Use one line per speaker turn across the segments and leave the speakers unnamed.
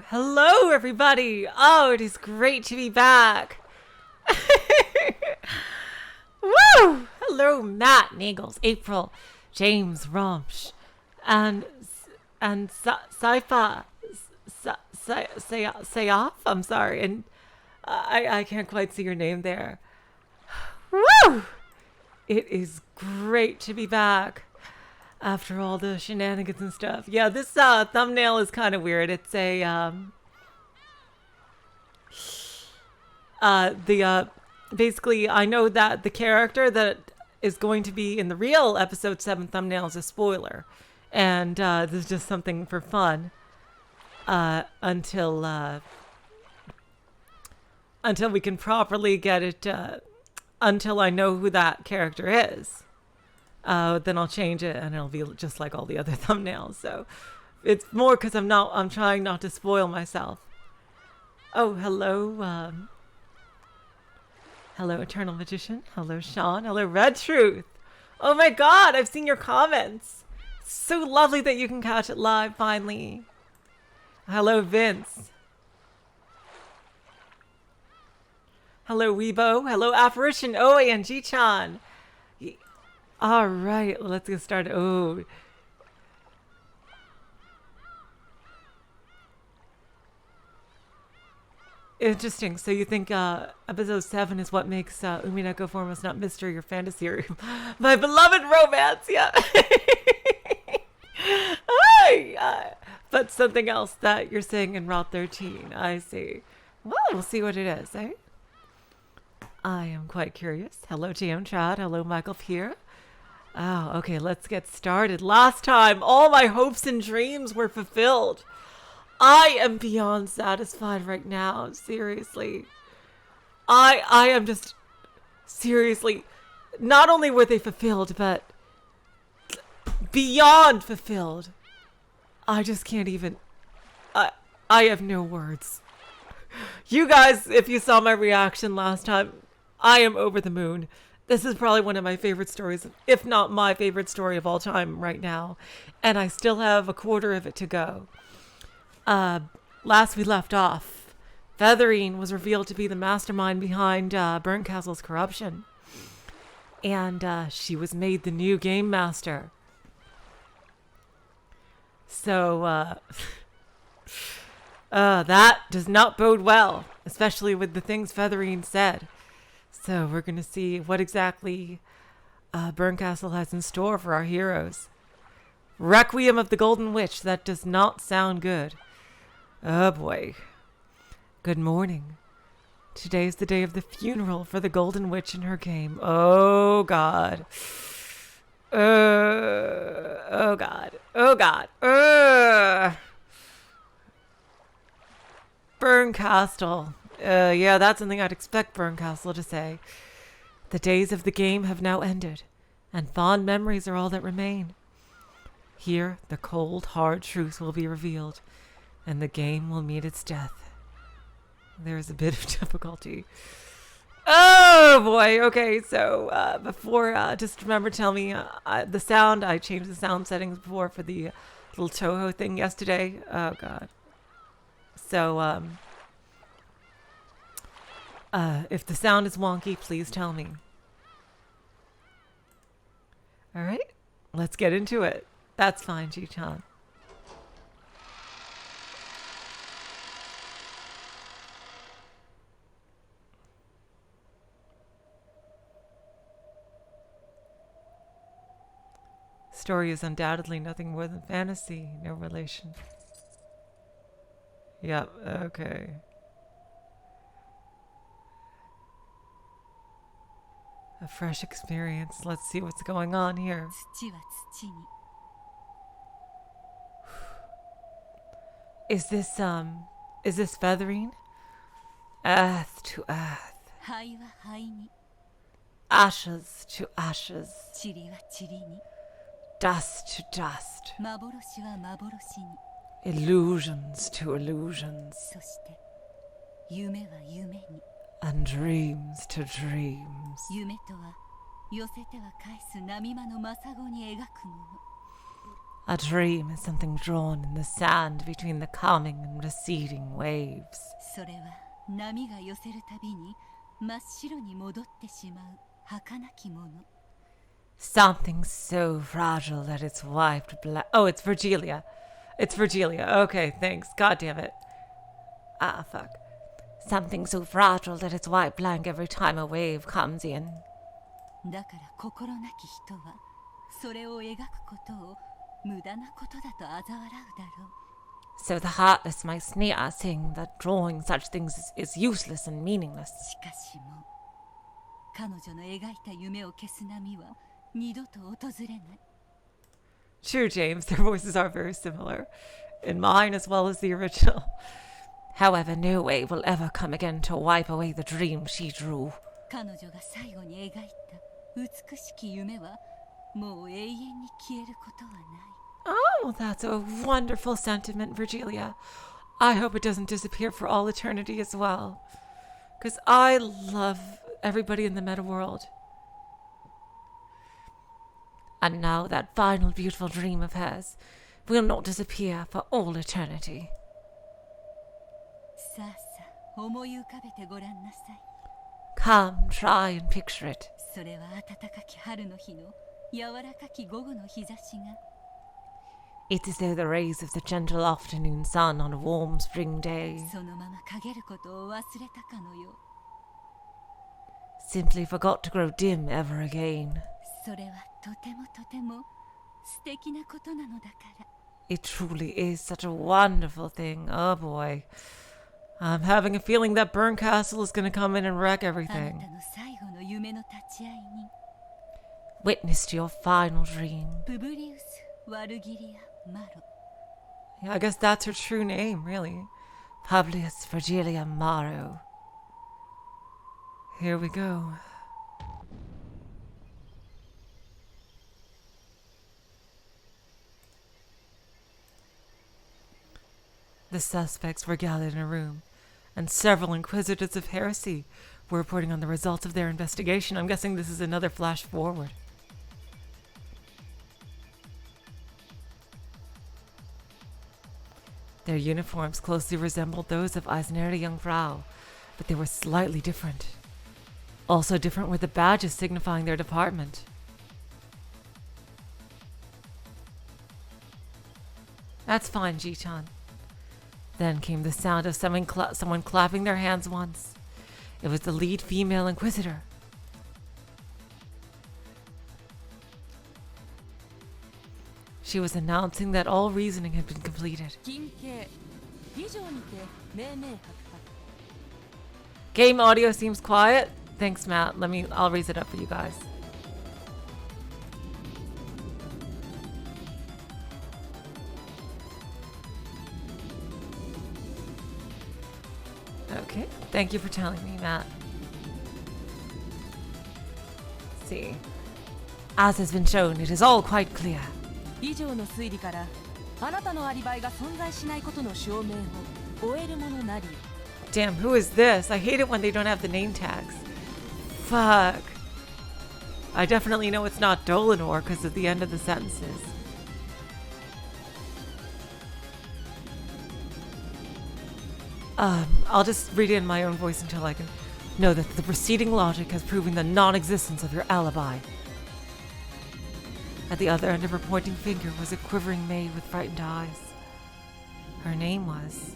Hello everybody. Oh, it is great to be back. Woo! Hello, Matt, Nagels, April, James, Romsch, and Saifa, Sayaf. I'm sorry, and I can't quite see your name there. Woo! It is great to be back after all the shenanigans and stuff. Yeah, this thumbnail is kind of weird. It's a basically, I know that the character that is going to be in the real episode 7 thumbnail is a spoiler, and this is just something for fun until we can properly get it. Until I know who that character is, then I'll change it, and it'll be just like all the other thumbnails. So it's more because I'm trying not to spoil myself. Oh, hello. Hello, Eternal Magician. Hello, Sean. Hello, Red Truth. Oh my God, I've seen your comments. So lovely that you can catch it live finally. Hello, Vince. Hello, Weibo. Hello, Apparition. Oh, and G-chan. All right, let's get started. Oh. Interesting. So you think episode 7 is what makes Umineko Foremost not mystery or fantasy or my beloved romance? Yeah. Hi. But something else that you're saying in Route 13. I see. Well, we'll see what it is, eh? I am quite curious. Hello, TM Chad. Hello, Michael Pierre. Oh, okay, let's get started. Last time, all my hopes and dreams were fulfilled. I am beyond satisfied right now. Seriously. I am just seriously, not only were they fulfilled, but beyond fulfilled. I just can't even, I have no words. You guys, if you saw my reaction last time, I am over the moon. This is probably one of my favorite stories, if not my favorite story of all time right now. And I still have a quarter of it to go. Last we left off, Featherine was revealed to be the mastermind behind Bernkastel's corruption. And she was made the new game master. So, that does not bode well, especially with the things Featherine said. So we're going to see what exactly Bernkastel has in store for our heroes. Requiem of the Golden Witch. That does not sound good. Oh boy. Good morning. Today's the day of the funeral for the Golden Witch and her game. Oh God. Oh God. Oh God. Bernkastel. Yeah, that's something I'd expect Bernkastel to say. The days of the game have now ended, and fond memories are all that remain. Here, the cold, hard truth will be revealed, and the game will meet its death. There is a bit of difficulty. Oh boy, okay, so before, just remember, tell me, the sound, I changed the sound settings before for the little Toho thing yesterday. Oh God. So, if the sound is wonky, please tell me. All right, let's get into it. That's fine, Ji-chan. Story is undoubtedly nothing more than fantasy, no relation. Yep, okay. A fresh experience. Let's see what's going on here. Is this Featherine? Earth to earth. Ashes to ashes. Dust to dust. Illusions to illusions. And dreams to dreams. A dream is something drawn in the sand between the coming and receding waves.
それは波が寄せるたびに真っ白に戻ってしまう儚きもの。
Something so fragile that it's wiped black. Oh, it's Virgilia. It's Virgilia. Okay, thanks. God damn it. Ah, fuck. Something so fragile that it's white blank every time a wave comes in.
だから心なき人はそれを描くことを無駄なことだと嘲笑うだろう。
So the heartless might sneer, saying that drawing such things is useless and meaningless.
しかしも彼女の描いた夢を消す波は二度と訪れない。
True, James. Their voices are very similar. In mine as well as the original. However, no wave will ever come again to wipe away the dream she drew.
彼女が最後に描いた美しき夢はもう永遠に消えることはない。
Oh, that's a wonderful sentiment, Virgilia. I hope it doesn't disappear for all eternity as well. Because I love everybody in the meta world. And now that final beautiful dream of hers will not disappear for all eternity.
さあさあ、思い浮かべてごらんなさい。
Come, try and picture it.
それは暖かき春の日の柔らかき午後の日差しが
It's as though the rays of the gentle afternoon sun on a warm spring day
そのまま陰ることを忘れたかのよう。
simply forgot to grow dim ever again.
それはとてもとても素敵なことなのだから。
It truly is such a wonderful thing. Oh boy. I'm having a feeling that Bernkastel is going to come in and wreck
あな
everything.
たの最後の夢の立ち会いに
Witness to your final dream.
プブリウス・ワルギリア・マロ
Yeah, I guess that's her true name, really. Publius Virgilia Maro. Here we go. The suspects were gathered in a room, and several inquisitors of heresy were reporting on the results of their investigation. I'm guessing this is another flash forward. Their uniforms closely resembled those of Eisner Jungfrau, but they were slightly different. Also different were the badges signifying their department. That's fine, Ji-chan. Then came the sound of someone clapping their hands once. It was the lead female inquisitor. She was announcing that all reasoning had been completed. Game audio seems quiet. Thanks, Matt. I'll raise it up for you guys. Okay, thank you for telling me, Matt. Let's see. As has been shown, it is all quite clear.
以上の推理からあなたのアリバイが存在しないことの証明を終えるものなり
Damn, who is this? I hate it when they don't have the name tags. Fuck. I definitely know it's not Dolanor because of the end of the sentences. I'll just read it in my own voice until I can know that the preceding logic has proven the non-existence of your alibi. At the other end of her pointing finger was a quivering maid with frightened eyes. Her name was...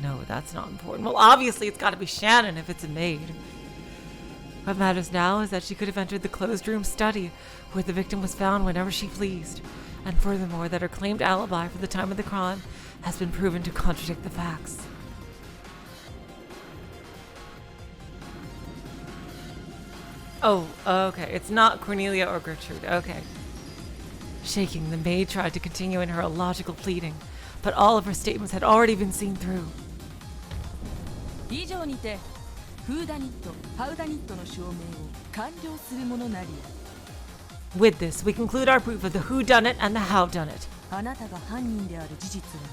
No, that's not important. Well, obviously it's got to be Shannon if it's a maid. What matters now is that she could have entered the closed room study where the victim was found whenever she pleased, and furthermore that her claimed alibi for the time of the crime has been proven to contradict the facts. Oh, okay. It's not Cornelia or Gertrude. Okay. Shaking, the maid tried to continue in her illogical pleading, but all of her statements had already been seen through.
以上にてフーダニット、ハウダニットの証明を完了するものなり
With this, we conclude our proof of the whodunit and the howdunit.
あなたが犯人である事実は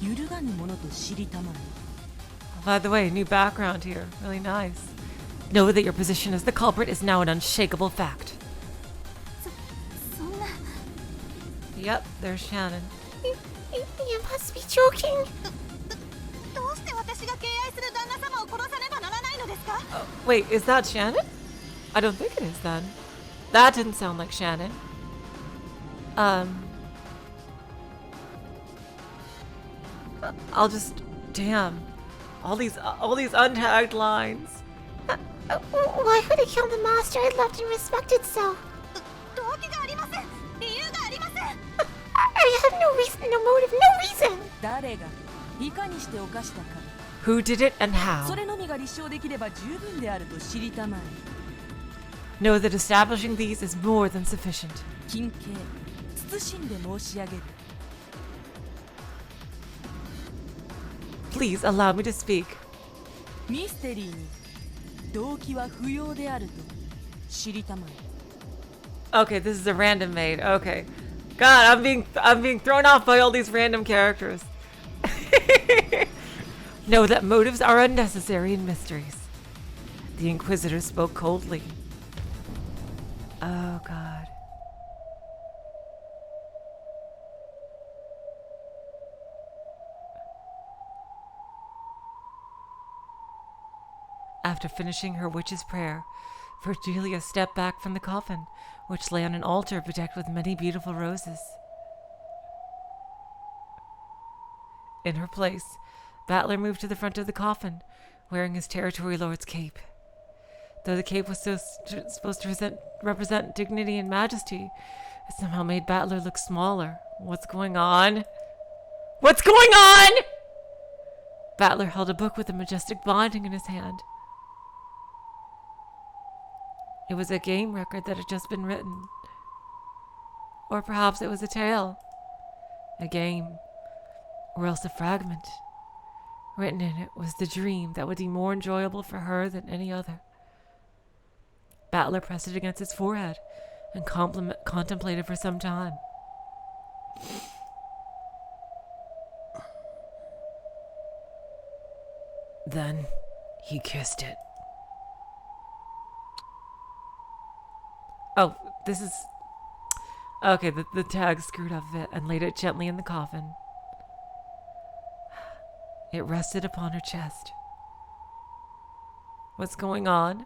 揺るがぬものと知りたまえ
By the way, new background here. Really nice. Know that your position as the culprit is now an unshakable fact.
そんな
Yep, there's Shannon.
You must be joking.
Wait, is that Shannon? I don't think it is then. That didn't sound like Shannon. I'll just... Damn. All these untagged lines.
Why would he kill the master I loved and respected so? I have no reason, no motive, no reason!
誰がいかにして犯したか
Who did it and how?
それのみが立証できれば十分であると知りたまえ
Know that establishing these is more than sufficient.
金刑謹んで申し上げる
Please allow me to speak.
ミステリーに動機は不要であると知りたまえ
Okay, this is a random maid. Okay. God, I'm being thrown off by all these random characters. Know that motives are unnecessary in mysteries. The Inquisitor spoke coldly. Oh, God. After finishing her witch's prayer, Virgilia stepped back from the coffin, which lay on an altar bedecked with many beautiful roses. In her place, Battler moved to the front of the coffin, wearing his territory lord's cape. Though the cape was supposed to represent dignity and majesty, it somehow made Battler look smaller. What's going on? What's going on? Battler held a book with a majestic binding in his hand. It was a game record that had just been written. Or perhaps it was a tale. A game. Or else a fragment. Written in it was the dream that would be more enjoyable for her than any other. Battler pressed it against his forehead and contemplated for some time. Then he kissed it. Oh, this is... Okay, the tag screwed up a bit and laid it gently in the coffin. It rested upon her chest. What's going on?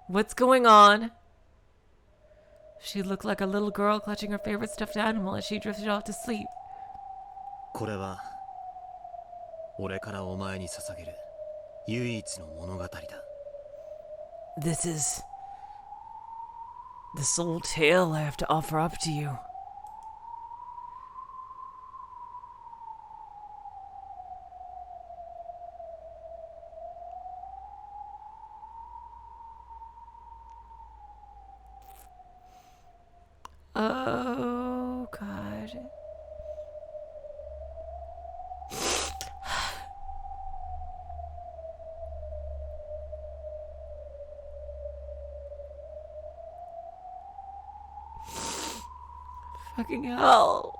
What's going on? She looked like a little girl clutching her favorite stuffed animal as she drifted off to sleep.
これは俺からお前に捧げる唯一の物語だ。
This is the sole tale I have to offer up to you. Oh, God. Fucking hell.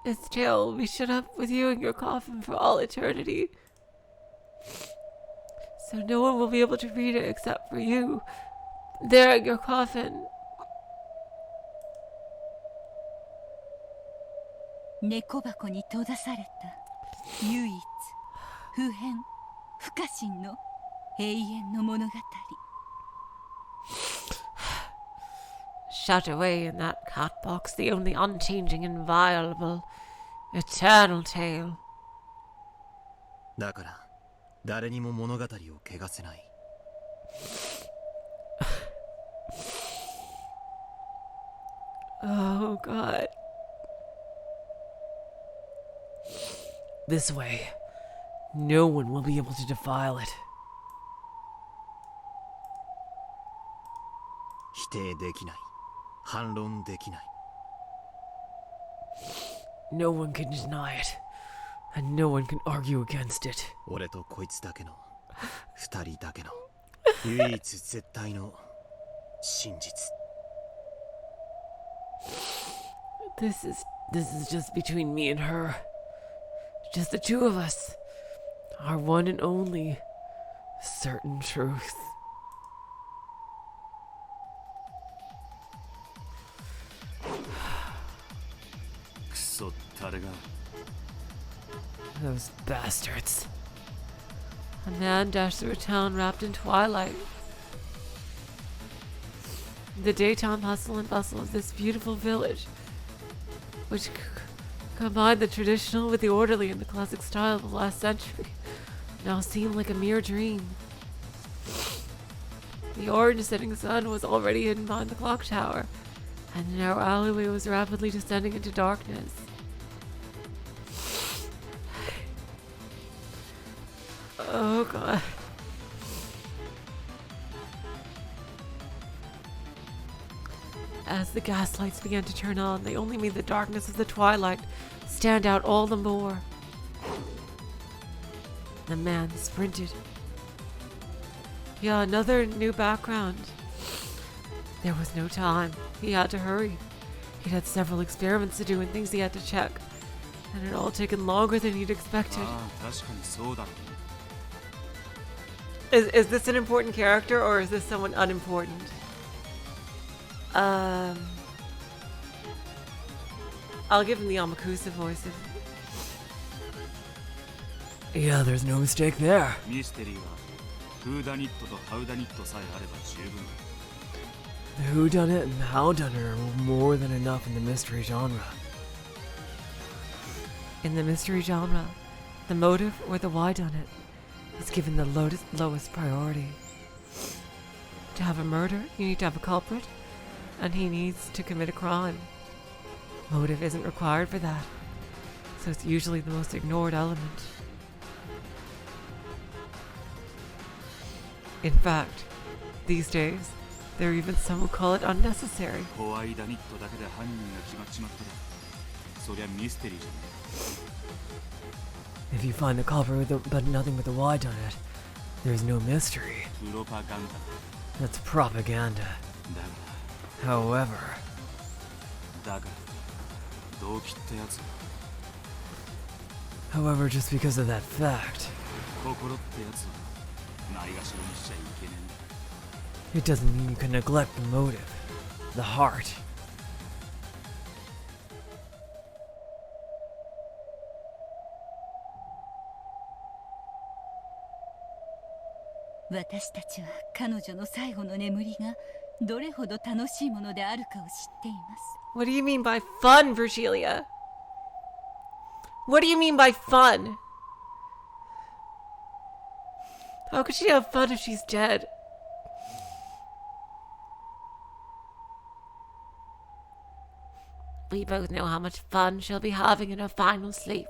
This tale will be shut up with you in your coffin for all eternity. So no one will be able to read it except for you, there in your coffin.
猫箱に閉ざされた唯一不変不可侵の永遠の物語
Shut away in that cat box, the only unchanging, inviolable, eternal tale.
だから誰にも物語を汚せない。
Oh, God. This way, no one will be able to defile it.
否定できない。反論できない。
No one can deny it, and no one can argue against it.
俺とこいつだけの二人だけの唯一絶対の真実。
This is just between me and her. Just the two of us. Our one and only certain truth. Those bastards. A man dashed through a town wrapped in twilight. The daytime hustle and bustle of this beautiful village, which combined the traditional with the orderly and the classic style of the last century, now seemed like a mere dream. The orange setting sun was already hidden behind the clock tower, and the narrow alleyway was rapidly descending into darkness. Oh god. As the gas lights began to turn on, they only made the darkness of the twilight stand out all the more. The man sprinted. Yeah, another new background. There was no time. He had to hurry. He'd had several experiments to do and things he had to check, and it had all taken longer than he'd expected. Is this an important character, or is this someone unimportant? I'll give him the Amakusa voice. Yeah, there's no mistake there. The whodunit and howdunit are more than enough in the mystery genre. In the mystery genre, the motive or the whydunit is given the lowest priority. To have a murder, you need to have a culprit, and he needs to commit a crime. Motive isn't required for that, so it's usually the most ignored element. In fact, these days, there are even some who call it unnecessary. If you find the culprit but nothing with the whydunit, there's no mystery. That's propaganda. However, just because of that fact, it doesn't mean you can neglect the motive, the heart.
What
do you mean by fun, Virgilia? What do you mean by fun? How could she have fun if she's dead? We both know how much fun she'll be having in her final sleep.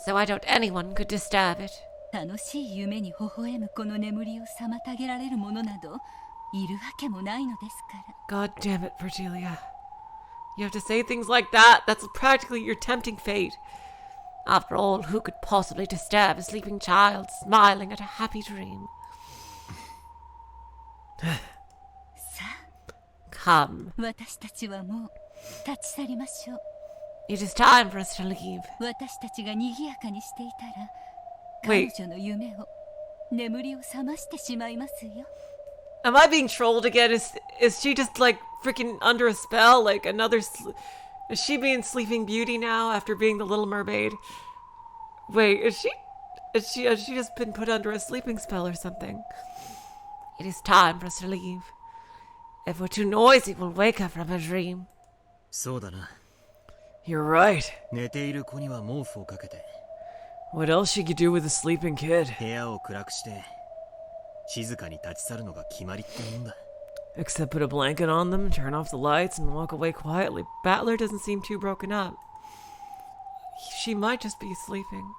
So I doubt anyone could disturb it. God damn it, Virgilia. You have to say things like that. That's practically your tempting fate. After all, who could possibly disturb a sleeping child smiling at a happy dream? Come. It is time for us to leave. Wait. Am I being trolled again? Is she just like freaking under a spell? Like another... is she being Sleeping Beauty now after being the Little Mermaid? Wait, has she just been put under a sleeping spell or something? It is time for us to leave. If we're too noisy, we'll wake her from her dream. You're right. What else she could do with a sleeping kid? Except put a blanket on them, turn off the lights, and walk away quietly. Battler doesn't seem too broken up. She might just be sleeping.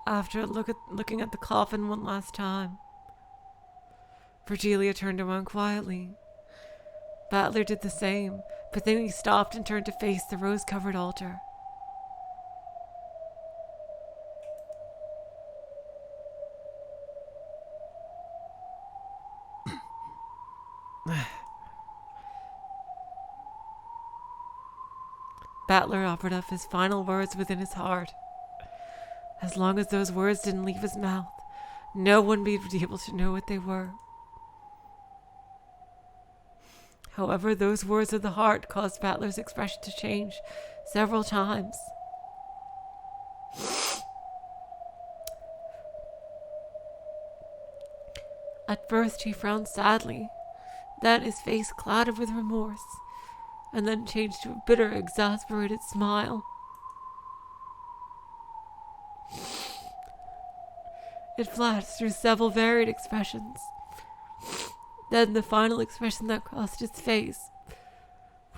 After looking at the coffin one last time, Virgilia turned around quietly. Battler did the same, but then he stopped and turned to face the rose-covered altar. Battler offered up his final words within his heart. As long as those words didn't leave his mouth, no one would be able to know what they were. However, those words of the heart caused Battler's expression to change several times. At first, he frowned sadly. Then his face clouded with remorse, and then changed to a bitter, exasperated smile. It flashed through several varied expressions. Then the final expression that crossed his face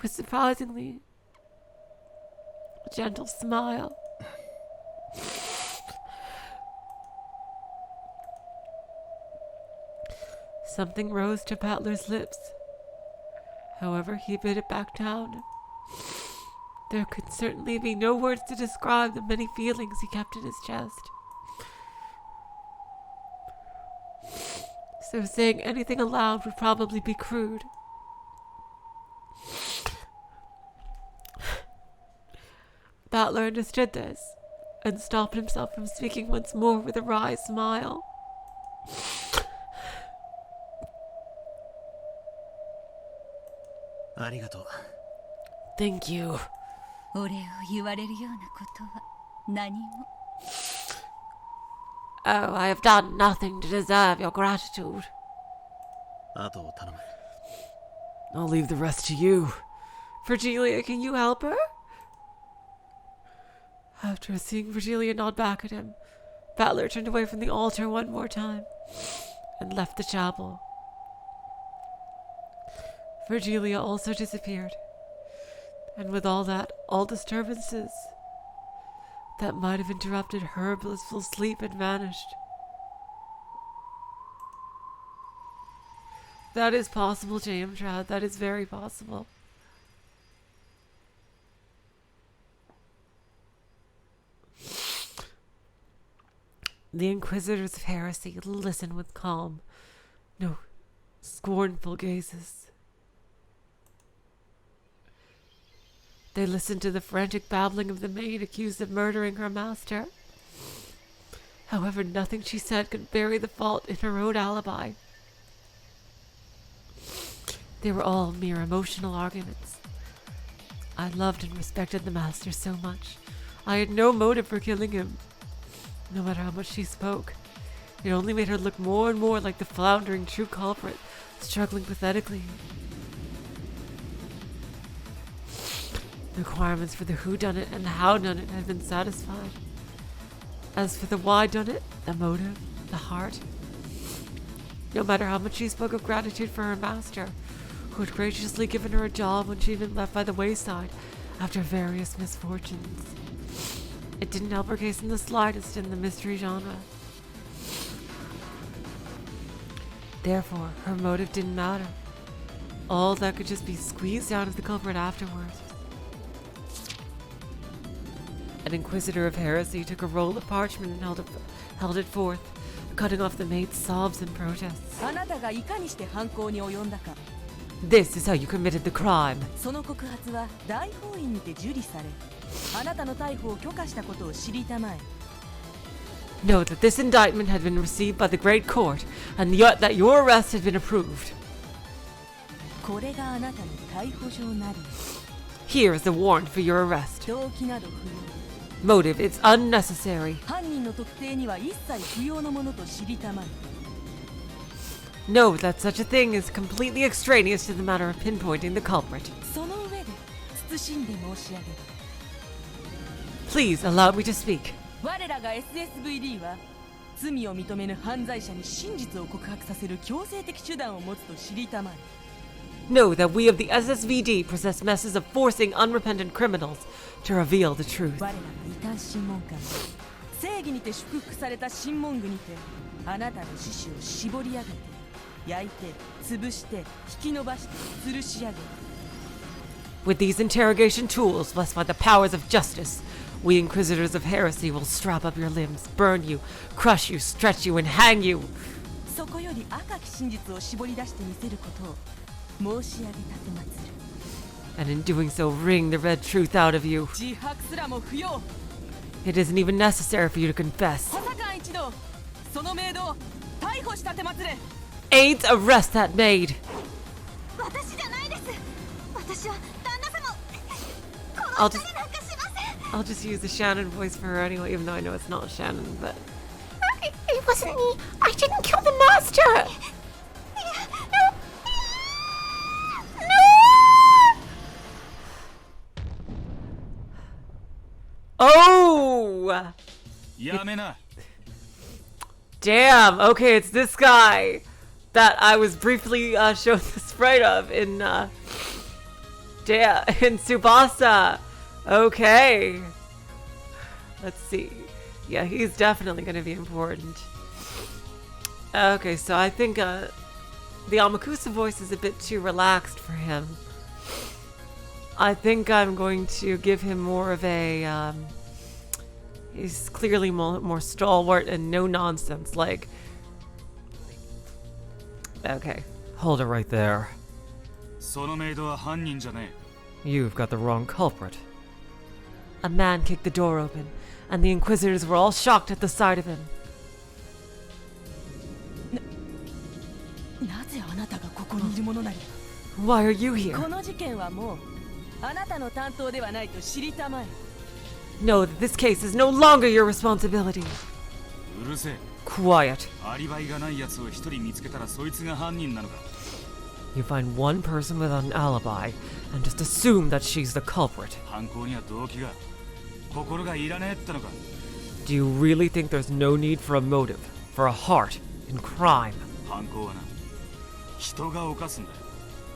was surprisingly a gentle smile. Something rose to Battler's lips. However, he bit it back down. There could certainly be no words to describe the many feelings he kept in his chest. So saying anything aloud would probably be crude. Battler understood this, and stopped himself from speaking once more with a wry smile. Thank you.
お礼を言われるようなことは何も。
Oh, I have done nothing to deserve your gratitude.
あとを頼む。
I'll leave the rest to you. Virgilia, can you help her? After seeing Virgilia nod back at him, Battler turned away from the altar one more time and left the chapel. Virgilia also disappeared, and with all disturbances that might have interrupted her blissful sleep had vanished. That is possible, J.M. Trad. That is very possible. The Inquisitors of Heresy listened with calm, no, scornful gazes. They listened to the frantic babbling of the maid accused of murdering her master. However, nothing she said could bury the fault in her own alibi. They were all mere emotional arguments. I loved and respected the master so much. I had no motive for killing him. No matter how much she spoke, it only made her look more and more like the floundering true culprit, struggling pathetically. The requirements for the whodunit and the howdunit had been satisfied. As for the whydunit, the motive, the heart, no matter how much she spoke of gratitude for her master, who had graciously given her a job when she had been left by the wayside after various misfortunes, it didn't help her case in the slightest in the mystery genre. Therefore, her motive didn't matter. All that could just be squeezed out of the culprit afterwards. An Inquisitor of Heresy took a roll of parchment and held it forth, cutting off the maid's sobs and protests.
あなたがいかにして犯行に及んだか。
This is how you committed the crime.
その告発は大法院にて受理され、あなたの逮捕を許可したことを知りたまえ。
Know that this indictment had been received by the Great Court, and that your arrest had been approved.
これがあなたの逮捕状なり。
Here is the warrant for your arrest.
動機など不要。
Motive, it's unnecessary.
犯人の特定には一切不要のものと知りたまえ。
Know that such a thing is completely extraneous to the matter of pinpointing the culprit.
その上で慎んで申し上げる。
Please allow me to speak.
我らが SSVD は罪を認めぬ犯罪者に真実を告白させる強制的手段を持つと知りたまえ。
Know that we of the SSVD possess methods of forcing unrepentant criminals to reveal the truth.
我らが異端審問官は正義にて祝福された審問具にてあなたの志士を絞り上げて焼いて潰して引き伸ばして吊るし上げる。
With these interrogation tools blessed by the powers of justice, we Inquisitors of Heresy will strap up your limbs, burn you, crush you, stretch you, and hang you.
そこより赤き真実を絞り出してみせることを申し上げたてまつる。
and in doing so wring the red truth out of you.
自白すらも不要。
It isn't even necessary for you to confess.
補佐官一同、そのメイドを逮捕したてまつれ。
Aides, arrest that maid!
私じゃないです。私は旦那様を
I'll
殺
just
したりなんかしません。
I'll just use the Shannon voice for her anyway, even though I know it's not Shannon, but
It wasn't me. I didn't kill the master.
oh!
やめな。
Damn, okay, it's this guy that I was briefly shown the sprite of in in Tsubasa. Okay. Let's see. Yeah, he's definitely going to be important. Okay, so I think the Amakusa voice is a bit too relaxed for him. I think I'm going to give him more of a he's clearly more stalwart and no nonsense, like... Okay, hold it right there.
そのメイドは犯人じゃね
You've got the wrong culprit. A man kicked the door open, and the Inquisitors were all shocked at the sight of him.
なぜあなたがここにいるものなり。
Why are you here?
この事件はもうあなたの担当ではないと知りたまえ。
Know that this case is no longer your responsibility.
え。うるせえ。
Quiet.
アリバイがない奴を一人見つけたらそいつが犯人なのか。
You find one person without an alibi, and just assume that she's the culprit.
犯行には動機が、心がいらねえってのか。
Do you really think there's no need for a motive, for a heart, in crime?
犯行はな、人が犯すんだよ。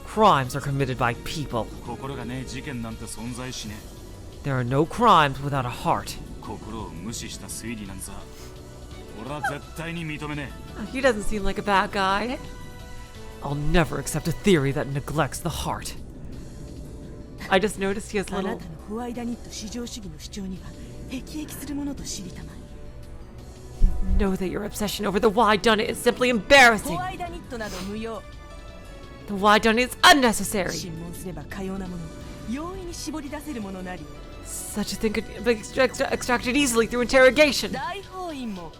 Crimes are committed by people.
心がねえ事件なんて存在しね
There are no crimes without a heart.
え。心を無視した推理なんざ、俺は絶対に認めね
He doesn't seem like a bad guy. I'll never accept a theory that neglects the heart. I just noticed he has
あな
little...
たのホワイダニット至上主義の主張には辟易するものと知りたまえ。
Know that your obsession over the why done it is simply
ホ
embarrassing.
ワイダニットなど無用。
The why done it is unnecessary.
審問すればかようなもの、容易に絞り出せるものなり。
Such a thing could be extracted easily through interrogation.
大法院も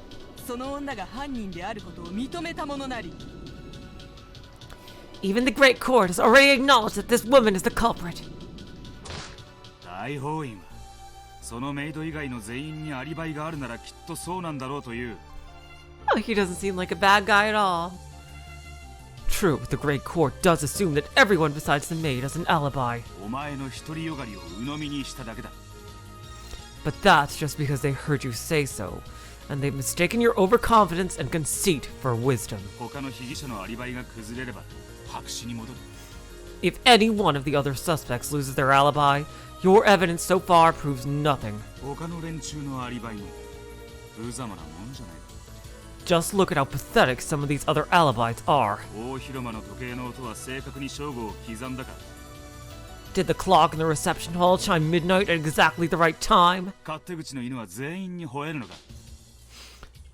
その女が犯人であることを認めたものなり。
Even the Great Court has already acknowledged that this woman is the culprit.
え。大法院は、そのメイド以外の全員にアリバイがあるならきっとそうなんだろうという。
Oh, he doesn't seem like a bad guy at all. True, the Great Court does assume that everyone besides the maid has an alibi.
お前の独りよがりを鵜呑みにしただけだ。
But that's just because they heard you say so, and they've mistaken your overconfidence and conceit for wisdom.
他の被疑者のアリバイが崩れれば白紙に戻る。
If any one of the other suspects loses their alibi, your evidence so far proves nothing.
他の連中のアリバイも無様なもんじゃないか。
Just look at how pathetic some of these other alibis are.
大広間の時計の音は正確に正午を刻んだか。
Did the clock in the reception hall chime midnight at exactly the right time?
勝手口の犬は全員に吠えるのか。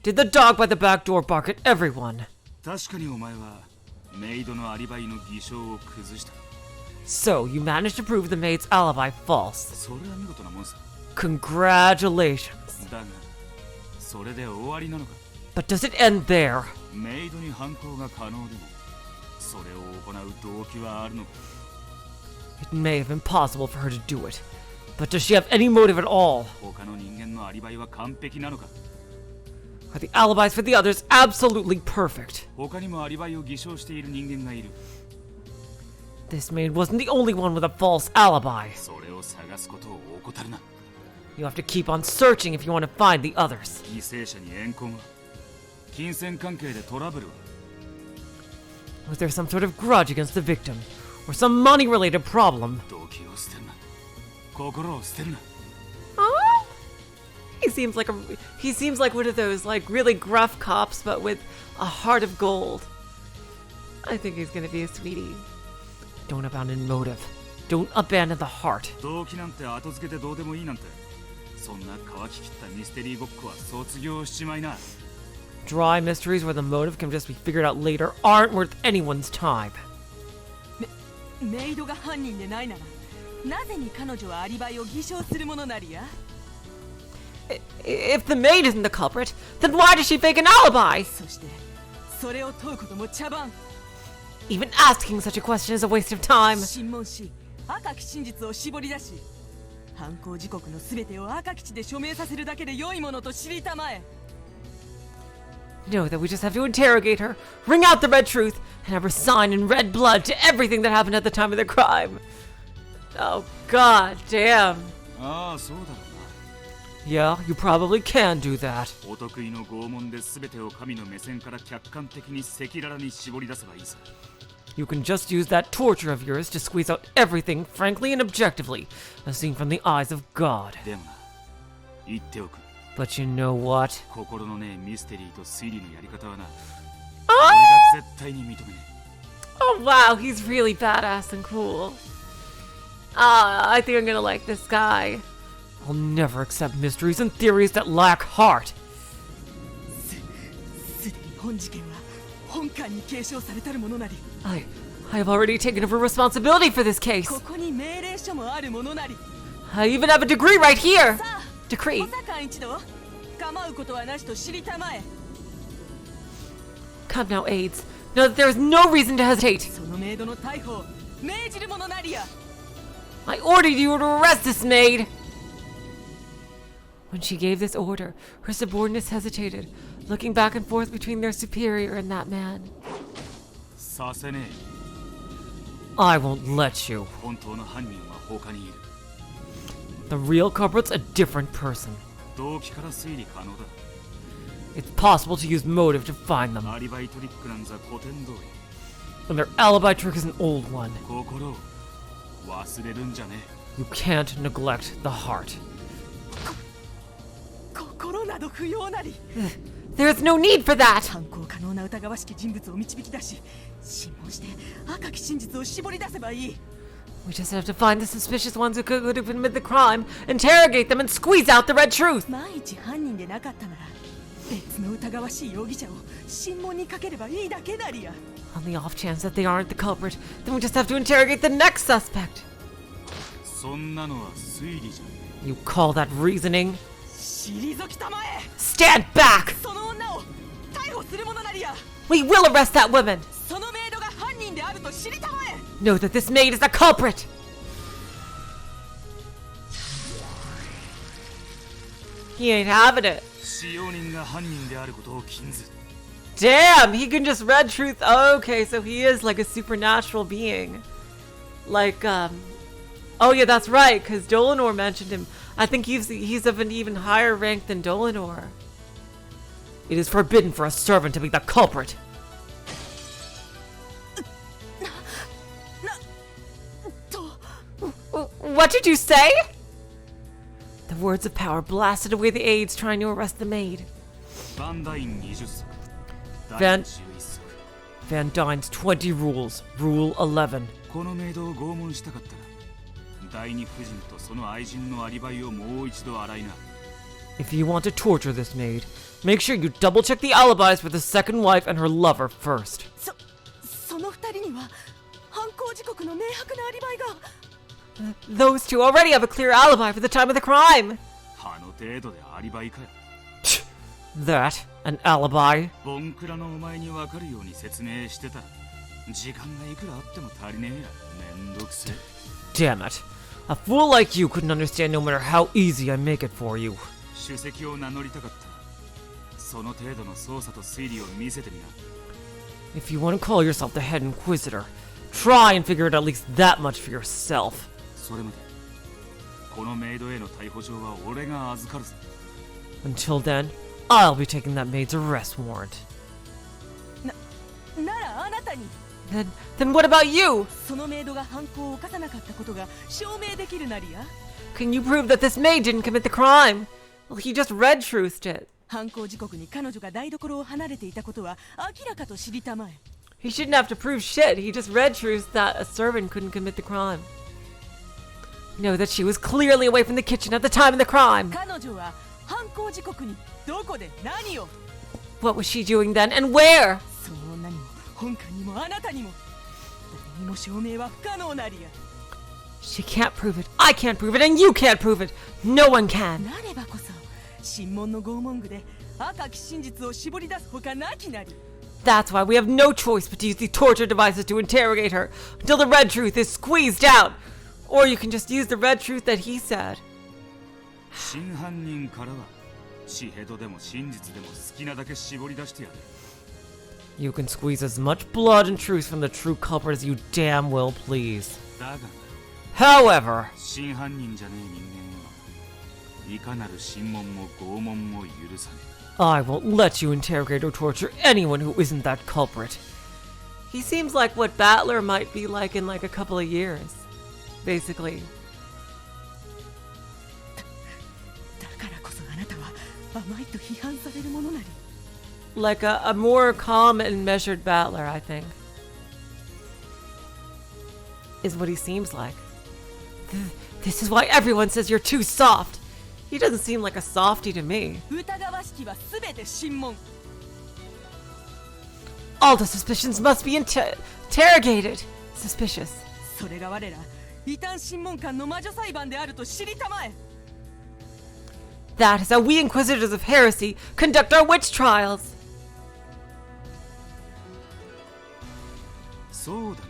Did the dog by the back door bark at everyone?
確かにお前はメイドのアリバイの偽証を崩した。
So, you managed to prove the maid's alibi false.
それは見事なもんさ。
Congratulations.
だがそれで終わりなのか。
But does it end there?
メイドに犯行が可能でもそれを行う動機はあるのか。
It may have been possible for her to do it, but does she have any motive at all?
他の人間のアリバイは完璧なのか。
Are the alibis for the others absolutely perfect?
他にもアリバイを偽証している人間がいる。
This maid wasn't the only one with a false alibi.
それを探すことを怠るな。
You have to keep on searching if you want to find the others.
犠牲者に怨恨は、金銭関係でトラブルは。
Was there some sort of grudge against the victim? Or some money-related problem?
動機を捨てるな。心を捨てるな。
Oh? He seems like one of those like really gruff cops, but with a heart of gold. I think he's gonna be a sweetie. Don't abandon motive. Don't abandon the heart.
動機なんて後付けてどうでもいいなんて。そんな乾ききったミステリーごっこは卒業しちまいな。
Dry mysteries where the motive can just be figured out later aren't worth anyone's time.
メイドが犯人でないならなぜに彼女はアリバイを偽証するものなりや。
If the maid isn't the culprit, then why does she fake an alibi?
そしてそれを問うことも茶番。
Even asking such a question is a waste of time.
審問し赤き真実を絞り出し犯行時刻のすべてを赤吉で署名させるだけで良いものと知りたまえ。
No, that we just have to interrogate her, ring out the red truth, and have her sign in red blood to everything that happened at the time of the crime. Oh, god damn.
ああ、そうだろうな。
Yeah, you probably can do that.
お得意の拷問で全てを神の目線から客観的に赤裸々に絞り出せばいいさ。
You can just use that torture of yours to squeeze out everything frankly and objectively, as seen from the eyes of God.
でもな、言っておく。
But you know what?
心のねえミステリーと推理のやり方はな、
Oh!
俺が絶対に認めねえ。
Oh wow, he's really badass and cool. I think I'm gonna like this guy. I'll never accept mysteries and theories that lack heart.
すでに本事件は本館に継承されたるものなり
I have already taken over responsibility for this case.
ここに命令書もあるものなり。
I even have a degree right here.
さあ
Decree.
補佐官一同構うことはなしと知りたまえ。
Come now, aides. Know that there is no reason to hesitate.
そのメイドの逮捕を命じるものなりや。
I ordered you to arrest this maid. When she gave this order, her subordinates hesitated, looking back and forth between their superior and that man.
させね
I won't let you.
え。本当の犯人は他にいる。
The real culprit's a different person.
動機から推理可能だ。
It's possible to use motive to find them,
アリバイトリックなんざ古典通り。
when their alibi trick is an old one.
心を忘れるんじゃね
You can't neglect the heart.
心など不要なり。
There is no need for that!
犯行可能な疑わしき人物を導き出し審問して赤き真実を絞り出せばいい。
We just have to find the suspicious ones who could have committed the crime, interrogate them, and squeeze out the red truth!
万一犯人でなかったなら別の疑わしい容疑者を審問にかければいいだけなりや。
On the off chance that they aren't the culprit, then we just have to interrogate the next suspect.
え。そんなのは推理じゃね
You call that reasoning?
退きたまえ。
Stand back!
その女を逮捕するものなりや。
We will arrest that woman!
そのメイドが犯人であると知りたまえ。
Know that this maid is the culprit! He ain't having it.
え。使用人が犯人であることを禁ず。
Damn, he can just red truth. Okay, so he is like a supernatural being. Like, oh yeah, that's right, because Dolinor mentioned him. I think he's of an even higher rank than Dolinor. It is forbidden for a servant to be the culprit. What did you say? The words of power blasted away the aides trying to arrest the maid.
バンダイン20作。
Van-
第11作。
Van Dyne's 20 rules. Rule 11.
このメイドを拷問したかったら、第二夫人とその愛人のアリバイをもう一度洗いな。
If you want to torture this maid, make sure you double check the alibis for the second wife and her lover first.
その二人には犯行時刻の明白なアリバイが。
Those two already have a clear alibi for the time of the crime.
あの程度でアリバイかよ。
That, an alibi.
ボンクラのお前に分かるように説明してたら、時間がいくらあっても足りねえや。めんどくせえ。
Damn it. A fool like you couldn't understand no matter how easy I make it for you.
主席を名乗りたかったら、その程度の捜査と推理を見せてみな。
If you want to call yourself the head inquisitor, try and figure out at least that much for yourself.
それまで、このメイドへの逮捕状は俺が預かるぞ。
Until then, I'll be taking that maid's arrest warrant.
ならあなたに
Then what about you?
そのメイドが犯行を犯さなかったことが証明できるなりや。
Can you prove that this maid didn't commit the crime? Well, he just red truthed it.
犯行時刻に彼女が台所を離れていたことは明らかと知りたまえ。
He shouldn't have to prove shit. He just red truthed that a servant couldn't commit the crime. Know that she was clearly away from the kitchen at the time of the crime.
彼女は犯行時刻にどこで何を。
What was she doing then and where?
その女にも本館にもあなたにも誰にも証明は不可能なりや。
She can't prove it. I can't prove it. And you can't prove it. No one can.
なればこそ神門の拷問具で赤き真実を絞り出すほかなきなり。
That's why we have no choice but to use these torture devices to interrogate her until the red truth is squeezed out. Or you can just use the red truth that he said.
真犯人からは血ヘドでも真実でも好きなだけ絞り出してやる。
You can squeeze as much blood and truth from the true culprit as you damn well please.
だが
However,
真犯人じゃねえ人間はいかなる審問も拷問も許さねえ。
I won't let you interrogate or torture anyone who isn't that culprit. He seems like what Battler might be like in like a couple of years. Basically.
だからこそあなたは甘いと批判されるものなり。
Like a more calm and measured Battler, I think. Is what he seems like. This is why everyone says you're too soft. He doesn't seem like a softie to me.
疑わしきはすべて審問。
All the suspicions must be interrogated. Suspicious.
それが我ら異端審問官の魔女裁判であると知りたまえ。
That is how we Inquisitors of Heresy conduct our witch trials.
そうだな。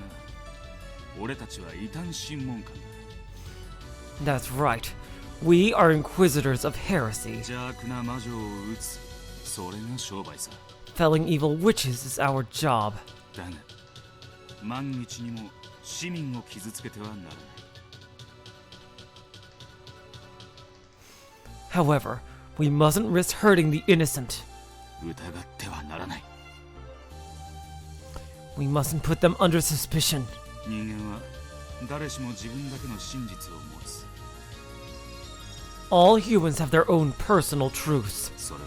俺たちは異端審問官だ。
That's right. We are Inquisitors of Heresy.
邪悪な魔女を撃つ。それが商売さ。
Felling evil witches is our job.
だが、万一にも市民を傷つけてはならない。
However, we mustn't risk hurting the innocent.
疑ってはならない。
We mustn't put them under suspicion.
人間は誰しも自分だけの真実を持つ。
All humans have their own personal truths.
それは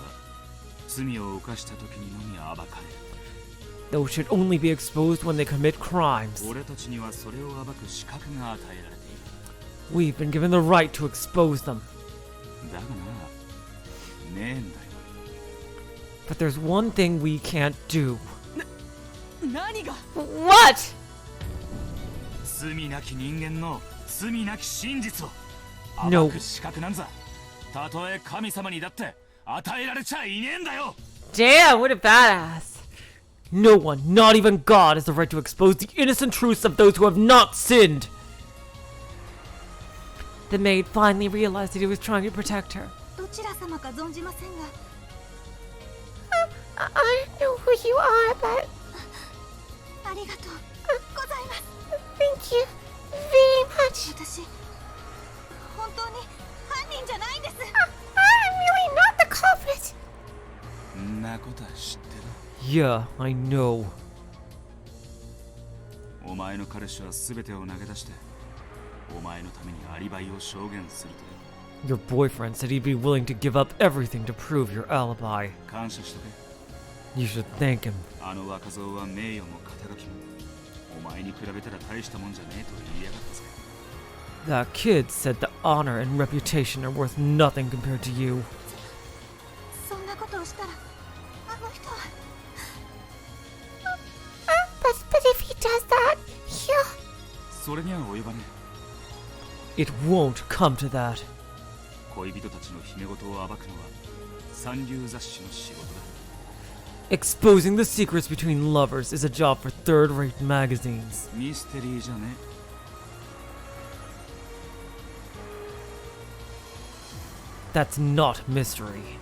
罪を犯した時にのみ暴かれる。
Those should only be exposed when they commit crimes.
俺たちにはそれを暴く資格が与えられている。
We've been given the right to expose them.
だがな、ねえんだよ。
But there's one thing we can't do.
何が？
What?
罪なき人間の罪なき真実を
No.
暴く資格なんざ、たとえ神様にだって与えられちゃいねえんだよ。
Damn, what a badass. No one, not even God, has the right to expose the innocent truths of those who have not sinned. The maid finally realized that he was trying to protect her.
どちら様か存じませんが。
I don't know who you are, but
ありがとうございます。
thank you very much.
私本当に犯人じゃないんです。
I'm really not the culprit.
んなことは知ってる。
Yeah, I know.
お前の彼氏は全てを投げ出してお前のためにアリバイを証言すると
Your boyfriend said he'd be willing to give up everything to prove your alibi.
感謝しとけ。
You should thank him.
あの若造は名誉も肩書きもお前に比べたら大したもんじゃねえと言いやがったぜ。
That kid said the honor and reputation are worth nothing compared to you.
そんなことをしたらあの人は。
But if he does that, he'll...
それには及ばね
It won't come to that.
え。恋人たちの秘め事を暴くのは三流雑誌の仕事だ。
Exposing the secrets between lovers is a job for third-rate magazines.
ミステリーじゃね
That's not mystery.
え。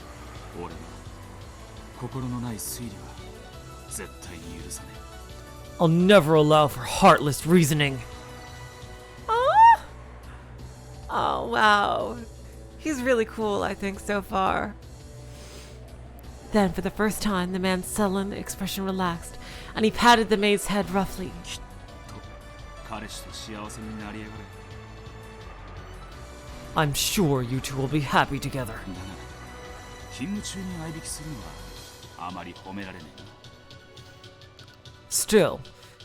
俺は心のない推理は絶対に許さね
I'll never allow for heartless reasoning. Oh, wow. He's really cool, I think, so far. Then, for the first time, the man's sullen expression relaxed, and he patted the maid's head roughly.
え。きっと彼氏と幸せになりやがれ。
I'm sure you two will be happy together.
だが勤務中に相引きするのはあまり褒められねえな。
Still,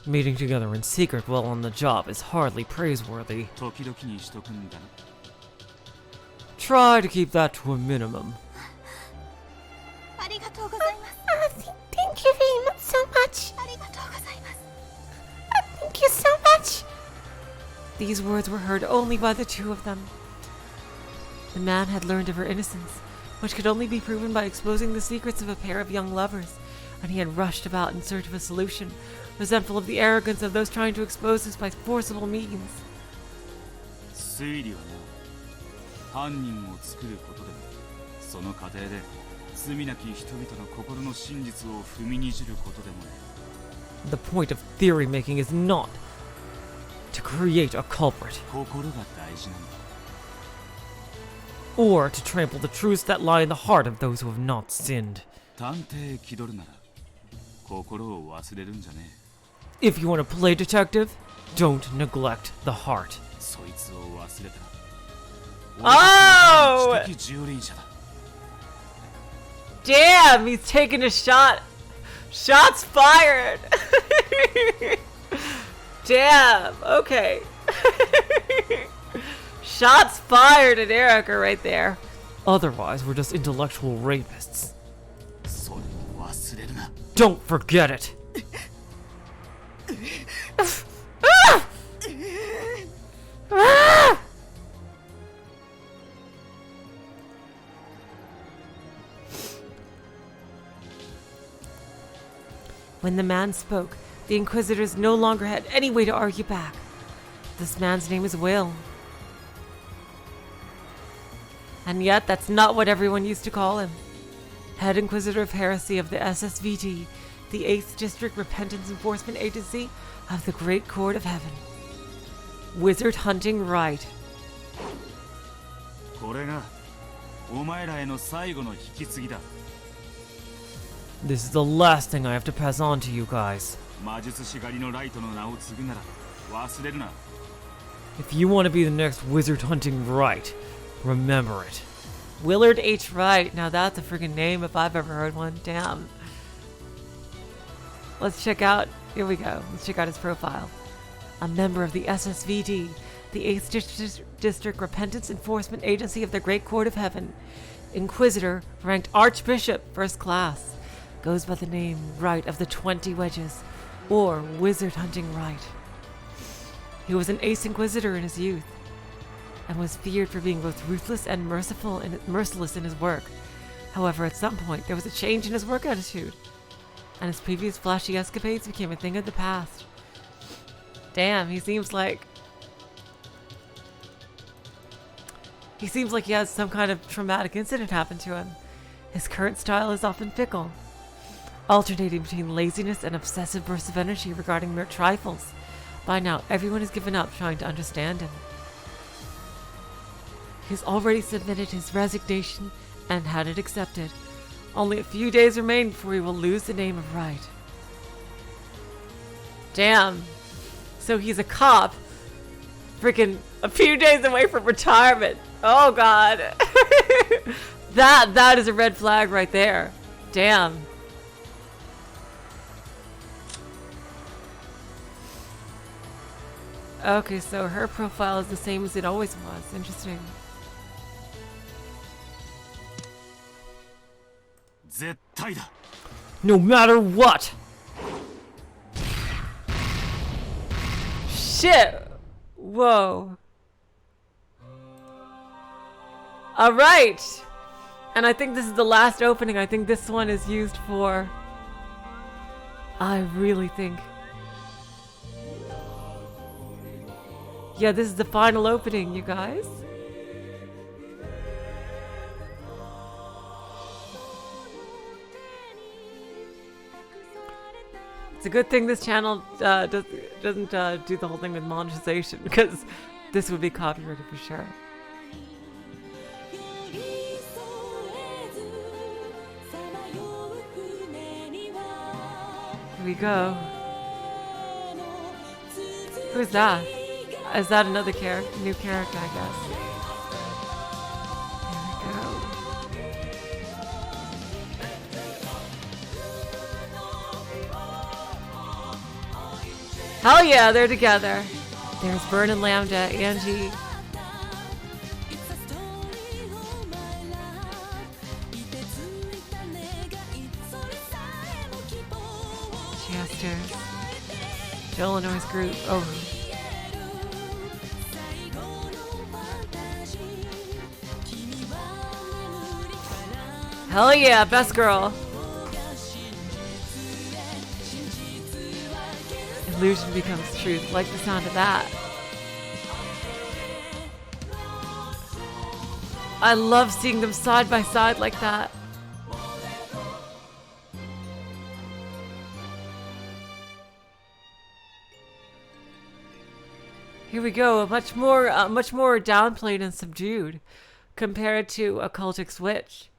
meeting together in secret while on the job is hardly praiseworthy.
時々にしとくんだな。
Try to keep that to a minimum.
ありがとうございます。
Thank you very much so much.
ありがとうございます。
Thank you so much.
These words were heard only by the two of them. The man had learned of her innocence, which could only be proven by exposing the secrets of a pair of young lovers, and he had rushed about in search of a solution, resentful of the arrogance of those trying to expose us by forcible means.
推理はな、犯人を作ることでも、その過程で罪なき人々の心の真実を踏みにじることでもね。
The point of theory making is not to create a culprit,
心が大事なんだ。
or to trample the truths that lie in the heart of those who have not sinned.
探偵気取るなら、心を忘れるんじゃね
え。If you want to play detective, don't neglect the heart.
そいつを忘れたら、
Oh!
俺たちの知的蹂躙者だ。
Damn, he's taking a shot. Shots fired. Damn, okay. Shots fired at Erica right there. Otherwise, we're just intellectual rapists.
それを忘れるな。
Don't forget it. When the man spoke, the Inquisitors no longer had any way to argue back. This man's name is Will. And yet, that's not what everyone used to call him. Head Inquisitor of Heresy of the SSVT, the 8th District Repentance Enforcement Agency of the Great Court of Heaven. Wizard Hunting Right.
これがお前らへの最後の引き継ぎだ。
This is the last thing I have to pass on to you guys.
魔術師狩りのライトの名を継ぐなら忘れるな。
If you want to be the next Wizard Hunting Right, remember it. Willard H. Wright. Now that's a freaking name if I've ever heard one. Damn. Let's check out. Here we go. Let's check out his profile. A member of the SSVD, the 8th District Repentance Enforcement Agency of the Great Court of Heaven. Inquisitor, ranked Archbishop, first class. Goes by the name Wright of the 20 Wedges, or Wizard Hunting Wright. He was an ace Inquisitor in his youth, and was feared for being both ruthless and merciless in his work. However, at some point, there was a change in his work attitude, and his previous flashy escapades became a thing of the past. Damn, he seems like he has some kind of traumatic incident happen to him. His current style is often fickle, alternating between laziness and obsessive bursts of energy regarding mere trifles. By now, everyone has given up trying to understand him. He's already submitted his resignation and had it accepted. Only a few days remain before he will lose the name of Wright. Damn. So he's a cop. Freaking a few days away from retirement. Oh god. That is a red flag right there. Damn. Okay, so her profile is the same as it always was. Interesting.
絶対だ。
No matter what! Shit! Whoa. Alright! And I think this is the last opening. I think this one is used for... I really think... Yeah, this is the final opening, you guys. It's a good thing this channel doesn't do the whole thing with monetization, because this would be copyrighted for sure. Here we go. Who's that? Is that another new character, I guess? Hell yeah, they're together. There's Bern and Lambda, Angie. Chester. Illinois group. Oh. Hell yeah, best girl. Illusion becomes truth. Like the sound of that. I love seeing them side by side like that. Here we go. Much more downplayed and subdued compared to a cultic switch.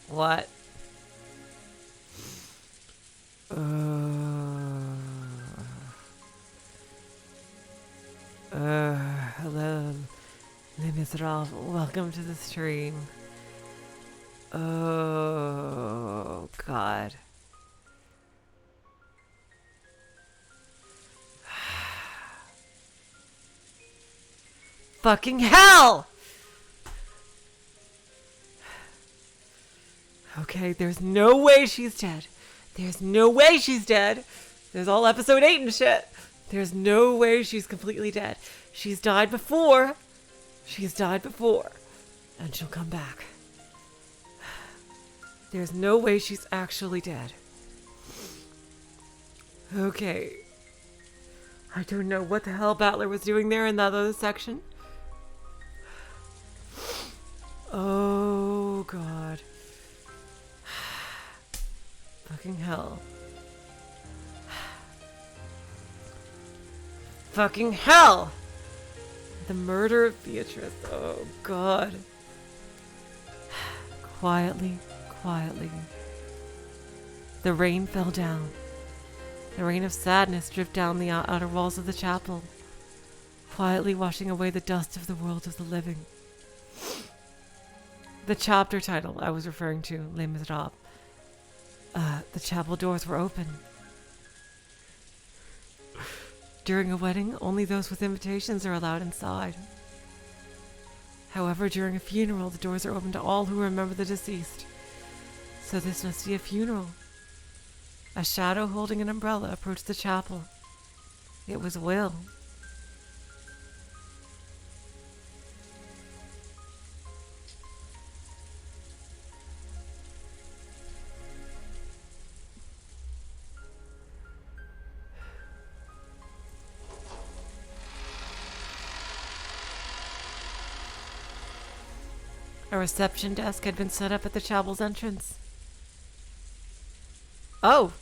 What? Hello, Les Miserables. Welcome to the stream. Oh, God. Fucking hell! Okay, there's no way she's dead. There's no way she's dead. There's all episode 8 and shit. There's no way she's completely dead. She's died before. She's died before. And she'll come back. There's no way she's actually dead. Okay. I don't know what the hell Battler was doing there in that other section. Oh, God. Fucking hell. Fucking hell! The murder of Beatrice. Oh, God. Quietly, quietly. The rain fell down. The rain of sadness dripped down the outer walls of the chapel, quietly washing away the dust of the world of the living. The chapter title I was referring to, Les Miserables. The chapel doors were open. During a wedding, only those with invitations are allowed inside. However, during a funeral, the doors are open to all who remember the deceased. So this must be a funeral. A shadow holding an umbrella approached the chapel. It was Will. A reception desk had been set up at the chapel's entrance. Oh!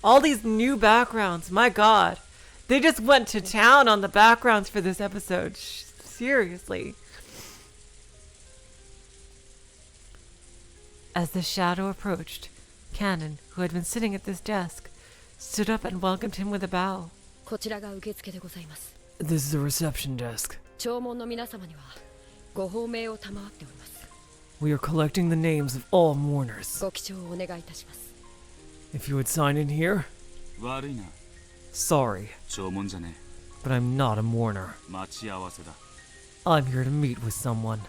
All these new backgrounds, my God. They just went to town on the backgrounds for this episode. Seriously. As the shadow approached, Cannon, who had been sitting at this desk, stood up and welcomed him with a bow.
こちらが受付でございます。
This is the reception desk.
弔問の皆様にはご褒美を賜っております。
We are collecting the names of all mourners.
ご記帳をお願いいたします。
If you would sign in here.
悪いな。
Sorry,
弔問じゃね
but I'm not a mourner.
え。待ち合わせだ。
I'm here to meet with someone.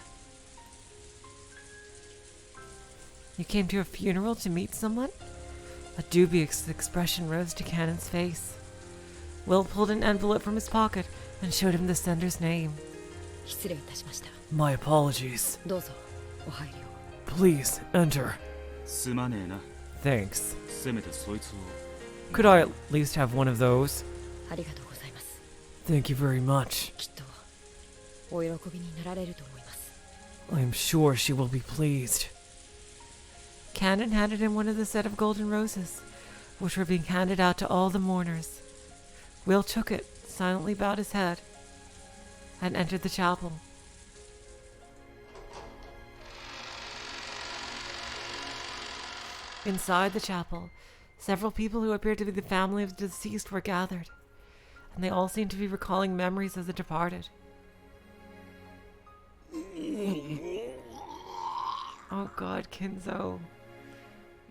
You came to a funeral to meet someone? A dubious expression rose to Cannon's face. Will pulled an envelope from his pocket and showed him the sender's name.
失礼いたしました。
My apologies.
どうぞお入りを。
Please, enter.
すまねえな。
Thanks.
せめてそいつを。
Could I at least have one of those?
ありがとうございます。
Thank you very much.
きっとお喜びになられると思います。
I am sure she will be pleased. Cannon handed him one of the set of golden roses, which were being handed out to all the mourners. Will took it, silently bowed his head, and entered the chapel. Inside the chapel, several people who appeared to be the family of the deceased were gathered, and they all seemed to be recalling memories of the departed. Oh God, Kinzo.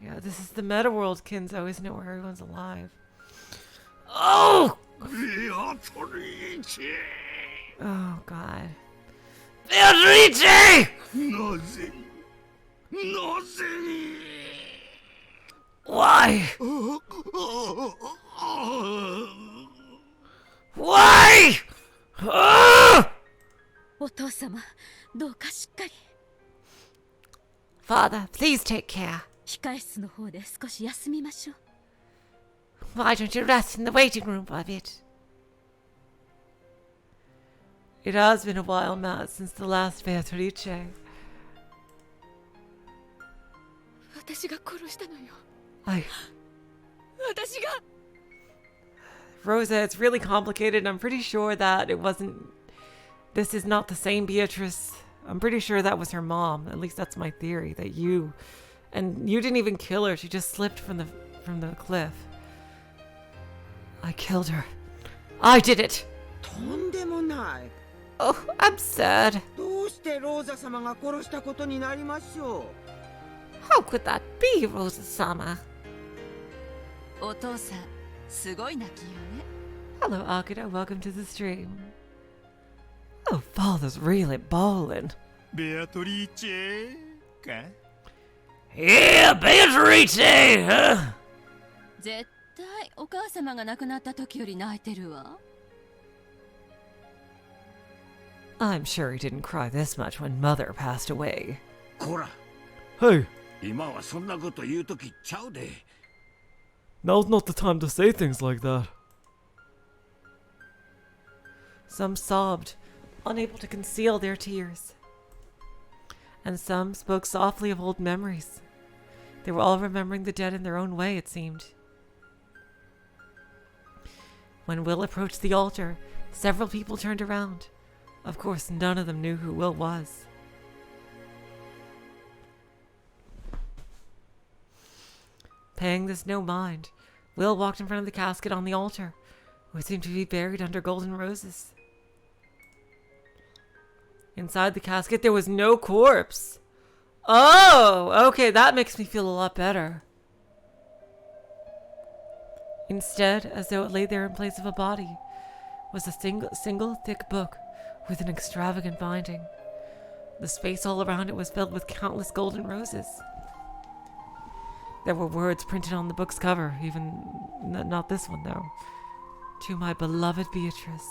Yeah, this is the meta world, Kinzo, isn't it? Where everyone's alive. Oh!
Beatrice!
Oh, God. Beatrice!
Nothing. Nothing.
Why? Why? Ah!
お父様どうかしっかり
Father, please take care.
控室の方で少し休みましょう
Why don't you rest in the waiting room for a bit?
It has been a while, Matt, since the last Beatrice.
私が殺したのよ
I...
私が
Rosa, it's really complicated. I'm pretty sure that it wasn't... This is not the same Beatrice. I'm pretty sure that was her mom. At least that's my theory. That you... And you didn't even kill her. She just slipped from the cliff. I killed her. I did it!
とんでもない
Oh, I'm sad.
どうしてローザ様が殺したことになりましょう
How could that be, Rosa-sama?
お父さんすごい泣きよね
Hello, Akira. Welcome to the stream. Oh, father's really bawling.
ベアトリーチェか
Yeah, Beatrice! Huh?
絶対お母様が亡くなった時より泣いてるわ
I'm sure he didn't cry this much when mother passed away.
こら
Hey,
今はそんなこと言うときちゃうで
now's not the time to say things like that. Some sobbed, unable to conceal their tears. And some spoke softly of old memories. They were all remembering the dead in their own way, it seemed. When Will approached the altar, several people turned around. Of course, none of them knew who Will was. Paying this no mind, Will walked in front of the casket on the altar, which seemed to be buried under golden roses. Inside the casket, there was no corpse. Oh, okay, that makes me feel a lot better. Instead, as though it lay there in place of a body, was a single thick book with an extravagant binding. The space all around it was filled with countless golden roses. There were words printed on the book's cover, even not this one though. To my beloved Beatrice,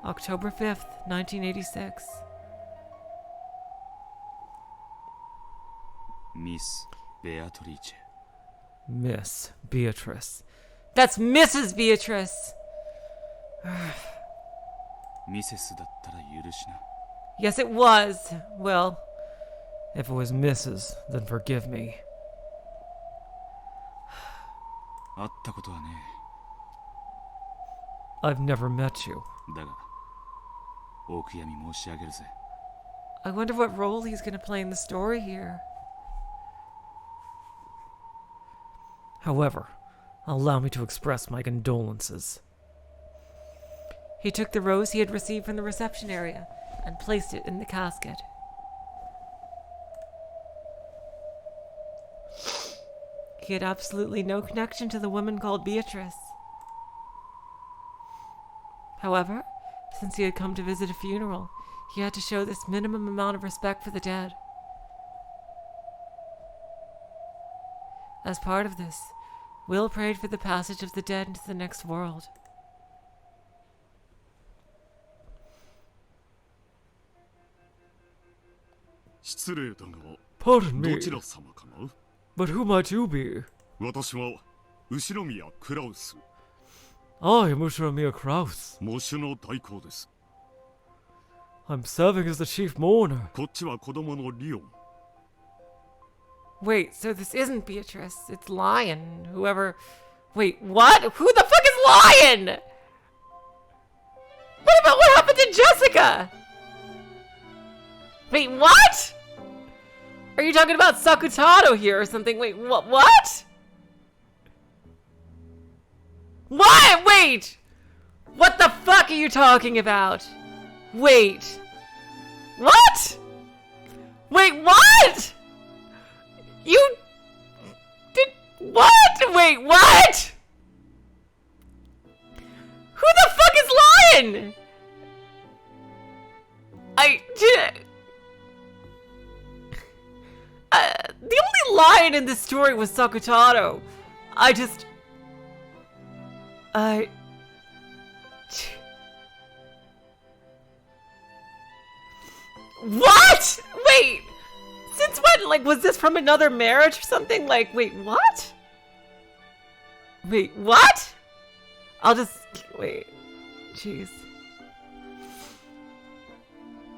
October 5th, 1986.
ミス・ベアトリーチェ
Miss Beatrice. That's Mrs. Beatrice!
ミセスだったら許しな
Yes, it was. Well, if it was Mrs., then forgive me.
会ったことはね
I've never met you.
だがお悔やみ申し上げるぜ
I wonder what role he's going to play in the story here. However, allow me to express my condolences. He took the rose he had received from the reception area and placed it in the casket. He had absolutely no connection to the woman called Beatrice. However, since he had come to visit a funeral, he had to show this minimum amount of respect for the dead. As part of this, Will prayed for the passage of the dead into the next world.
失礼だが
Pardon
ど
me,
ちら様かな
but who might you be?
私は後宮クラウス
I am Ushiramiya Kraus.
喪主の代行です
I'm serving as the chief mourner.
こっちは子供のリオン
Wait, so this isn't Beatrice. It's Lion. Whoever... Wait, what? Who the fuck is Lion? What happened to Jessica? Wait, what? Are you talking about Sakutado here or something? Wait, what? What? What? Wait! What the fuck are you talking about? Wait. What? Wait, what? You... lion in this story was Sakutaro. What? Wait! Since when? Like, was this from another marriage or something? Like, wait, what? Wait, what? I'll just... Wait. Jeez.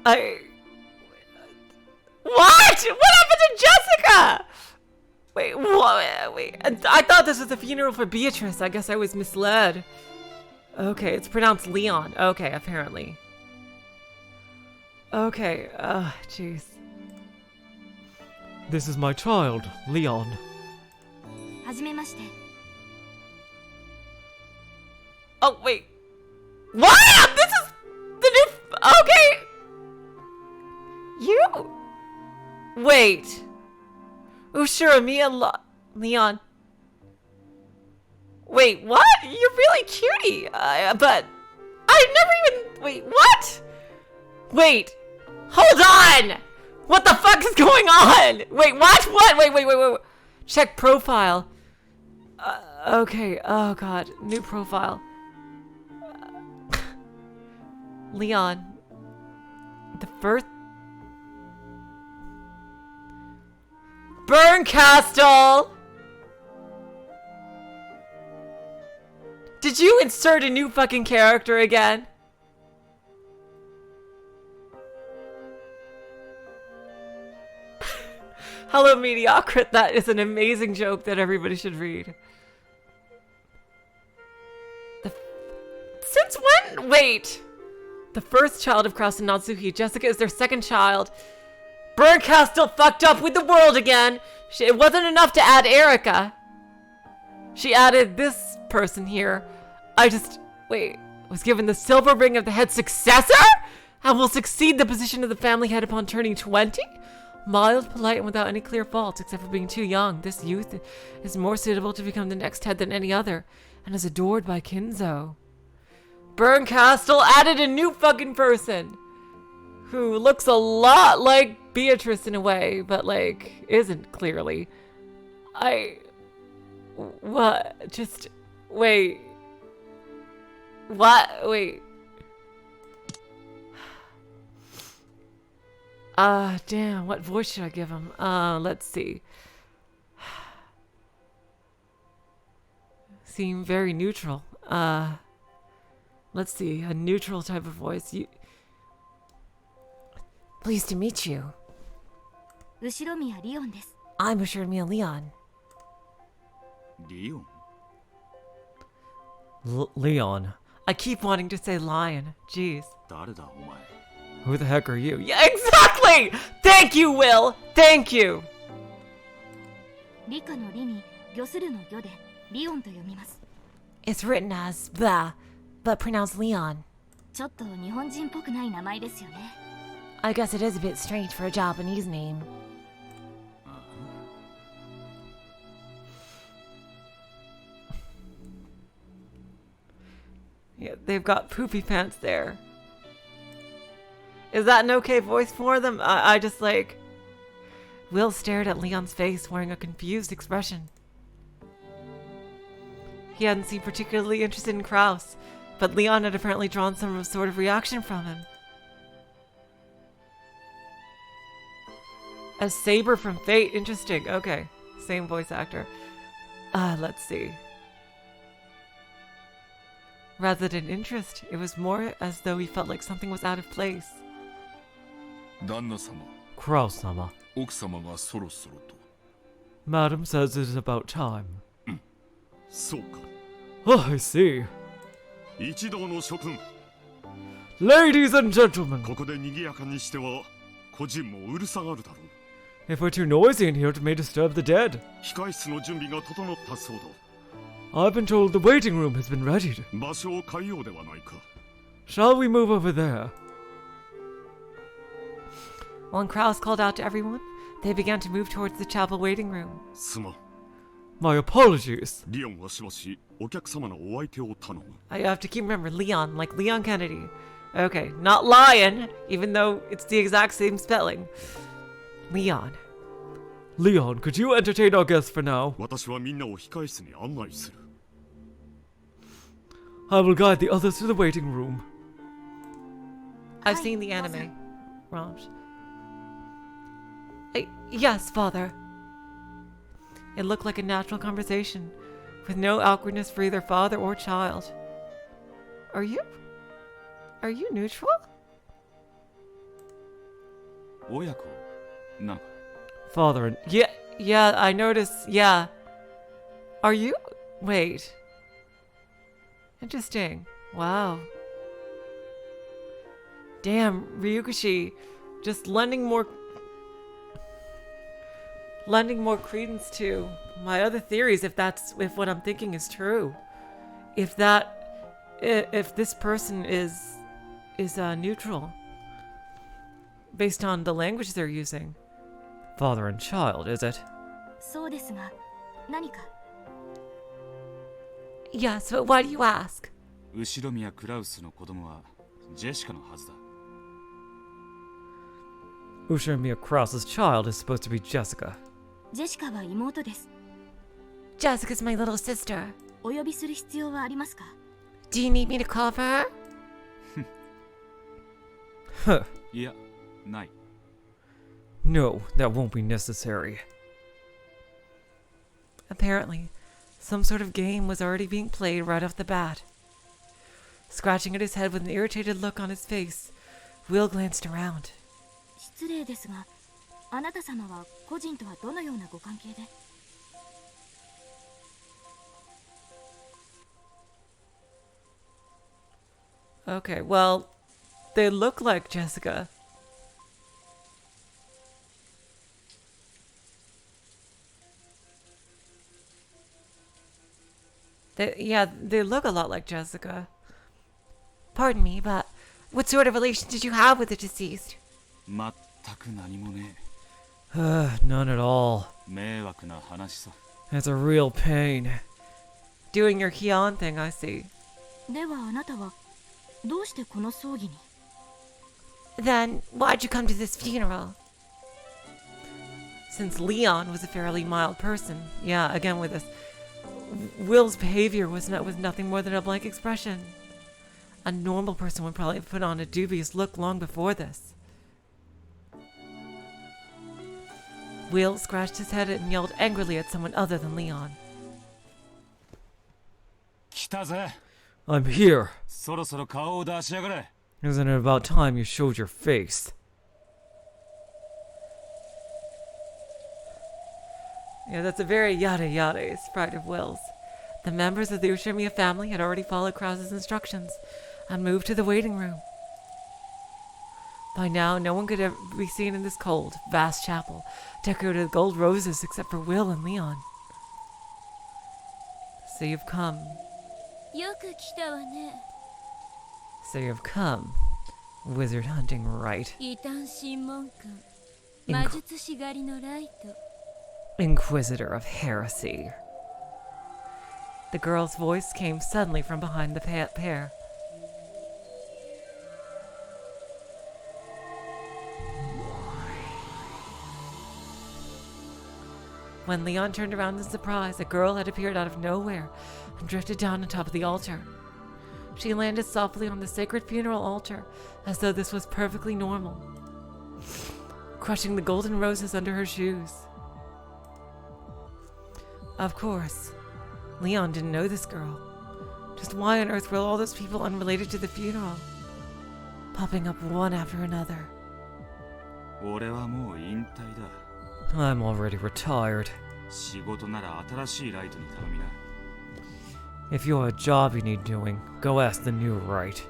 What? What happened to Jessica? Wait, what? Wait. I thought this was a funeral for Beatrice. I guess I was misled. Okay, it's pronounced Leon. Okay, apparently. Okay, jeez. This is my child, Leon.
はじめまして。
Oh, wait. What? This is the new... Okay. You... Wait. Ushura, me and Leon. Wait, what? You're really cutie. But... I never even... Wait, what? Wait. Hold on! What the fuck is going on? Wait, what? What? Wait. Check profile. Okay. Oh, God. New profile. Leon. The first... Bernkastel! Did you insert a new fucking character again? Hello, Mediocrit. That is an amazing joke that everybody should read. Since when? Wait. The first child of Kraus and Natsuki. Jessica is their second child. Bernkastel fucked up with the world again. It wasn't enough to add Erica. She added this person here. Wait. Was given the silver ring of the head successor? And will succeed the position of the family head upon turning 20? Mild, polite, and without any clear faults, except for being too young, this youth is more suitable to become the next head than any other, and is adored by Kinzo. Bernkastel added a new fucking person, who looks a lot like Beatrice in a way, but, like, isn't clearly. What? Just... Wait. What? Wait. Damn, what voice should I give him? Let's see. Seem very neutral. Let's see, a neutral type of voice. Pleased to meet you.
後ろ宮リオンです。
I'm Ushuramiya Leon.
リオン
Leon. I keep wanting to say lion. Jeez.
誰だお前
Who the heck are you? Yeah, exactly! Thank you, Will! Thank you!
理科の理に魚するの魚でリオンと読みます。
It's written as blah, but pronounced Leon.
ちょっと日本人っぽくない名前ですよね。
I guess it is a bit strange for a Japanese name.
Yeah, they've got poopy pants there. Is that an okay voice for them? I just like... Will stared at Leon's face, wearing a confused expression. He hadn't seemed particularly interested in Kraus, but Leon had apparently drawn some sort of reaction from him. A saber from fate. Interesting. Okay. Same voice actor. Let's see. Rather than interest, it was more as though he felt like something was out of place.
旦那様
Kraus-sama.
奥様がそろそろと
Madam says it is about time.
そうか
Oh, I see.
一同の諸君
Ladies and gentlemen,
ここで賑やかにしては個人もうるさがるだろう
if we're too noisy in here, it may disturb the dead.
控室の準備が整ったそうだ
I've been told the waiting room has been readied.
場所を変えようではないか
Shall we move over there? When Kraus called out to everyone, they began to move towards the chapel waiting room.
すまん
My apologies.
リオンはしばしお客様のお相手を頼む
I have to keep remembering Leon, like Leon Kennedy. Okay, not lion, even though it's the exact same spelling. Leon. Leon, could you entertain our guests for now?
私はみんなを控室に案内する。
I will guide the others to the waiting room. I've seen the anime. Roms. Yes, father. It looked like a natural conversation, with no awkwardness for either father or child. Are you neutral?
親子なのか。
Father and yeah, I noticed. Yeah. Are you? Wait. Interesting. Wow. Damn, Ryukishi, just lending more credence to my other theories. If what I'm thinking is true, if this person is neutral based on the language they're using. Father and child, is it?
そうですが、何か。
Yes, but why do you ask?
後宮クラウスの子供はジェシカのはずだ。
Ushimiya Krause's child is supposed to be Jessica.
ジェシカは妹です。
Jessica's my little sister.
お呼びする必要はありますか？
Do you need me to call for her?
Huh.
いや、ない。
No, that won't be necessary. Apparently, some sort of game was already being played right off the bat. Scratching at his head with an irritated look on his face, Will glanced around.
失礼ですが、あなた様は個人とはどのようなご関係で？
Okay, well, they look like Jessica. They look a lot like Jessica.
Pardon me, but what sort of relation did you have with the deceased?
全く何もね。
None at all.
迷惑な話さ。
It's a real pain. Doing your Heian thing, I see.
ではあなたはどうしてこの葬儀に？
Then why'd you come to this funeral?
Since Leon was a fairly mild person, yeah, again with this, Will's behavior was met with nothing more than a blank expression. A normal person would probably have put on a dubious look long before this. Will scratched his head and yelled angrily at someone other than Leon.
来たぜ。
I'm here.
そろそろ顔を出しやがれ。
Isn't it about time you showed your face? Yeah, that's a very yada yada sprite of Will's. The members of the Ushimiya family had already followed Krause's instructions and moved to the waiting room. By now, no one could ever be seen in this cold, vast chapel, decorated with gold roses except for Will and Leon. So you've come.
よく来たわね。
So you've come. Wizard hunting, right?
異端審問官。魔術師狩りのライト。
Inquisitor of heresy. The girl's voice came suddenly from behind the pair. When Leon turned around in surprise, a girl had appeared out of nowhere and drifted down on top of the altar. She landed softly on the sacred funeral altar, as though this was perfectly normal, crushing the golden roses under her shoes. Of course, Leon didn't know this girl. Just why on earth were all those people unrelated to the funeral popping up one after another?
俺はもう引退だ。
I'm already retired.
仕事なら新しいライトに頼みな。
If you have a job you need doing, go ask the new right.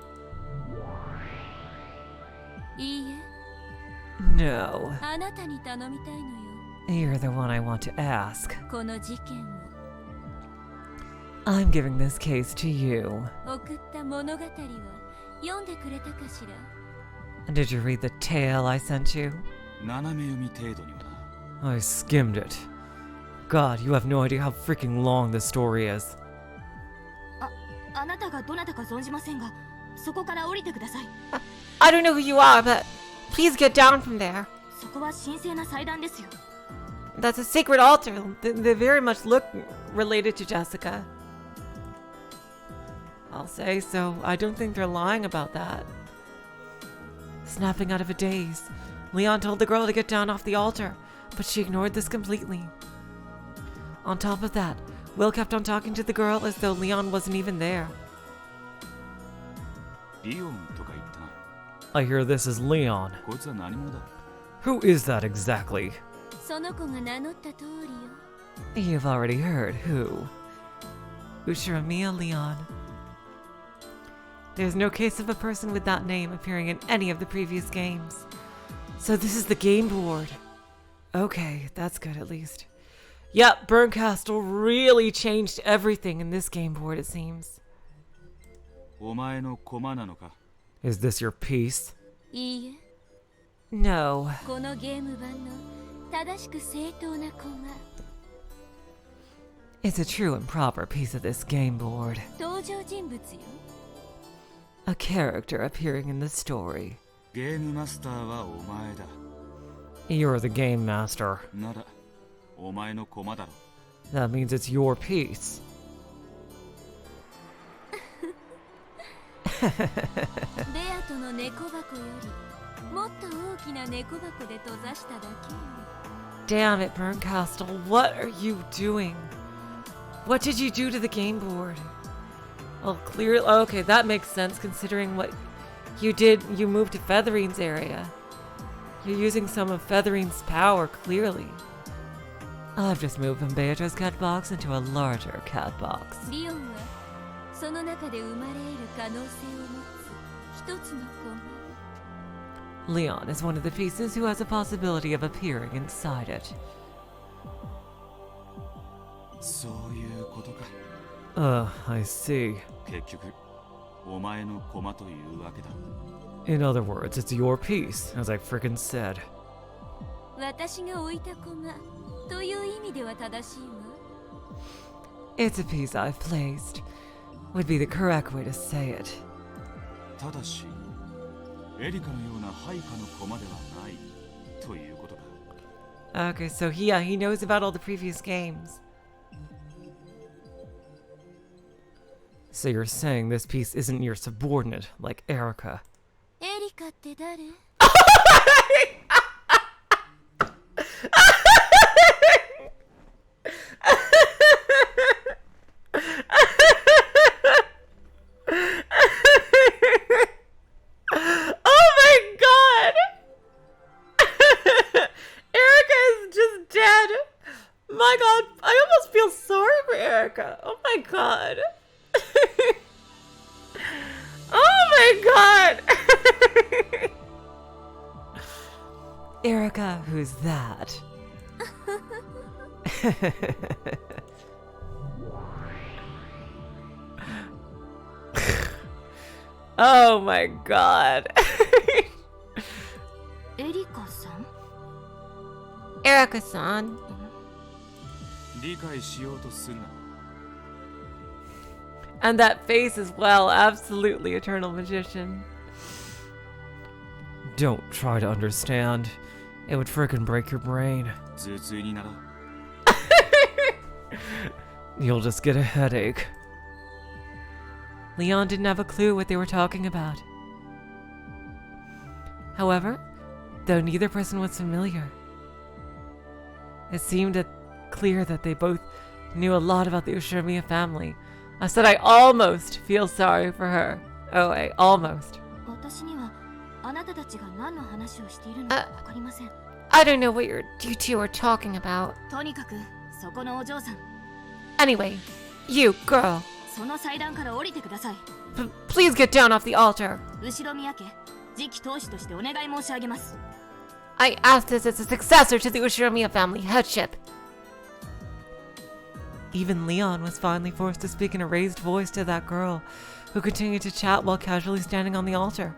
いいえ。
No.
あなたに頼みたいのよ。
You're the one I want to ask.
この事件を。
I'm giving this case to you.
送った物語は読んでくれたかしら？
Did you read the tale I sent you?
斜め読み程度にはな。
I skimmed it. God, you have no idea how freaking long this story is.
あなたがどなたか存じませんが、そこから降りてください。
I don't know who you are, but please get down from there.
そこは神聖な祭壇ですよ。
That's a sacred altar. They very much look related to Jessica. I'll say so. I don't think they're lying about that. Snapping out of a daze, Leon told the girl to get down off the altar, but she ignored this completely. On top of that, Will kept on talking to the girl as though Leon wasn't even there. I hear this is Leon. Who is that exactly? You've already heard who. Ushiramiya Leon. There's no case of a person with that name appearing in any of the previous games. So this is the game board. Okay, that's good at least. Yep, Bernkastel really changed everything in this game board, it seems. Is this your piece? No. It's a true and proper piece of this game board. A character appearing in the story. You're the game master. That means it's your piece. Damn it, Bernkastel, what are you doing? What did you do to the game board? Well, clearly, okay, that makes sense considering what you did. You moved to Featherine's area. You're using some of Featherine's power, clearly. I've just moved from Beatrice's cat box into a larger cat box. Leon is one of the pieces who has a possibility of appearing inside it. I see. In other words, it's your piece, as I frickin' said. It's a piece I've placed, would be the correct way to say it. Okay, so he knows about all the previous games. So you're saying this piece isn't your subordinate, like Erika? My god, I almost feel sorry for Erika. Oh my god. Oh my god. Erika, who's that? Oh my god.
Erika-san?
Erika-san. And that face as well, absolutely Eternal Magician. Don't try to understand. It would frickin' break your brain. You'll just get a headache. Leon didn't have a clue what they were talking about. However, though neither person was familiar, it seemed clear that they both knew a lot about the Ushiramiya family. I said I almost feel sorry for her. Oh, I almost. I don't know what you two are talking about. Anyway, you, girl. Please get down off the altar. I asked this as a successor to the Ushiramiya family headship. Even Leon was finally forced to speak in a raised voice to that girl, who continued to chat while casually standing on the altar.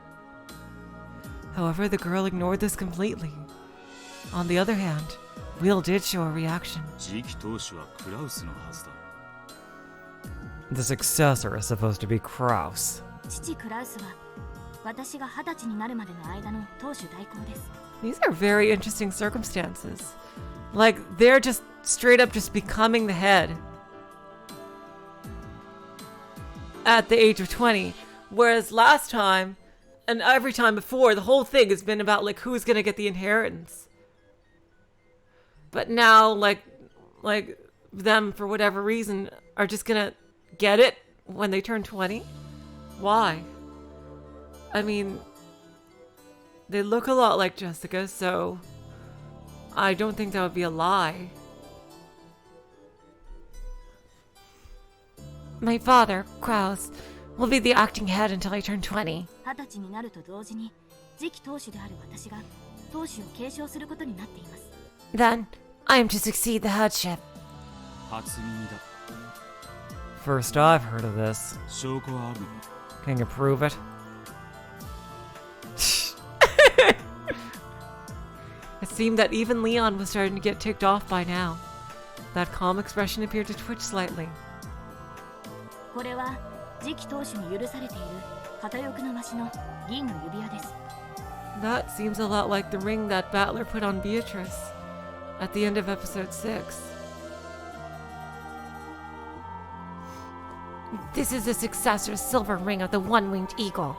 However, the girl ignored this completely. On the other hand, Will did show a reaction. The successor is supposed to be Kraus. These are very interesting circumstances. Like, they're just straight up just becoming the head at the age of 20. Whereas last time, and every time before, the whole thing has been about, like, who's gonna get the inheritance. But now, like them, for whatever reason, are just gonna get it when they turn 20? Why? I mean, they look a lot like Jessica, so I don't think that would be a lie.
My father, Kraus, will be the acting head until I turn 20.
20歳になると同時に次期当主である私が当主を継承することになっています。
Then, I am to succeed the headship.
初耳だ。
First I've heard of this.
証拠はあるの？
Can you prove it? It seemed that even Leon was starting to get ticked off by now. That calm expression appeared to twitch slightly.
これは次期当主に許されている片翼の鷲の銀の指輪です。
That seems a lot like the ring that Battler put on Beatrice at the end of episode 6.
This is the successor's silver ring of the one-winged eagle.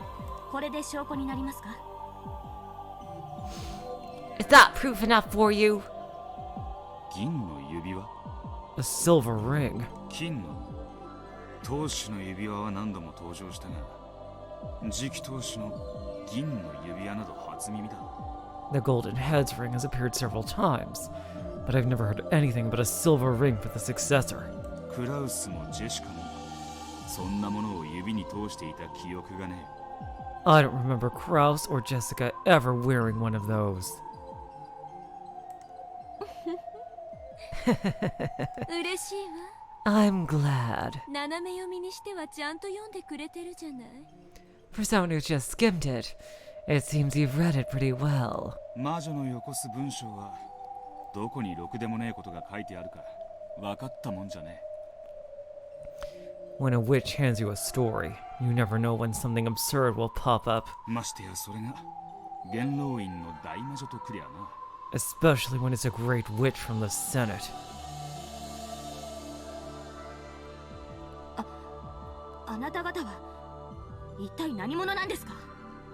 これで証拠になりますか？
Is that proof enough for you?
銀の指輪？
A silver ring.
金の？当主の指輪は何度も登場したが、次期当主の銀の指輪など初耳だ。
The golden head's ring has appeared several times, but I've never heard anything but a silver ring for the successor.
クラウスもジェシカもそんなものを指に通していた記憶がね。
I don't remember Kraus or Jessica ever wearing one of those.
嬉しいわ。
I'm glad.
斜め読みにしてはちゃんと読んでくれてるじゃない。
For someone who just skimmed it, it seems you've read it pretty well.
魔女のよこす文章はどこにろくでもねえことが書いてあるか分かったもんじゃねえ。
When a witch hands you a story, you never know when something absurd will pop up.
ましてやそれが元老院の大魔女とくりゃな。
Especially when it's a great witch from the Senate.
あなた方は一体何者なんですか？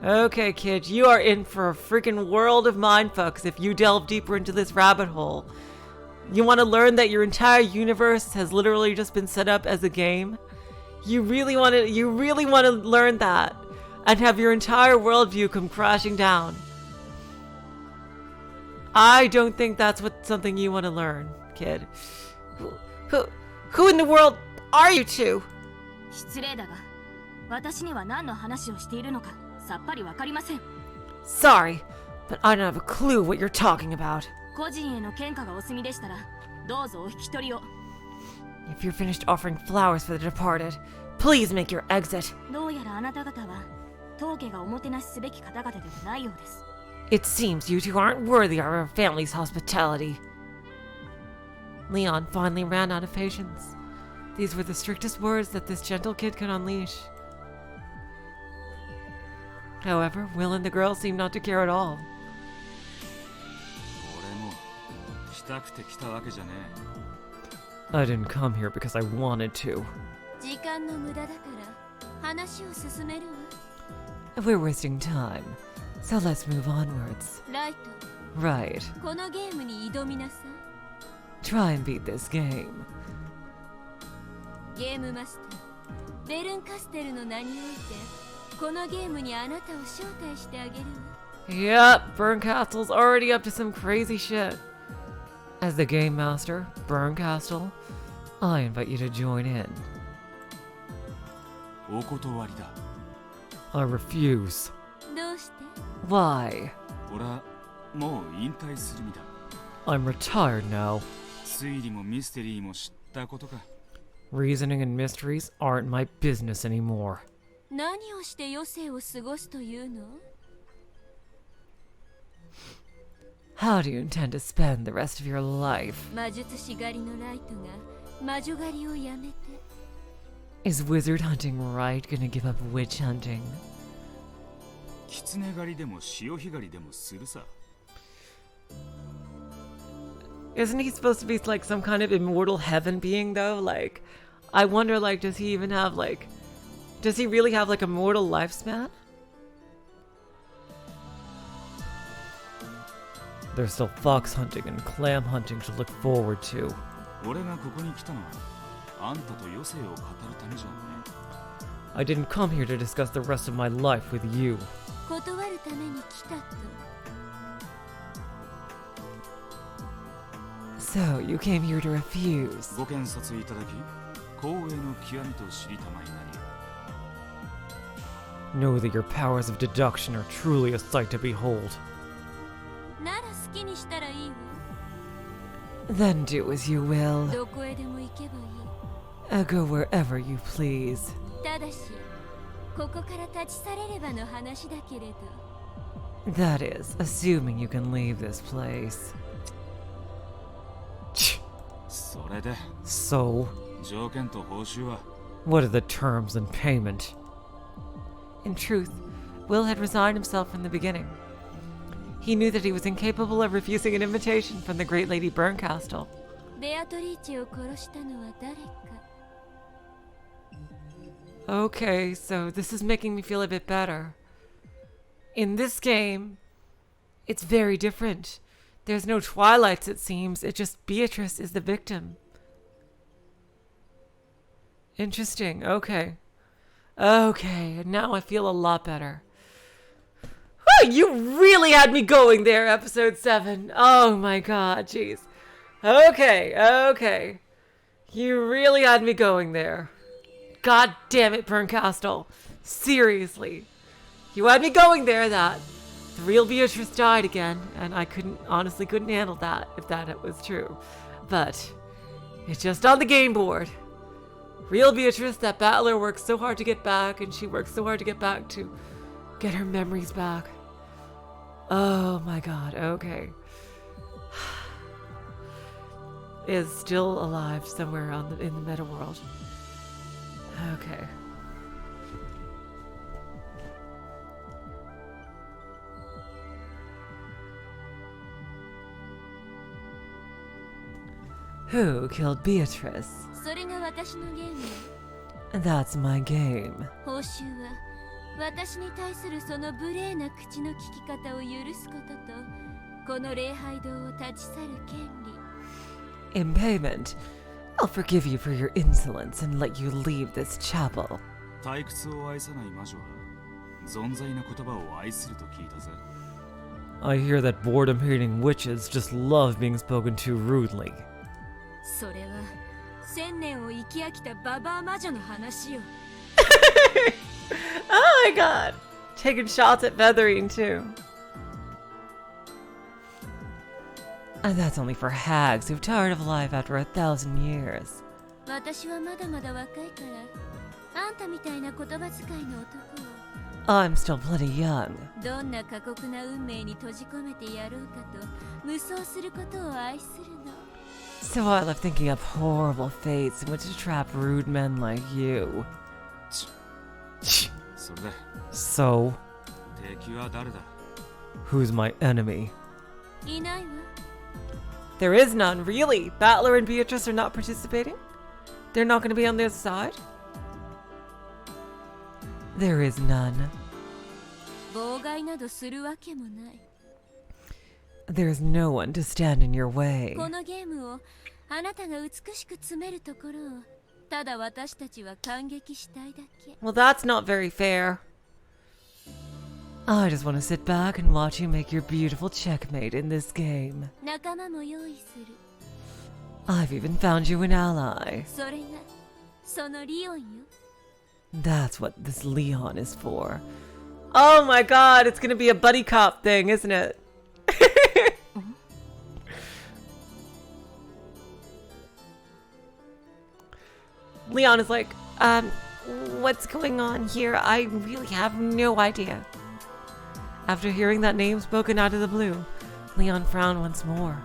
Okay, kid, you are in for a freaking world of mindfucks if you delve deeper into this rabbit hole. You want to learn that your entire universe has literally just been set up as a game? You really want to learn that and have your entire worldview come crashing down. I don't think that's something you want to learn, kid. Who in the world are you two?
失礼だが、私には何の話をしているのかさっぱりわかりません。
Sorry, but I don't have a clue what you're talking about.
個人への献花がお済みでしたら、どうぞお引き取りを。
If you're finished offering flowers for the departed, please make your exit.
どうやらあなた方は当家がおもてなしすべき方々ではないようです。
It seems you two aren't worthy of our family's hospitality.
Leon finally ran out of patience. These were the strictest words that this gentle kid could unleash. However, Will and the girl seemed not to care at all.
俺も来たくて来たわけじゃね
I didn't come here because I wanted to.
時間の無駄だから話を進めるわ。
We're wasting time, so let's move onwards.
ライト、
Right.
このゲームに挑みなさい。
Try and beat this game.
ゲームマスター、ベルンカステルの名において、このゲームにあなたを招待してあげるわ。
Yep, Bernkastel's already up to some crazy shit. As the game master, Bernkastel, I invite you to join in.
え。お断りだ。
I refuse.
どうして？
Why?
俺はもう引退する身だ。
I'm retired now.
推理もミステリーも知ったことか。
Reasoning and mysteries aren't my business anymore.
何をして余生を過ごすというの？
How do you intend to spend the rest of your life?
魔術師狩りのライトが魔女狩りをやめて。
Is wizard hunting right gonna give up witch hunting?
狐狩りでも潮干狩りでもするさ。
Isn't he supposed to be like some kind of immortal heaven being though? Like, I wonder, like, does he even have like, does he really have like a mortal lifespan? There's still fox hunting and clam hunting to look forward to. I didn't come here to discuss the rest of my life with you. So, you came here to refuse. Know that your powers of deduction are truly a sight to behold. Then do as you will. Go wherever you please. That is, assuming you can leave this place. So, what are the terms and payment? In truth, Will had resigned himself from the beginning. He knew that he was incapable of refusing an invitation from the great Lady Bernkastel. Okay, so this is making me feel a bit better. In this game, it's very different. There's no Twilights, it seems. It's just Beatrice is the victim. Interesting. Okay. Okay, now I feel a lot better. Whew, you really had me going there, episode 7. Oh my god, jeez. Okay, okay. You really had me going there. God damn it, Bernkastel. Seriously. You had me going there that the real Beatrice died again, and I honestly couldn't handle that if that was true. But it's just on the game board. Real Beatrice, that battler, works so hard to get back, and she works so hard to get back to get her memories back. Oh my god, okay. Is still alive somewhere in the meta world. Okay. Who killed Beatrice? That's my game. In payment, I'll forgive you for your insolence and let you leave this chapel. I hear that boredom-hating witches just love being spoken to rudely. Oh my god! Taking shots at Feathering too. And that's only for hags who've tired of life after 1,000 years. I'm still plenty young. So I love thinking up horrible fates in which to trap rude men like you. So? Who's my enemy? There is none, really. Battler and Beatrice are not participating? They're not going to be on their side? There is none. There's no one to stand in your way. Well, that's not very fair. I just want to sit back and watch you make your beautiful checkmate in this game. I've even found you an ally. That's what this Leon is for. Oh my god, it's gonna be a buddy cop thing, isn't it? Leon is like, what's going on here? I really have no idea. After hearing that name spoken out of the blue, Leon frowned once more.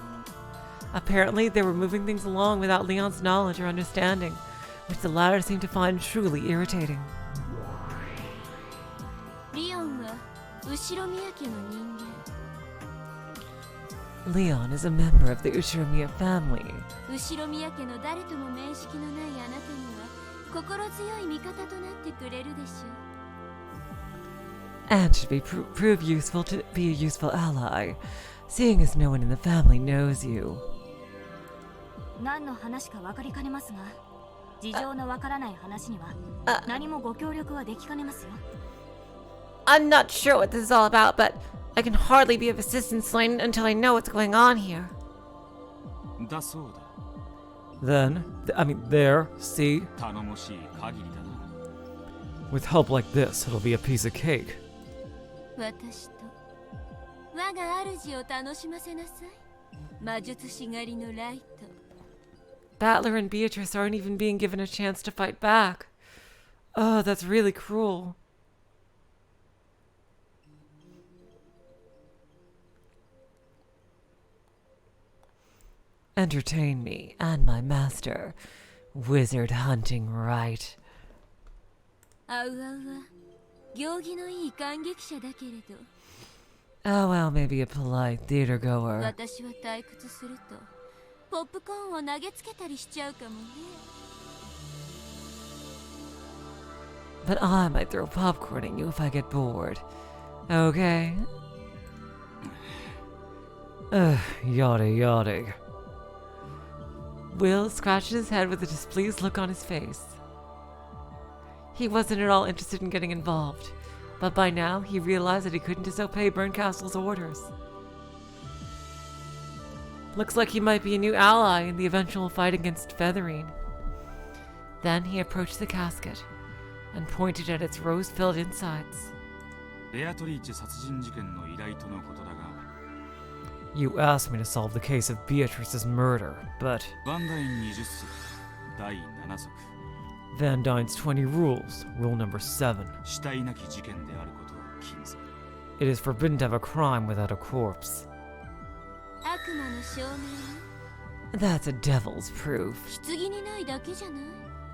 Apparently, they were moving things along without Leon's knowledge or understanding, which the latter seemed to find truly irritating. Leon is a member of the Uchiromiya family.
後ろ宮家の誰とも面識のないあなたには心強い味方となってくれるでしょう。
And should prove useful to be a useful ally, seeing as no one in the family knows you.
何の話か分かりかねますが、事情のわからない話には何もご協力はできかねますよ。
I'm not sure what this is all about, but I can hardly be of assistance until I know what's going on here.
だそうだ。
Then, there, see?
頼もしい限りだな。
With help like this, it'll be a piece of cake.
私と我が主を楽しませなさい。魔術師狩りのライト。
Battler and Beatrice aren't even being given a chance to fight back. Oh, that's really cruel. Entertain me and my master. Wizard hunting right.
あうあうは行儀のいい感激者だけれど。
Oh well, maybe a polite theater goer.
私は退屈するとポップコーンを投げつけたりしちゃうかもね。
But I might throw popcorn at you if I get bored. Okay? Yada yada. Will scratches his head with a displeased look on his face. He wasn't at all interested in getting involved, but by now he realized that he couldn't disobey Bernkastel's orders. Looks like he might be a new ally in the eventual fight against Featherine. Then he approached the casket and pointed at its rose-filled insides.
ベアトリーチェ殺人事件の依頼とのことだが、
You asked me to solve the case of Beatrice's murder, but
バンダイン20則第7則
Van Dyne's 20 rules, rule number 7.
死体なき事件であることを禁ず。
It is forbidden to have a crime without a corpse.
悪魔の証明。
That's a devil's proof.
棺にないだけじゃない。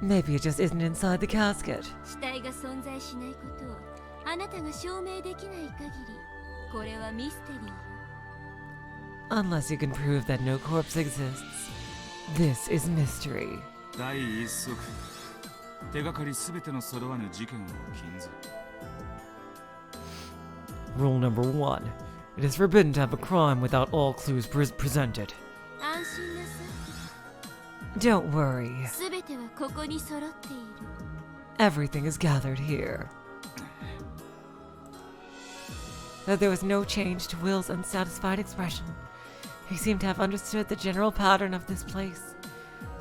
Maybe it just isn't inside the casket.
死体が存在しないことをあなたが証明できない限り、これはミステリーよ。
Unless you can prove that no corpse exists. This is mystery.
第1則手がかりすべての揃わぬ事件を禁ず。
Rule number 1. It is forbidden to have a crime without all clues presented.
安心なさい。
Don't worry.
すべてはここに揃っている。
Everything is gathered here. Though there was no change to Will's unsatisfied expression, he seemed to have understood the general pattern of this place.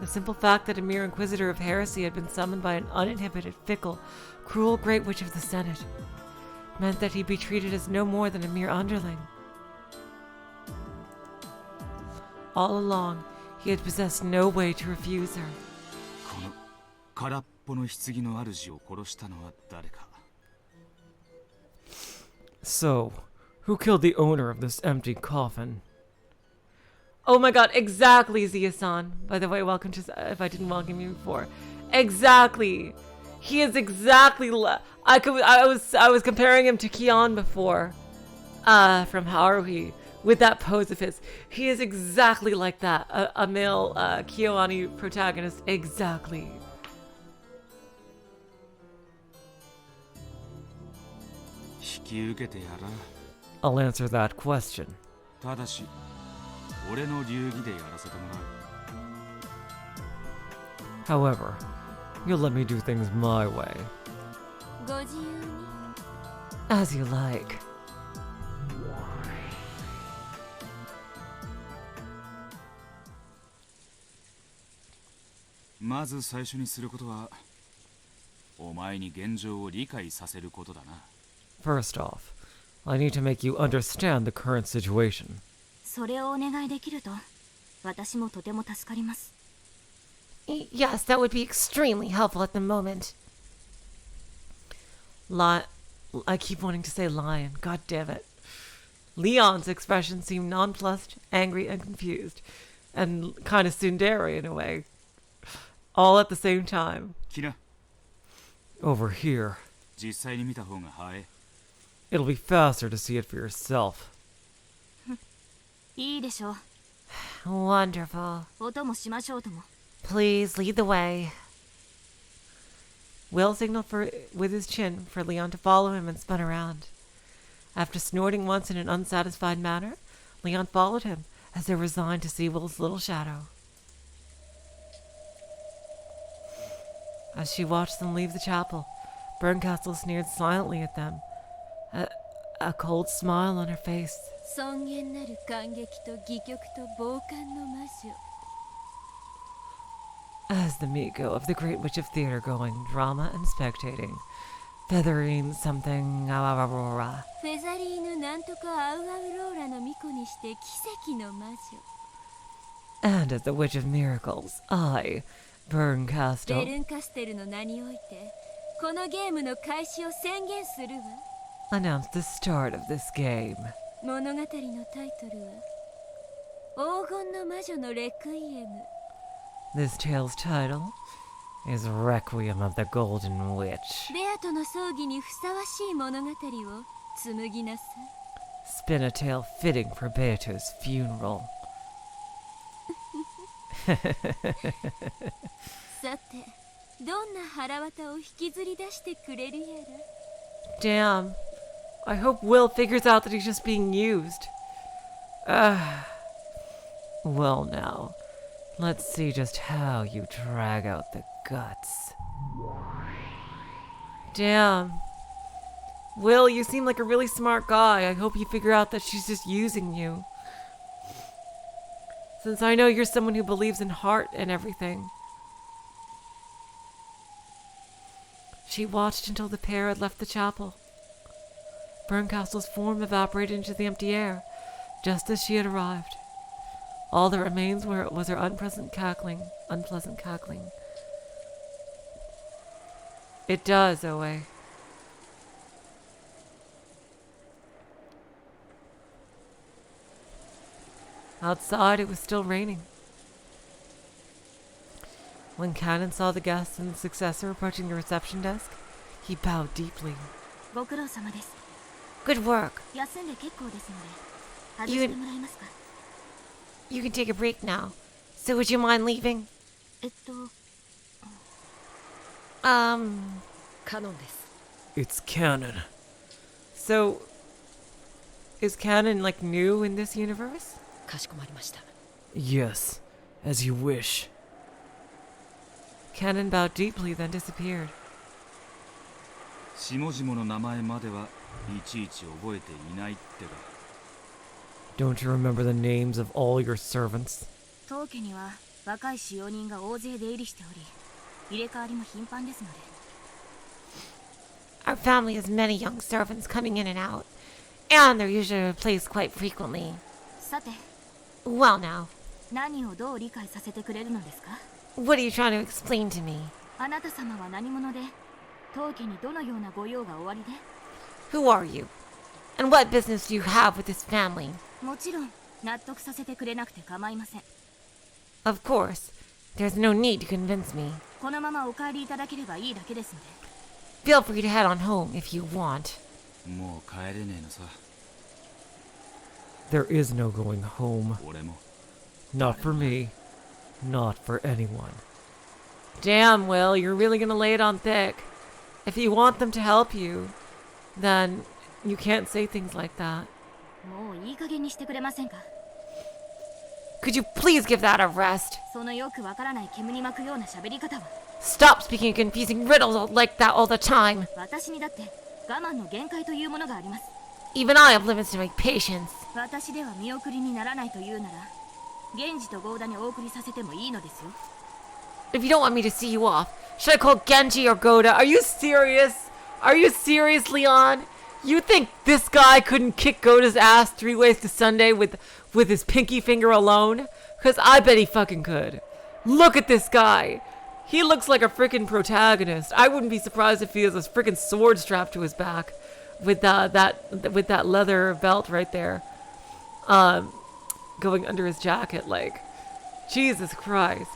The simple fact that a mere inquisitor of heresy had been summoned by an uninhibited, fickle, cruel great witch of the Senate meant that he'd be treated as no more than a mere underling. All along, he had possessed no way to refuse her.
この空っぽの棺の主を殺したのは誰か。
So, who killed the owner of this empty coffin? Oh my god, exactly, Zia-san. By the way, welcome to... if I didn't welcome you before. Exactly. He is exactly... I was comparing him to Kion before. From Haruhi. With that pose of his. He is exactly like that. A male Kyoani protagonist. Exactly. I'll answer that question.
ただし、俺の流儀でやらせてもらう。
However, you'll let me do things my way.
ご自由に。
As you like.
まず最初にすることは、お前に現状を理解させることだな。
First off, I need to make you understand the current situation.
それをお願いできると、私もとても助かります。
Yes, that would be extremely helpful at the moment.
I keep wanting to say lion. God damn it. Leon's expression seemed nonplussed, angry, and confused. And kind of tsundere in a way. All at the same time.
キナ、
Over here.
実際に見た方が早い。
It'll be faster to see it for yourself.
いいでしょう。
Wonderful.
音もしましょうとも。
Please lead the way.
Will signaled with his chin for Leon to follow him and spun around. After snorting once in an unsatisfied manner, Leon followed him, as though resigned to see Will's little shadow. As she watched them leave the chapel, Bernkastel sneered silently at them, a cold smile on her face.
尊厳なる感激と戯曲と傍観の魔女。
As the Miko of the Great Witch of Theater going drama and spectating, feathering something aurora.
フェザリーヌなんとかアウアウローラの巫女にして奇跡の魔女。
And as the Witch of Miracles, I,
ベ
Bernkastel,
ルンカステルの名においてこのゲームの開始を宣言するわ。
announced the start of this game.
物語のタイトルは黄金の魔女のレクイエム。
This tale's title is Requiem of the Golden Witch.
ベアとの葬儀にふさわしい物語を紡ぎなさい。
Spin a tale fitting for Beato's funeral.
さて、どんな腹渡を引きずり出してくれるやら。
Damn. I hope Will figures out that he's just being used. Well now, let's see just how you drag out the guts. Damn. Will, you seem like a really smart guy. I hope you figure out that she's just using you. Since I know you're someone who believes in heart and everything. She watched until the pair had left the chapel. Bernkastel's form evaporated into the empty air, just as she had arrived. All that remains was her unpleasant cackling. It does, Oe. Outside, it was still raining. When Cannon saw the guest and the successor approaching the reception desk, he bowed deeply.
ご苦労様です。
Good work.
休んで結構ですので、外してもらえますか。
You can take a break now. So would you mind leaving?
カノンです。
It's Cannon. So, is Cannon like new in this universe?
かしこまりました。
Yes, as you wish. Cannon bowed deeply, then disappeared.
下々の名前まではいちいち覚えていないってば。
Don't you remember the names of all your servants?
当家には若い使用人が大勢出入りしており、入れ替わりも頻繁ですので。
Our family has many young servants coming in and out, and they're usually replaced quite frequently.
さて、
Well now,
何をどう理解させてくれるのですか。
what are you trying to explain to me?
あなた様は何者で、当家にどのようなご用がおありで。
Who are you? And what business do you have with this family?
もちろん納得させてくれなくて構いません。
Of course, there's no need to convince me.
このままお帰りいただければいいだけですので。
Feel free to head on home if you want.
もう帰れねえのさ。
There is no going home.
俺も。
Not for me. Not for anyone. Damn, Will, you're really gonna lay it on thick. If you want them to help you, then you can't say things like that.
もういい加減にしてくれませんか。
Could you please give that a rest?
そのよくわからない煙に巻くような喋り方は。
Stop speaking confusing riddles like that all the time.
私にだって我慢の限界というものがあります。
Even I have limits to my patience.
私では見送りにならないというなら、源氏と郷田にお送りさせてもいいのですよ。
If you don't want me to see you off, should I call Genji or Goda?
Are you serious? Are you serious, Leon? You think this guy couldn't kick Goda's ass 3 ways to Sunday with his pinky finger alone? Cause I bet he fucking could. Look at this guy. He looks like a freaking protagonist. I wouldn't be surprised if he has a freaking sword strapped to his back with that leather belt right there, going under his jacket. Like, Jesus Christ.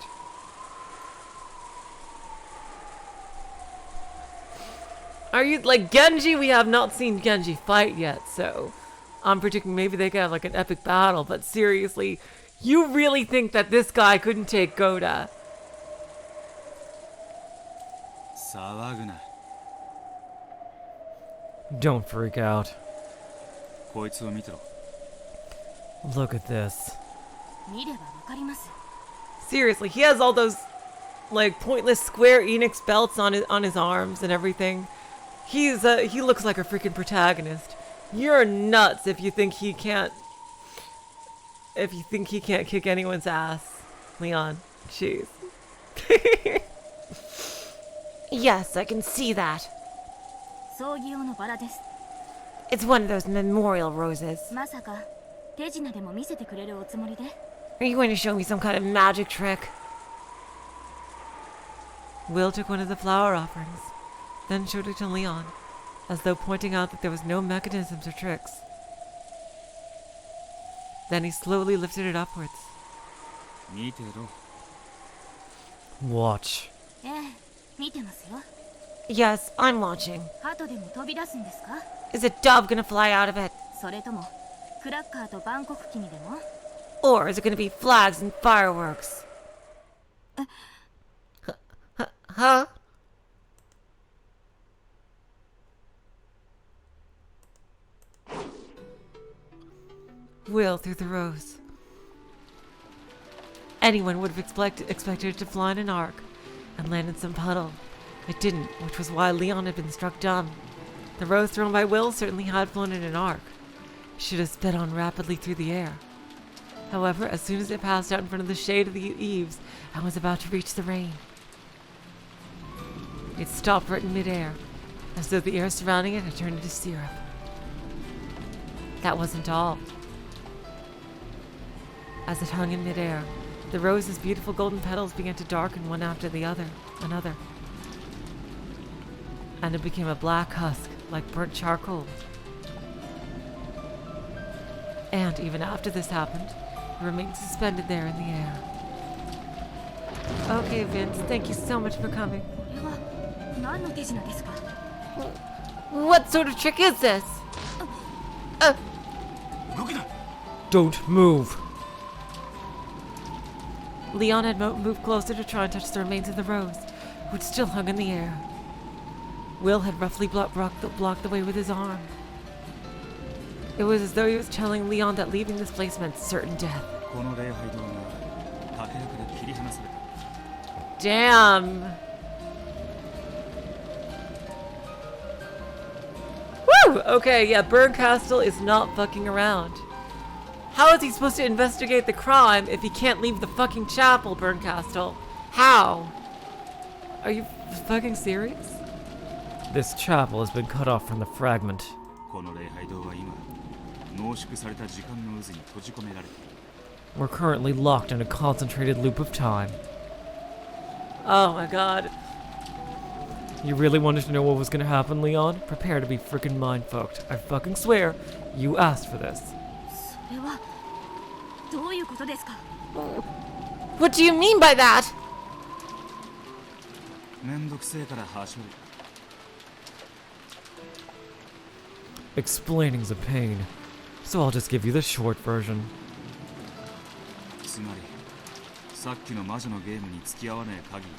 Are you like Genji? We have not seen Genji fight yet, so I'm predicting maybe they could have like an epic battle, but seriously, you really think that this guy couldn't take Goda?
騒ぐな。
Don't freak out.
こいつを見てろ。
Look at this.
見ればわかります。
Seriously, he has all those like pointless Square Enix belts on his arms and everything. He looks like a freaking protagonist. You're nuts if you think he can't kick anyone's ass, Leon. Jeez.
Yes, I can see that.
葬儀用のバラです。
It's one of those memorial roses.
まさか手品でも見せてくれるおつもりで？
Are you going to show me some kind of magic trick?
Will took one of the flower offerings, then showed it to Leon, as though pointing out that there was no mechanisms or tricks. Then he slowly lifted it upwards.
見てろ。
Watch.
ええ、見てますよ。
Yes, I'm watching.
鳩でも飛び出すんですか？
Is a dove gonna fly out of it?
それともクラッカーと万国旗にでも？
Or is it gonna be flags and fireworks? Huh?
Will threw the rose. Anyone would have expected it to fly in an arc and land in some puddle. It didn't, which was why Leon had been struck dumb. The rose thrown by Will certainly had flown in an arc. It should have sped on rapidly through the air. However, as soon as it passed out in front of the shade of the eaves and was about to reach the rain, it stopped right in midair, as though the air surrounding it had turned into syrup. That wasn't all. As it hung in midair, the rose's beautiful golden petals began to darken one after the other, another. And it became a black husk, like burnt charcoal. And even after this happened, it remained suspended there in the air. Okay, Vince, thank you so much for coming.
これは何の手品ですか？
What sort of trick is this?
Don't move! Leon had moved closer to try and touch the remains of the rose, which still hung in the air. Will had roughly blocked the way with his arm. It was as though he was telling Leon that leaving this place meant certain death.
この礼拝堂が竹やから切り離された。
Damn! Woo! Okay, yeah, Bernkastel is not fucking around. How is he supposed to investigate the crime if he can't leave the fucking chapel, Bernkastel? How? Are you fucking serious? This chapel has been cut off from the fragment.
この礼拝堂は今、濃縮された時間の渦に閉じ込められている。
We're currently locked in a concentrated loop of time. Oh my god. You really wanted to know what was gonna happen, Leon? Prepare to be freaking mind-fucked. I fucking swear, you asked for this.
それはどういうことですか？
What do you mean by that?
めんどくせえからはしょる。
Explaining's a pain, so I'll just give you the short version.
つまり、さっきの魔女のゲームに付き合わねえ限り、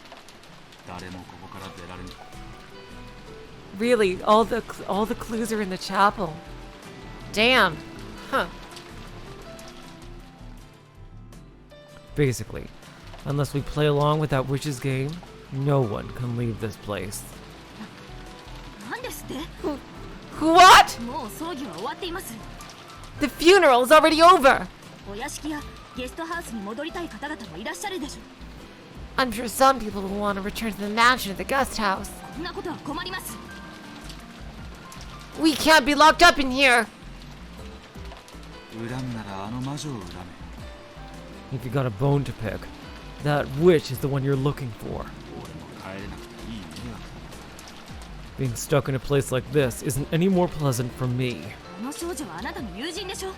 誰もここから出られない。
Really, all the clues are in the chapel. Damn. Huh. Basically, unless we play along with that witch's game, no one can leave this place.
なんですって？
What?
もう葬儀は終わっています。
The funeral's already over.
お屋敷やゲストハウスに戻りたい方々もいらっしゃるでしょ。
I'm sure some people will want to return to the mansion at the guest house.
こんなことは困ります。
We can't be locked up in here.
恨むならあの魔女を恨め。
If you got a bone to pick, that witch is the one you're looking for.
俺も帰れなくていい迷惑。
Being stuck in a place like this isn't any more pleasant for me.
この少女はあなたの友人でしょ。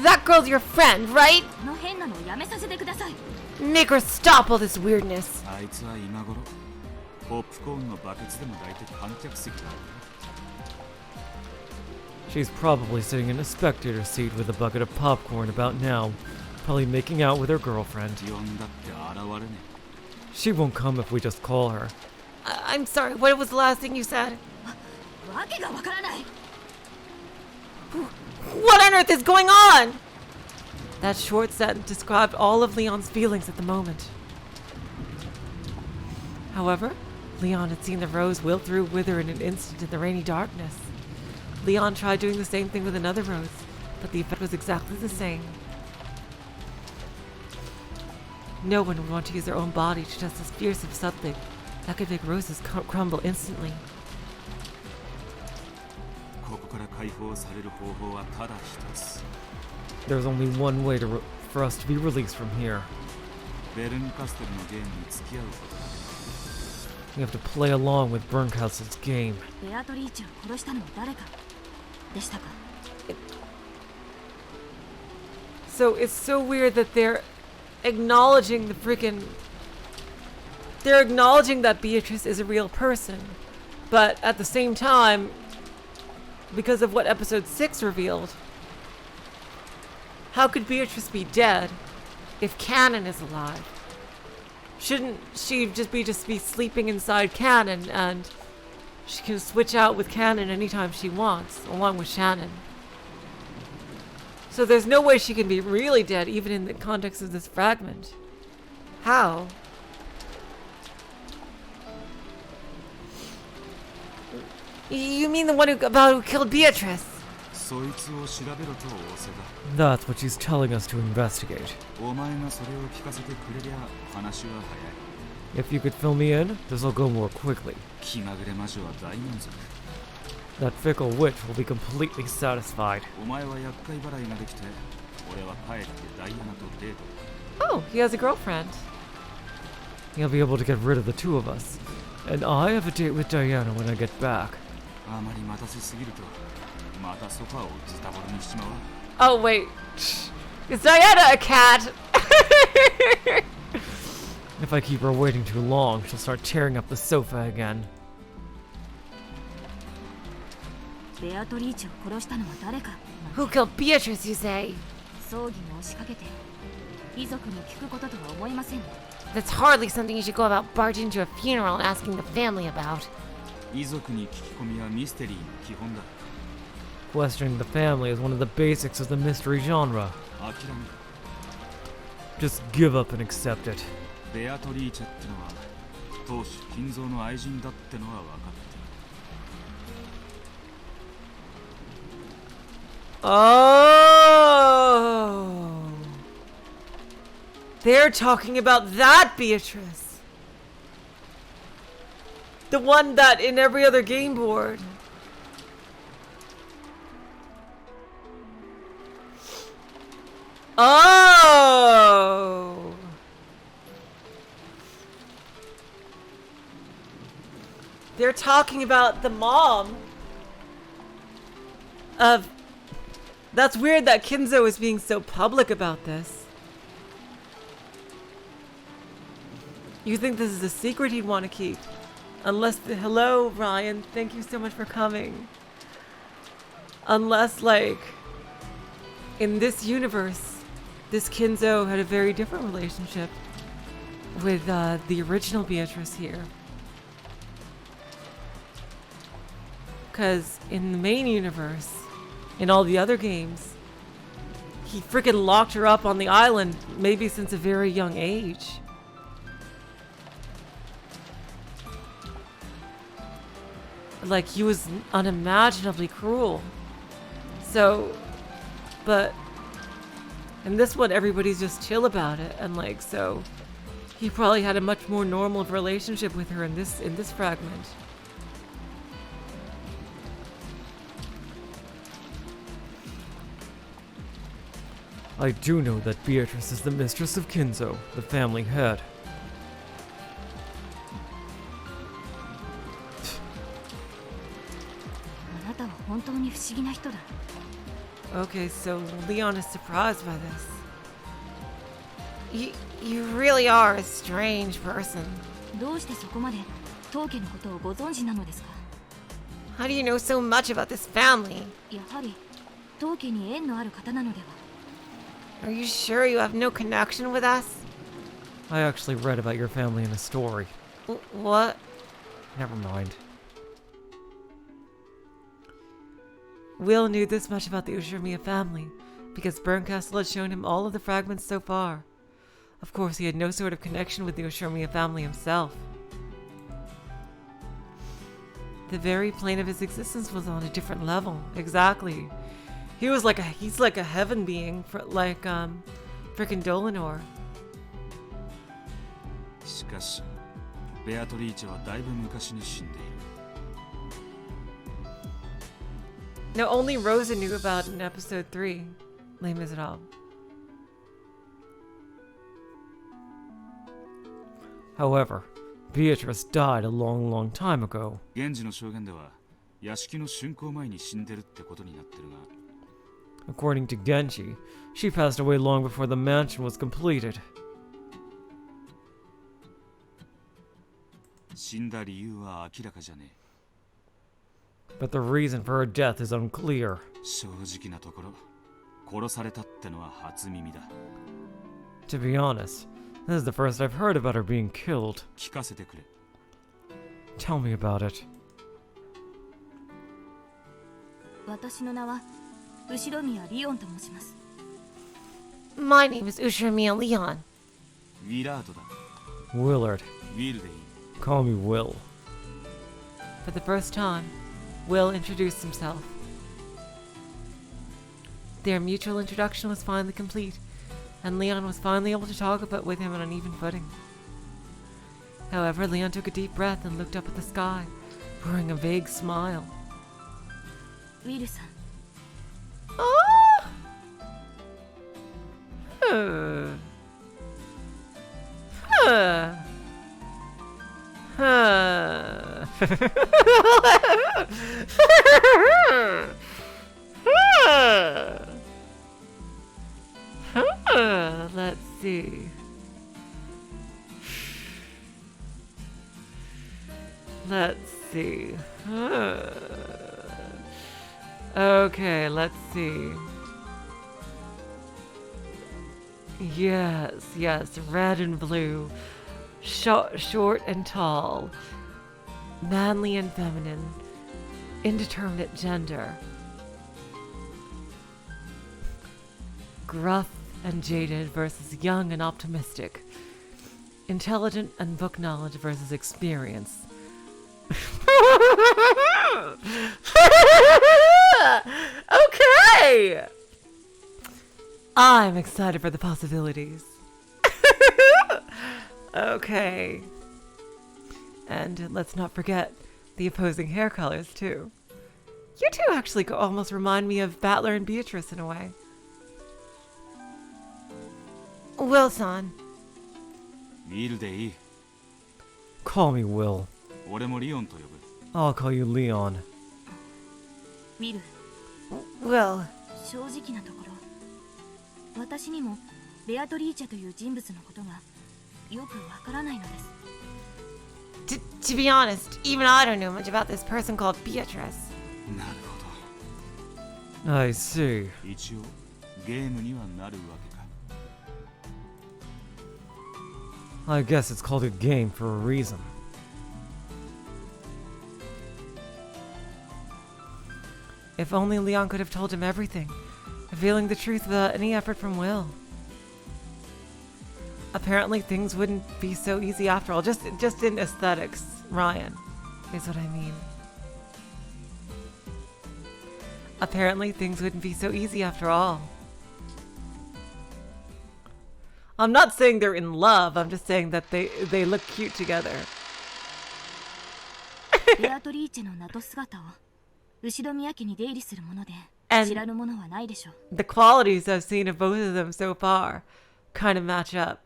That girl's your friend, right?
この変なのをやめさせてください。
Make her stop all this weirdness.
あいつは今頃、ポップコーンのバケツでも抱いて観客席だろう。
She's probably sitting in a spectator seat with a bucket of popcorn about now, probably making out with her girlfriend.
呼んだって現れね
She won't come if we just call her.
I'm sorry, what was the last thing you said?
わけがわからない。
What on earth is going on?
That short sentence described all of Leon's feelings at the moment. However, Leon had seen the rose wilt through wither in an instant in the rainy darkness. Leon tried doing the same thing with another rose, but the effect was exactly the same. No one would want to use their own body to test this fearsome something that could make roses crumble instantly.
ここから解放される方法はただ一つ
There's only one way for us to be released from here.
ベルンカステルのゲームに付き合うことだ
We have to play along with Bernkastel's game.
ベアトリーチェを殺したのは誰かでしたか。
So it's so weird that they're acknowledging they're acknowledging that Beatrice is a real person, but at the same time, because of what episode 6 revealed, how could Beatrice be dead if Canon is alive? Shouldn't she just be sleeping inside Canon, and she can switch out with Canon anytime she wants, along with Shannon? So there's no way she can be really dead, even in the context of this fragment. How?
You mean the one who killed Beatrice?
そいつを調べろと仰せだ
That's what she's telling us to investigate.
お前がそれを聞かせてくれりゃ話は早い
If you could fill me in, this'll go more quickly.
気まぐれ魔女は大満足
That fickle witch will be completely satisfied.
お前は厄介払いができて俺は帰ってダイアナとデート
Oh, he has a girlfriend. He'll be able to get rid of the two of us. And I have a date with Diana when I get back.
あまり待たせすぎるとまたソファーをズタボロにしちまう
Oh, wait. Is Diana a cat?
If I keep her waiting too long, she'll start tearing up the sofa again.
ベアトリーチェを殺したのは誰か。
Who killed Beatrice, you say?
葬儀に押しかけて遺族に聞くこととは思えません。
That's hardly something you should go about barging into a funeral and asking the family about.
遺族に聞き込みはミステリーの基本だ
Questioning the family is one of the basics of the mystery genre.
諦め
Just give up and accept it.
ベアトリーチェってのは当主金蔵の愛人だってのは分かってる
Oh! They're talking about that Beatrice! The one that in every other game board. Oh! They're talking about the mom of... That's weird that Kinzo is being so public about this. You think this is a secret he'd want to keep? Unless hello, Ryan. Thank you so much for coming. Unless, like, in this universe, this Kinzo had a very different relationship with the original Beatrice here. Because in the main universe, in all the other games, he freaking locked her up on the island, maybe since a very young age. Like, he was unimaginably cruel. So, but in this one, everybody's just chill about it, and like, so he probably had a much more normal relationship with her in this fragment. I do know that Beatrice is the mistress of Kinzo, the family head. Okay, so Leon is surprised by this.
You really are a strange person. How do you know so much about this family?
やはり当家に縁のある方なのでは。
Are you sure you have no connection with us?
I actually read about your family in a story.
What?
Never mind. Will knew this much about the Ushirmiya family because Bernkastel had shown him all of the fragments so far. Of course, he had no sort of connection with the Ushirmiya family himself. The very plane of his existence was on a different level. Exactly. He's like a heaven being, like frickin' Dolinor.
しかしベアトリーチェはだいぶ昔に死んでいる。
Now, only Rosa knew about it in episode 3, Les Miserables. However, Beatrice died a long, long time ago.
現時の証言では屋敷の竣工前に死んでるってことになってるが。
According to Genji, she passed away long before the mansion was completed.
死んだ理由は明らかじゃねえ。
But the reason for her death is unclear.
正直なところ、殺されたってのは初耳だ。
To be honest, this is the first I've heard about her being killed.
聞かせてくれ。
Tell me about it.
私の名は後宮リオンと申します。
My name is Ushirmiya Leon.
ウィラードだ。
Willard.
ウィルでいい。
Call me Will. For the first time, Will introduced himself. Their mutual introduction was finally complete, and Leon was finally able to talk with him on an even footing. However, Leon took a deep breath and looked up at the sky, wearing a vague smile.
ウィルさん、
Let's see. Let's see. Okay, let's see. Yes, red and blue. Short and tall. Manly and feminine. Indeterminate gender. Gruff and jaded versus young and optimistic. Intelligent and book knowledge versus experience. Okay! I'm excited for the possibilities. Okay. And let's not forget the opposing hair colors, too. You two actually almost remind me of Battler and Beatrice in a way.
Wilson.
ウィルでいい。
Call me Will.
俺もリオンと呼ぶ。
I'll call you Leon.
ウィル、
Will.
正直なところ、私にもベアトリーチェという人物のことがよくわからないのです。
To be honest, even I don't know much about this person called Beatrice.
なるほど。
I see.
一応ゲームにはなるわけか。
I guess it's called a game for a reason. If only Leon could have told him everything, revealing the truth without any effort from Will. Apparently things wouldn't be so easy after all, just in aesthetics, Ryan, is what I mean. Apparently things wouldn't be so easy after all. I'm not saying they're in love, I'm just saying that they look cute together.
ベアトリーチェの名と姿を後宮家に出入りするもので
And
知らぬものはないでしょう。
the qualities I've seen of both of them so far kind of match up.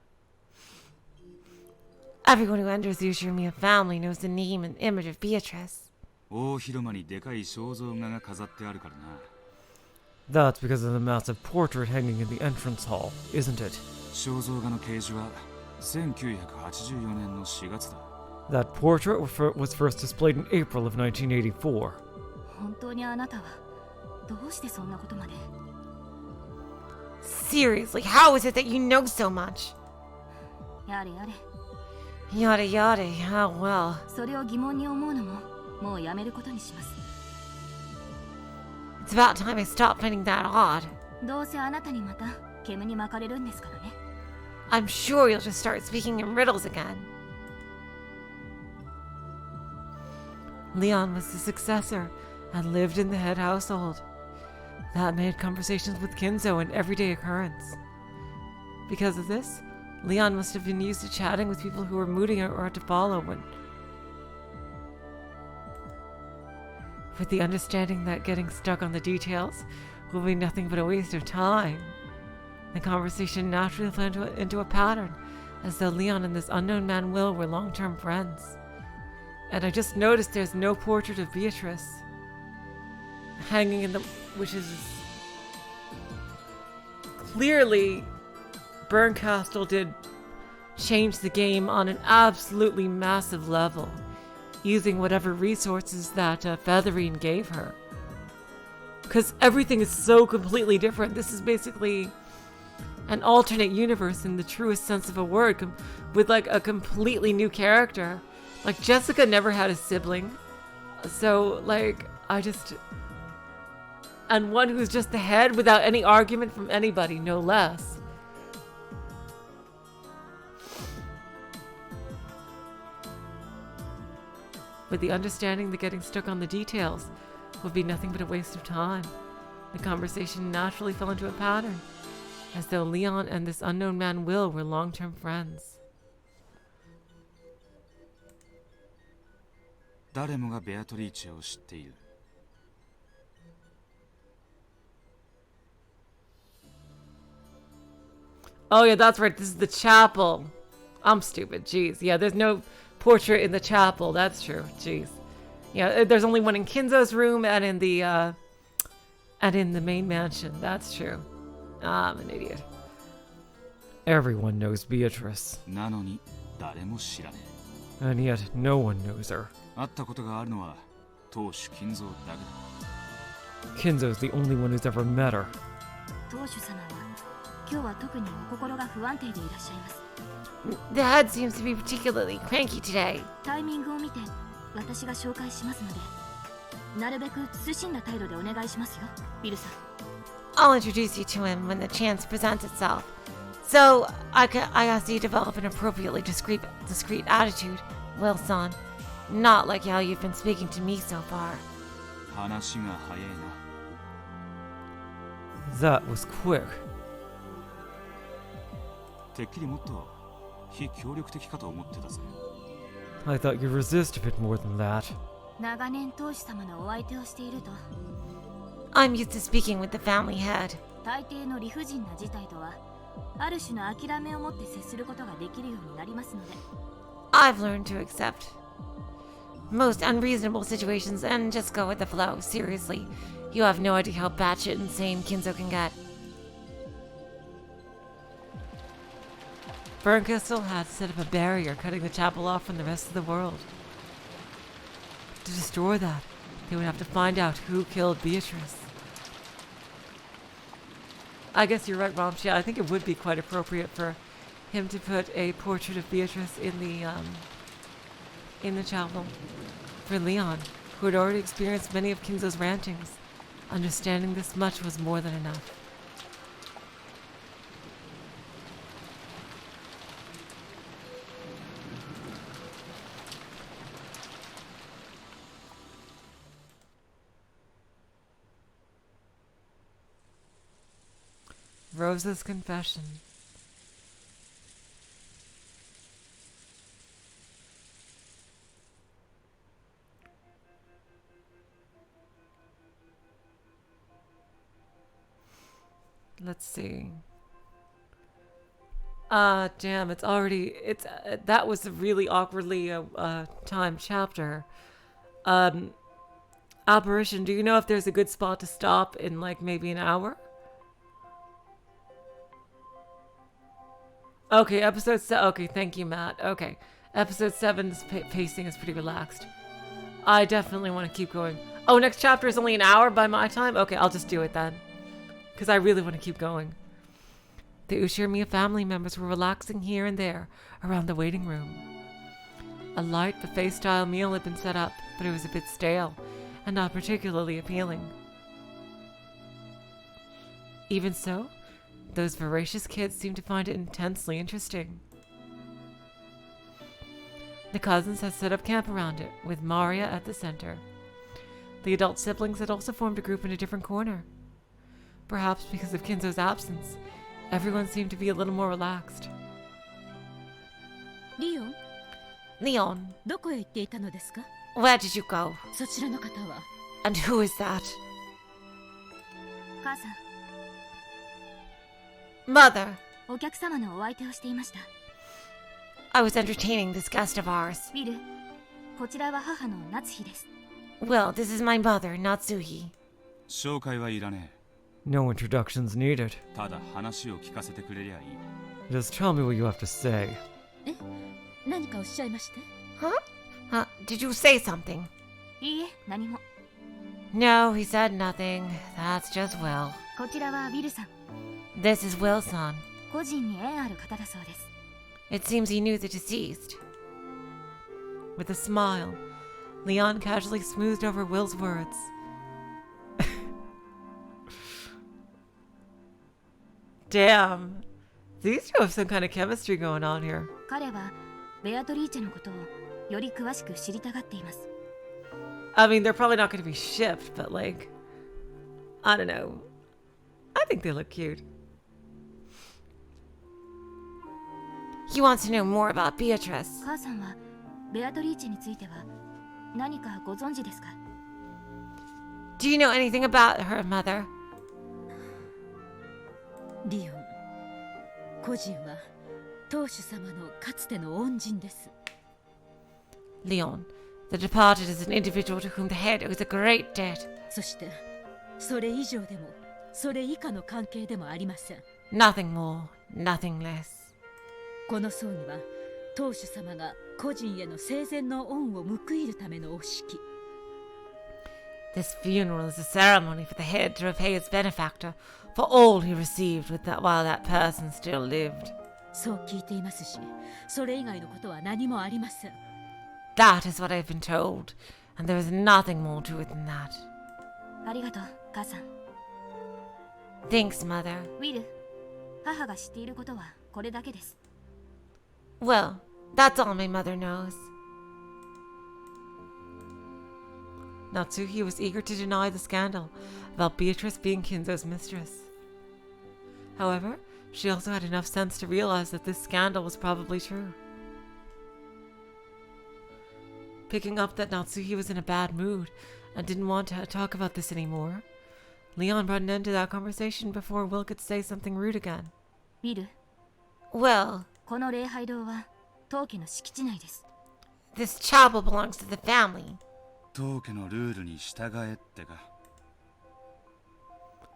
Everyone who enters the Ushirmiya family knows the name and image of Beatrice.
大広間にでかい肖像画が飾ってあるからな。
That's because of the massive portrait hanging in the entrance hall, isn't it?
肖像画の掲示は1984年の4月だ。
That portrait was first displayed in April of 1984.
本当にあなたはどうしてそんなことまで。
Seriously, how is it that you know so much?
やれやれ。
Yada yada, how well.
それを疑問に思うのももうやめることにします。
It's about time I stopped finding that odd.
どうせあなたにまた煙に巻かれるんですからね。
I'm sure you'll just start speaking in riddles again.
Leon was the successor and lived in the head household. That made conversations with Kinzo an everyday occurrence. Because of this, Leon must have been used to chatting with people who were moody or hard to follow with the understanding that getting stuck on the details will be nothing but a waste of time. The conversation naturally fell into a pattern, as though Leon and this unknown man Will were long-term friends. And I just noticed there's no portrait of Beatrice hanging in the... which is... Clearly, Bernkastel did change the game on an absolutely massive level, using whatever resources that Featherine gave her. Because everything is so completely different. This is basically an alternate universe in the truest sense of a word, with like a completely new character. Like, Jessica never had a sibling, so like and one who's just the head without any argument from anybody, no less. With the understanding that getting stuck on the details would be nothing but a waste of time, the conversation naturally fell into a pattern, as though Leon and this unknown man Will were long-term friends.
誰もがベアトリーチェを知っている。
Oh yeah, that's right. This is the chapel. I'm stupid. Jeez. Yeah, there's no portrait in the chapel. That's true. Jeez. Yeah, there's only one in Kinzo's room and in the main mansion. That's true. I'm an idiot. Everyone knows Beatrice.
なのに誰も知らねえ。
And yet no one knows her.
会ったことがあるのは当主金蔵だけだ。
Kinzo's the only one who's ever met her.
当主様は今日は特にお心が不安定でいらっしゃいます。
The head seems to be particularly cranky today.
タイミングを見て私が紹介しますので、なるべく慎んだ態度でお願いしますよ、ビルさん。
I'll introduce you to him when the chance presents itself. So, I ask you to develop an appropriately discreet attitude, Wilson. Not like how you've been speaking to me so far.
話が早いな。
That was quick.
てっきりもっと非協力的かと思ってたぜ。
I thought you'd resist a bit more than that.
長年当主様のお相手をしていると、
I'm used to speaking with the family head.
大抵の理不尽な事態とはある種の諦めを持って接することができるようになりますので。
I've learned to accept most unreasonable situations and just go with the flow. Seriously, you have no idea how batshit insane Kinzo can get.
Bernkastel had to set up a barrier cutting the chapel off from the rest of the world. To destroy that, they would have to find out who killed Beatrice. I guess you're right, Ramsha. I think it would be quite appropriate for him to put a portrait of Beatrice in the chapel. For Leon, who had already experienced many of Kinzo's rantings, understanding this much was more than enough. Rosa's confession. Let's see. Damn, that was a really awkwardly timed chapter. Apparition, do you know if there's a good spot to stop in like maybe an hour? Okay, okay, thank you, Matt. Okay, episode 7's pacing is pretty relaxed. I definitely want to keep going. Oh, next chapter is only an hour by my time? Okay, I'll just do it then. Because I really want to keep going. The Ushirmiya family members were relaxing here and there around the waiting room. A light buffet-style meal had been set up, but it was a bit stale and not particularly appealing. Even so, those voracious kids seemed to find it intensely interesting. The cousins had set up camp around it, with Maria at the center. The adult siblings had also formed a group in a different corner. Perhaps because of Kinzo's absence, everyone seemed to be a little more relaxed.
リオン、
Leon,
どこへ行っていたのですか？
where did you go?
そちらの方は。
And who is that?
母さん、
Mother,
お客様のお相手をしていました。
I was entertaining this guest of ours.
ウィル、こちらは母の夏日です。
Well, this is my mother, Natsuhi.
紹介はいらね
No introductions needed.
え。ただ話を聞かせてくれりゃいい。
Just tell me what you have to say.
え、何かおっしゃいまして？
Huh? Did you say something?
いいえ、何も。
No, he said nothing. That's just Will.
こちらはウィルさん。
This is Wilson.
個人に縁ある方だそうです。
It seems he knew the deceased.
With a smile, Leon casually smoothed over Will's words. Damn. These two have some kind of chemistry going on here.
彼はベアトリーチェのことをより詳しく知りたがっています。
I mean, they're probably not going to be shipped, but like, I don't know. I think they look cute.
He wants to know more about Beatrice.
母さんはベアトリーチェについては何かご存知ですか？
Do you know anything about her, Mother?
リオン、個人は当主様のかつての恩人です。
Leon, the departed is an individual to whom the head owes a great debt.
そしてそれ以上でもそれ以下の関係でもありません。
Nothing more, nothing less.
この葬儀は当主様が個人への生前の恩を報いるためのお式。
This funeral is a ceremony for the head to repay his benefactor for all he received while that person still lived.
そう聞いていますし、それ以外のことは何もありません。
That is what I've been told, and there is nothing more to it than that.
ありがとう、母さん。
Thanks, Mother.
ウィル、母が知っていることはこれだけです。
Well, that's all my mother knows.
Natsuhi was eager to deny the scandal about Beatrice being Kinzo's mistress. However, she also had enough sense to realize that this scandal was probably true. Picking up that Natsuhi was in a bad mood and didn't want to talk about this anymore, Leon brought an end to that conversation before Will could say something rude again.
ウィル、
Well,
この礼拝堂は当家の敷地内です。
this chapel belongs to the family.
当家のルールに従えってか。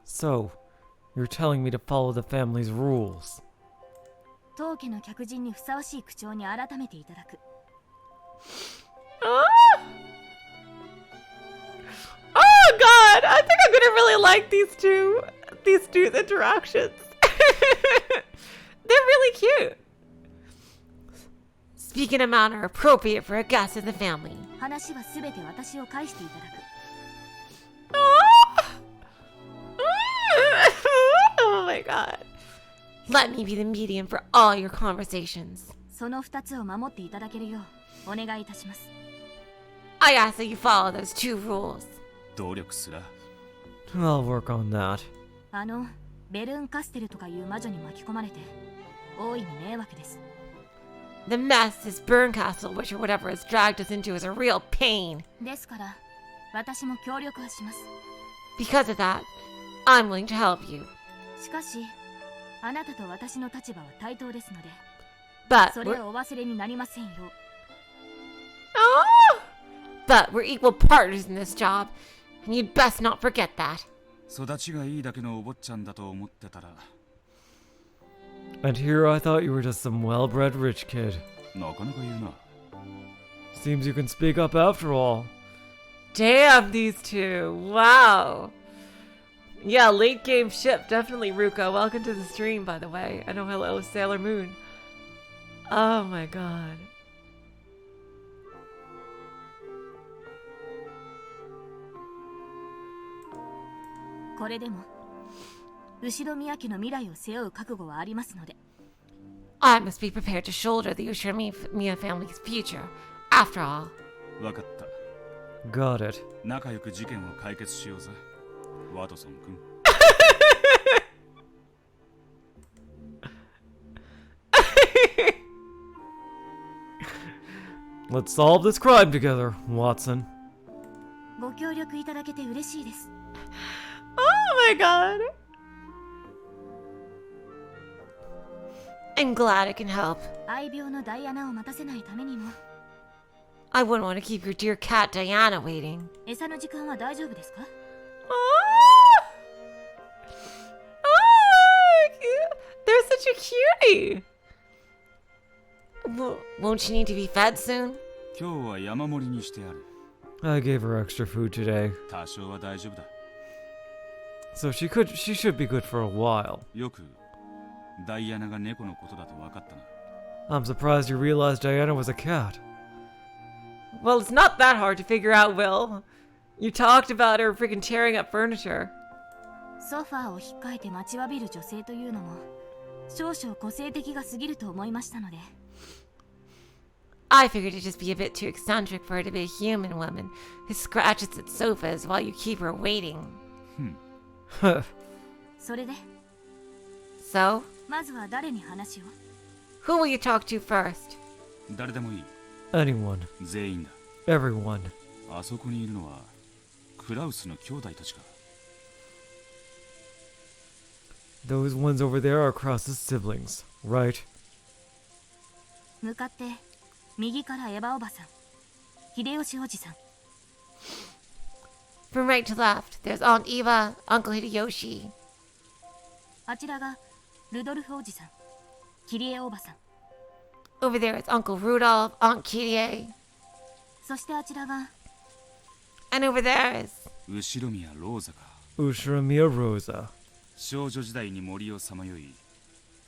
So, you're telling me to follow the family's rules.
当家の客人にふさわしい口調に改めていただく。
Oh god, I think I'm gonna really like these two's interactions. They're really cute.
Speak in a manner appropriate for a guest in the family.
話はすべて私を返していただく。
Oh my god.
Let me be the medium for all your conversations.
その2つを守っていただけるようお願いいたします。
I ask that you follow those two rules.
努力すら。
I'll work on that.
ベルンカステルとかいう魔女に巻き込まれて大いに迷惑です。
The mess this Bernkastel witch or whatever has dragged us into is a real pain.
ですから私も協力はします。
Because of that, I'm willing to help you.
しかしあなたと私の立場は対等ですので、
But
それをお忘れになりませんよ。
But we're equal partners in this job, and you'd best not forget that.
育ちがいいだけのお坊ちゃんだと思ってたら。
And here I thought you were just some well-bred rich kid.
なかなか言うな。
Seems you can speak up after all. Damn, these two. Wow. Yeah, late game ship. Definitely, Ruka. Welcome to the stream, by the way. I know, hello, Sailor Moon. Oh my god.
これでも後ろ宮家の未来を背負う覚悟はありますので。
I must be prepared to shoulder the Ushiramiya family's future. After all.
わかった。
Got it.
仲良く事件を解決しようぜ、ワトソン君。
Let's solve this crime together, Watson.
ご協力いただけて嬉しいです。
Oh my god.
I'm glad I can help.
愛病のダイアナを待たせないためにも。
I wouldn't want to keep your dear cat Diana waiting.
餌の時間は大丈夫ですか？
They're such a cutie.
Won't she need to be fed soon?
今日は山盛りにしてある。
I gave her extra food today.
多少は大丈夫だ。
So she should be good for a while.
よくダイアナが猫のことだと分かったな。
I'm surprised you realized Diana was a cat. Well, it's not that hard to figure out, Will. You talked about her freaking tearing up furniture.
ソファーを引っかいて待ちわびる女性というのも少々個性的が過ぎると思いましたので。
I figured it'd just be a bit too eccentric for her to be a human woman who scratches at sofas while you keep her waiting.
それで
So?
まずは誰に話を？
Who will you talk to first?
誰でもいい。
Anyone.
全員だ。
Everyone.
あそこにいるのはクラウスの兄弟たちか。
Those ones over there are Krause's siblings, right?
向かって右からエヴァおばさん、秀吉おじさん。
From right to left, there's Aunt Eva, Uncle Hideyoshi.
あちらがルドルフおじさん、キリエおばさん。
Over there is Uncle Rudolph, Aunt Kirie.
そしてあちらが
And over there is
後ろ宮ローザか。
Ushiramiya Rosa.
少女時代に森をさまよい、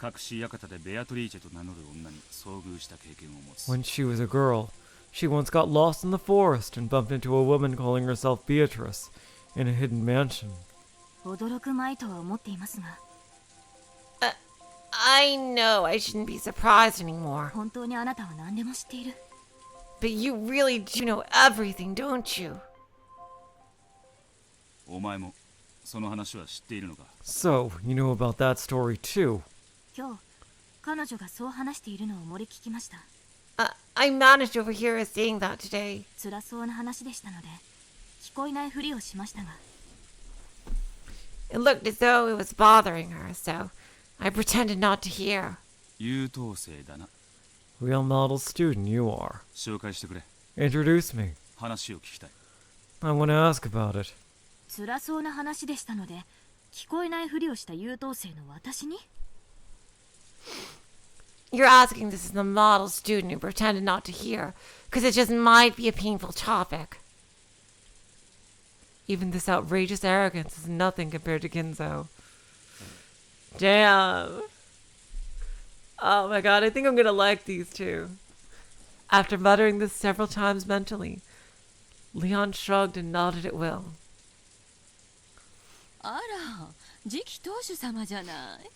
隠し館でベアトリーチェと名乗る女に遭遇した経験を持つ。
When she was a girl, she once got lost in the forest and bumped into a woman calling herself Beatrice in a hidden mansion.
驚くまいとは思っていますが。
I know I shouldn't be surprised anymore.
本当にあなたは何でも知っている。
But you really do know everything, don't you?
お前もその話は知っているのか。
So, you know about that story too.
今日彼女がそう話しているのを漏れ聞きました。
I managed over here as saying that today.
辛そうな話でしたので聞こえないふりをしましたが。
It looked as though it was bothering her, so I pretended not to hear.
優等生だな。
Real model student you are.
紹介してくれ。
Introduce me.
話を聞きたい。
I want to ask about it.
辛そうな話でしたので聞こえないふりをした優等生の私に。
You're asking this as the model student who pretended not to hear, because it just might be a painful topic.
Even this outrageous arrogance is nothing compared to Kinzo. Damn. Oh my god, I think I'm gonna like these two. After muttering this several times mentally, Leon shrugged and nodded at Will.
あら、次期当主様じゃない。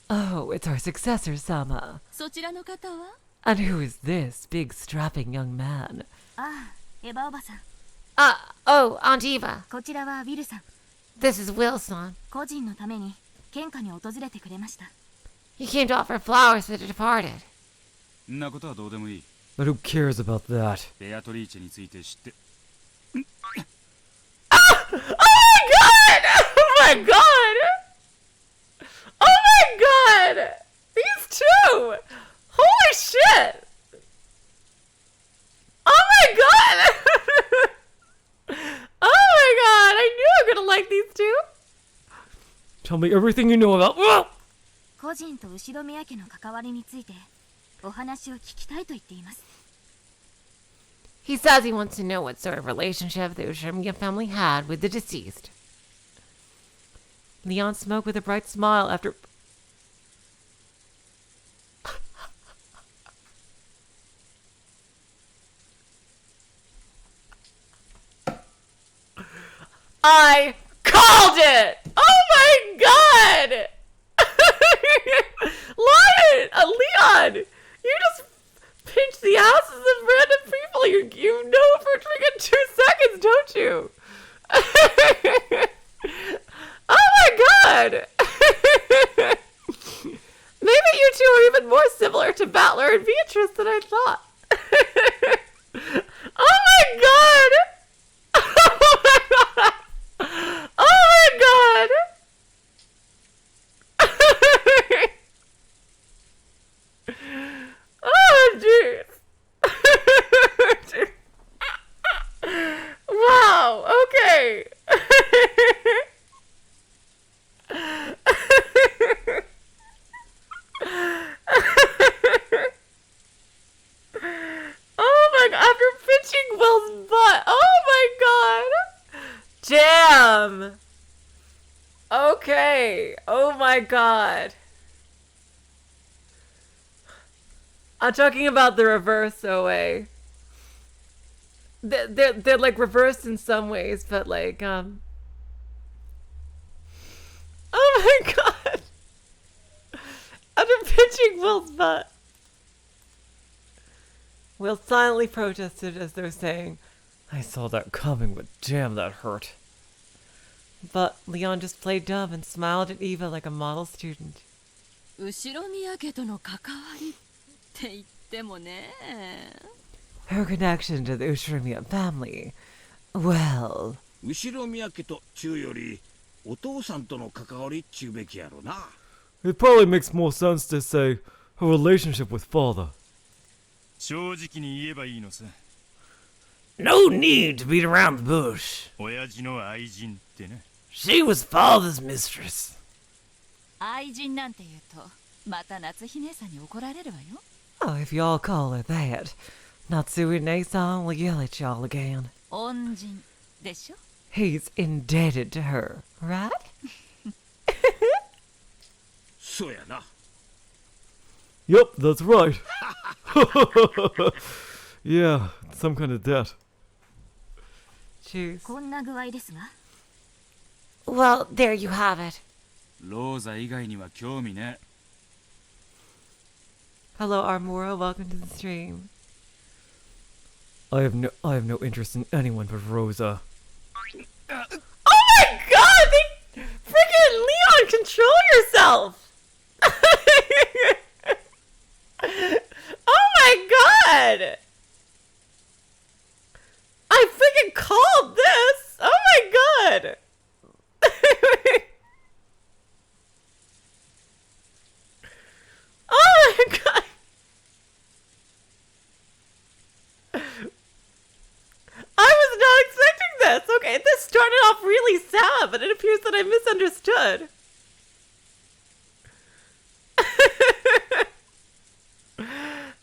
Oh, it's our successor, Sama.
そちらの方は？
And who is this big strapping young man?
ああ、エヴァおばさん。
Oh, Aunt Eva.
こちらはウィルさん。
This is Wilson.
個人のために献花に訪れてくれました。
He came to offer flowers to the departed.
んなことはどうでもいい。
But who cares about that?
ベアトリーチェについて知って。
Oh my god! Oh my god! These two! Holy shit! Oh my god! Oh my god! I knew I'm gonna like these two! Tell me everything you know about.
個人と後ろ宮家の関わりについてお話を聞きたいと言っています。
He says he wants to know what sort of relationship the Ushimiya family had with the deceased.
Leon smoked with a bright smile after... I called it! Oh my god! Leon! You just pinched the asses of random people. You know for freaking 2 seconds, don't you? Oh my god! Maybe you two are even more similar to Battler and Beatrice than I thought. Oh my god! Oh my god! Oh my god! Oh, jeez. Wow, okay. Oh my god, after pinching Will's butt. Oh my god. Damn. Okay. Oh my god. I'm talking about the reverse way. They're like reversed in some ways, but like oh my god. After pinching Will's butt. Will silently protested as they're saying, I saw that coming, but damn, that hurt. But Leon just played dumb and smiled at Eva like a model student.
後ろ宮家との関わりって言ってもね。
Her connection to the Ushimiya family. Well...
後ろ宮家と中よりお父さんとの関わりっちゅうべきやろな。
It probably makes more sense to say her relationship with father.
正直に言えばいいのさ。
No need to beat around the bush.
親父の愛人ってね。
She was father's mistress.
愛人なんて言うと、また夏日姉さんに怒られるわよ。
Oh, if y'all call her that, Natsue-san will yell at y'all again.
恩人でしょ?
He's indebted to her, right?
そうやな。
Yup, that's right. Yeah, some kind of debt.
Jeez.
こんな具合ですが。
Well, there you have it.
ローザ以外には興味ね。
Hello, Armora. Welcome to the stream.
I have no interest in anyone but Rosa.
Oh my god! Freaking Leon, control yourself! Oh my god! I freaking called this! Oh my god! Oh my god! I was not expecting this! Okay, this started off really sad, but it appears that I misunderstood.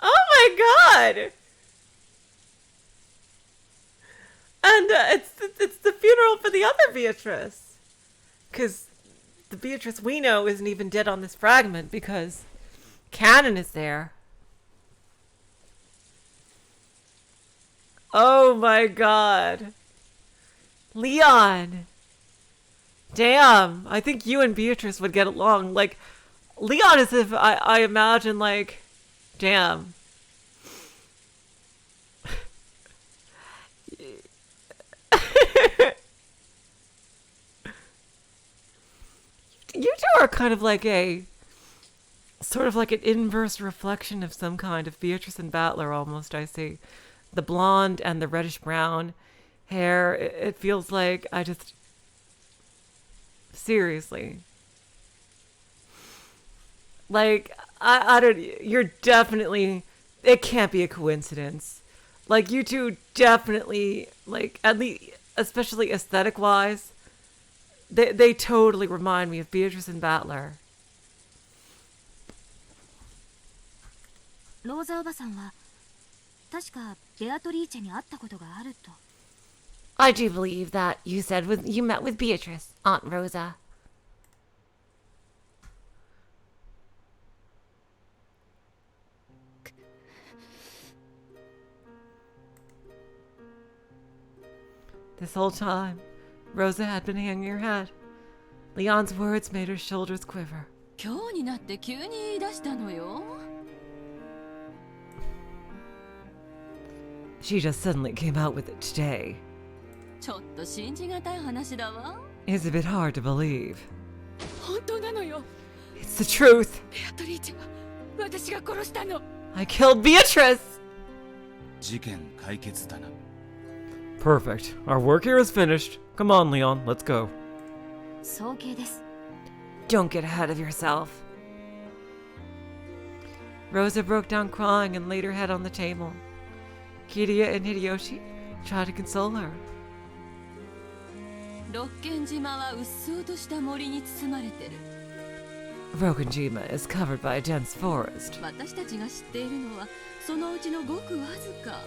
Oh my god! And it's the funeral for the other Beatrice. Because the Beatrice we know isn't even dead on this fragment because Canon is there. Oh my god. Leon. Damn. I think you and Beatrice would get along. Like, Leon is if I imagine like, damn. You two are kind of like sort of like an inverse reflection of some kind of Beatrice and Battler almost, I see. The blonde and the reddish brown hair, it feels like seriously. Like, I don't, you're definitely, it can't be a coincidence. Like, you two definitely, like, at least, especially aesthetic-wise, they totally remind me of Beatrice and Battler.
ローザおばさんは確かベアトリーチェに会ったことがあると。
I do believe that you said you met with Beatrice, Aunt Rosa.
This whole time, Rosa had been hanging her head. Leon's words made her shoulders quiver.
今日になって急に言い出したのよ。
She just suddenly came out with it today.
ちょっと信じがたい話だわ。
It's a bit hard to believe.
本当なのよ。
It's the truth.
ベアトリーチェは私が殺したの。
I killed Beatrice!
事件解決だな。
Perfect. Our work here is finished. Come on, Leon, let's go.
早計です。
Don't get ahead of yourself. Rosa broke down crying and laid her head on the table. Kiria and Hideyoshi tried to console her.
六軒島はうっそうとした森に包まれてる。
Rokenjima is covered by a dense forest.
私たちが知っているのはそのうちのごくわずか。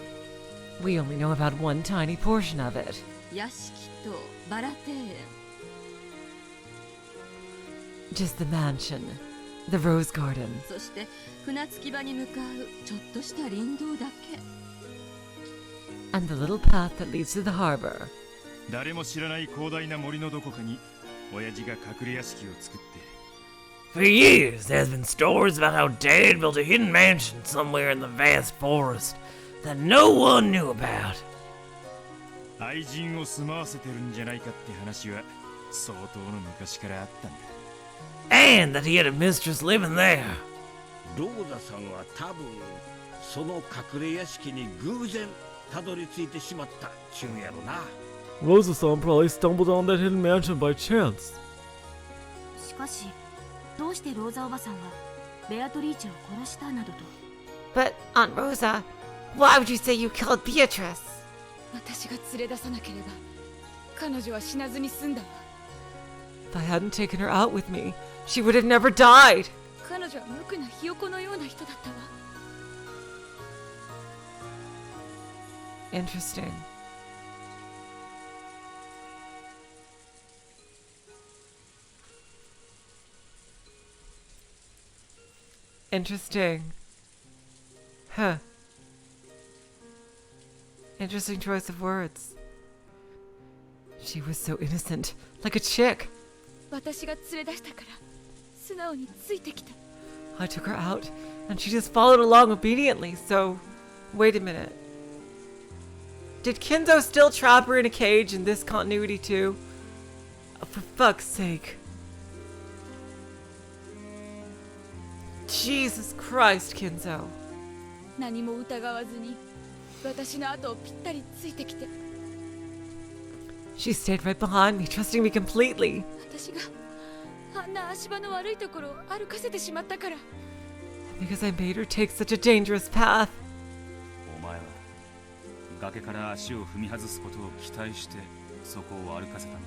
We only know about one tiny portion of it.
屋敷とバラ庭園。
Just the mansion, the rose garden,
そして船着き場に向かうちょっとした林道だけ。
and the little path that leads to the harbor.
誰も知らない広大な森のどこかに親父が隠れ屋敷を作って
For years, there's been stories about how Dad built a hidden mansion somewhere in the vast forest that no one knew about.
愛人を住まわせてるんじゃないかって話は相当の昔からあったんだ。
And that he had a mistress living there.
ローザさんは多分その隠れ屋敷に偶然たどり着いてしまったっちゅうんやろな。
Rosa-san probably stumbled on that hidden mansion by chance.
しかしどうしてローザおばさんがベアトリーチェを殺したなどと。
But, Aunt Rosa, why would you say you killed Beatrice?
私が連れ出さなければ彼女は死なずに済んだわ。
If I hadn't taken her out with me, she would have never died.
彼女は無垢なひよこのような人だったわ。
Interesting. Interesting. Huh. Interesting choice of words. She was so innocent, like a chick.
私が連れ出したから素直についてきた。
I took her out, and she just followed along obediently, so... Wait a minute. Did Kinzo still trap her in a cage in this continuity too? Oh, for fuck's sake. Jesus Christ, Kinzo.
何も疑わずに私の後をぴったりついてきて。
She stayed right behind me, trusting me completely.
私があんな足場の悪いところを歩かせてしまったから。
Because I made her take such a dangerous path.
お前は崖から足を踏み外すことを期待してそこを歩かせたのか。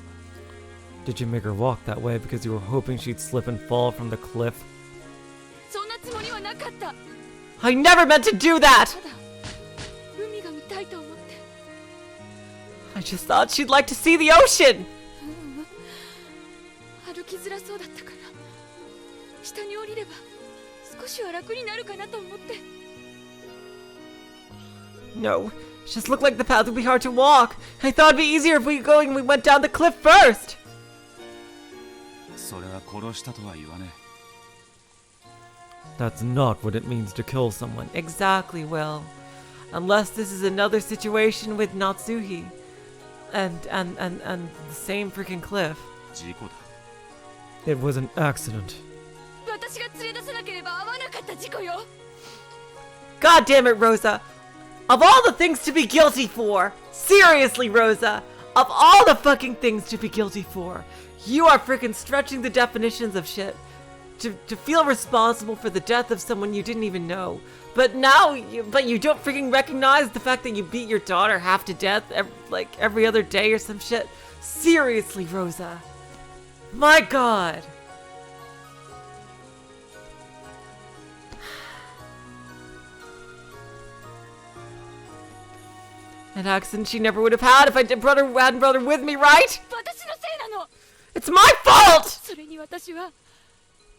Did you make her walk that way because you were hoping she'd slip and fall from the cliff?
そんなつもりはなかった。
I never meant to do that!
ただ海が見たいと思って。
I just thought she'd like to see the ocean!
歩きづらそうだったから下に降りれば少しは楽になるかなと思って。
No, it just looked like the path would be hard to walk. I thought it'd be easier if we went down the cliff first.
それは殺したとは言わねえ。
That's not what it means to kill someone.
Exactly, Will. Unless this is another situation with Natsuhi. And the same freaking cliff.
事故だ。
It was an accident.
私が連れ出さなければ会わなかった事故よ。
God damn it, Rosa! Of all the things to be guilty for! Seriously, Rosa! Of all the fucking things to be guilty for! You are freaking stretching the definitions of shit. To feel responsible for the death of someone you didn't even know. But now, you don't freaking recognize the fact that you beat your daughter half to death every other day or some shit. Seriously, Rosa. My God. An accent she never would have had if I hadn't brother with me, right? It's my fault!
それに私は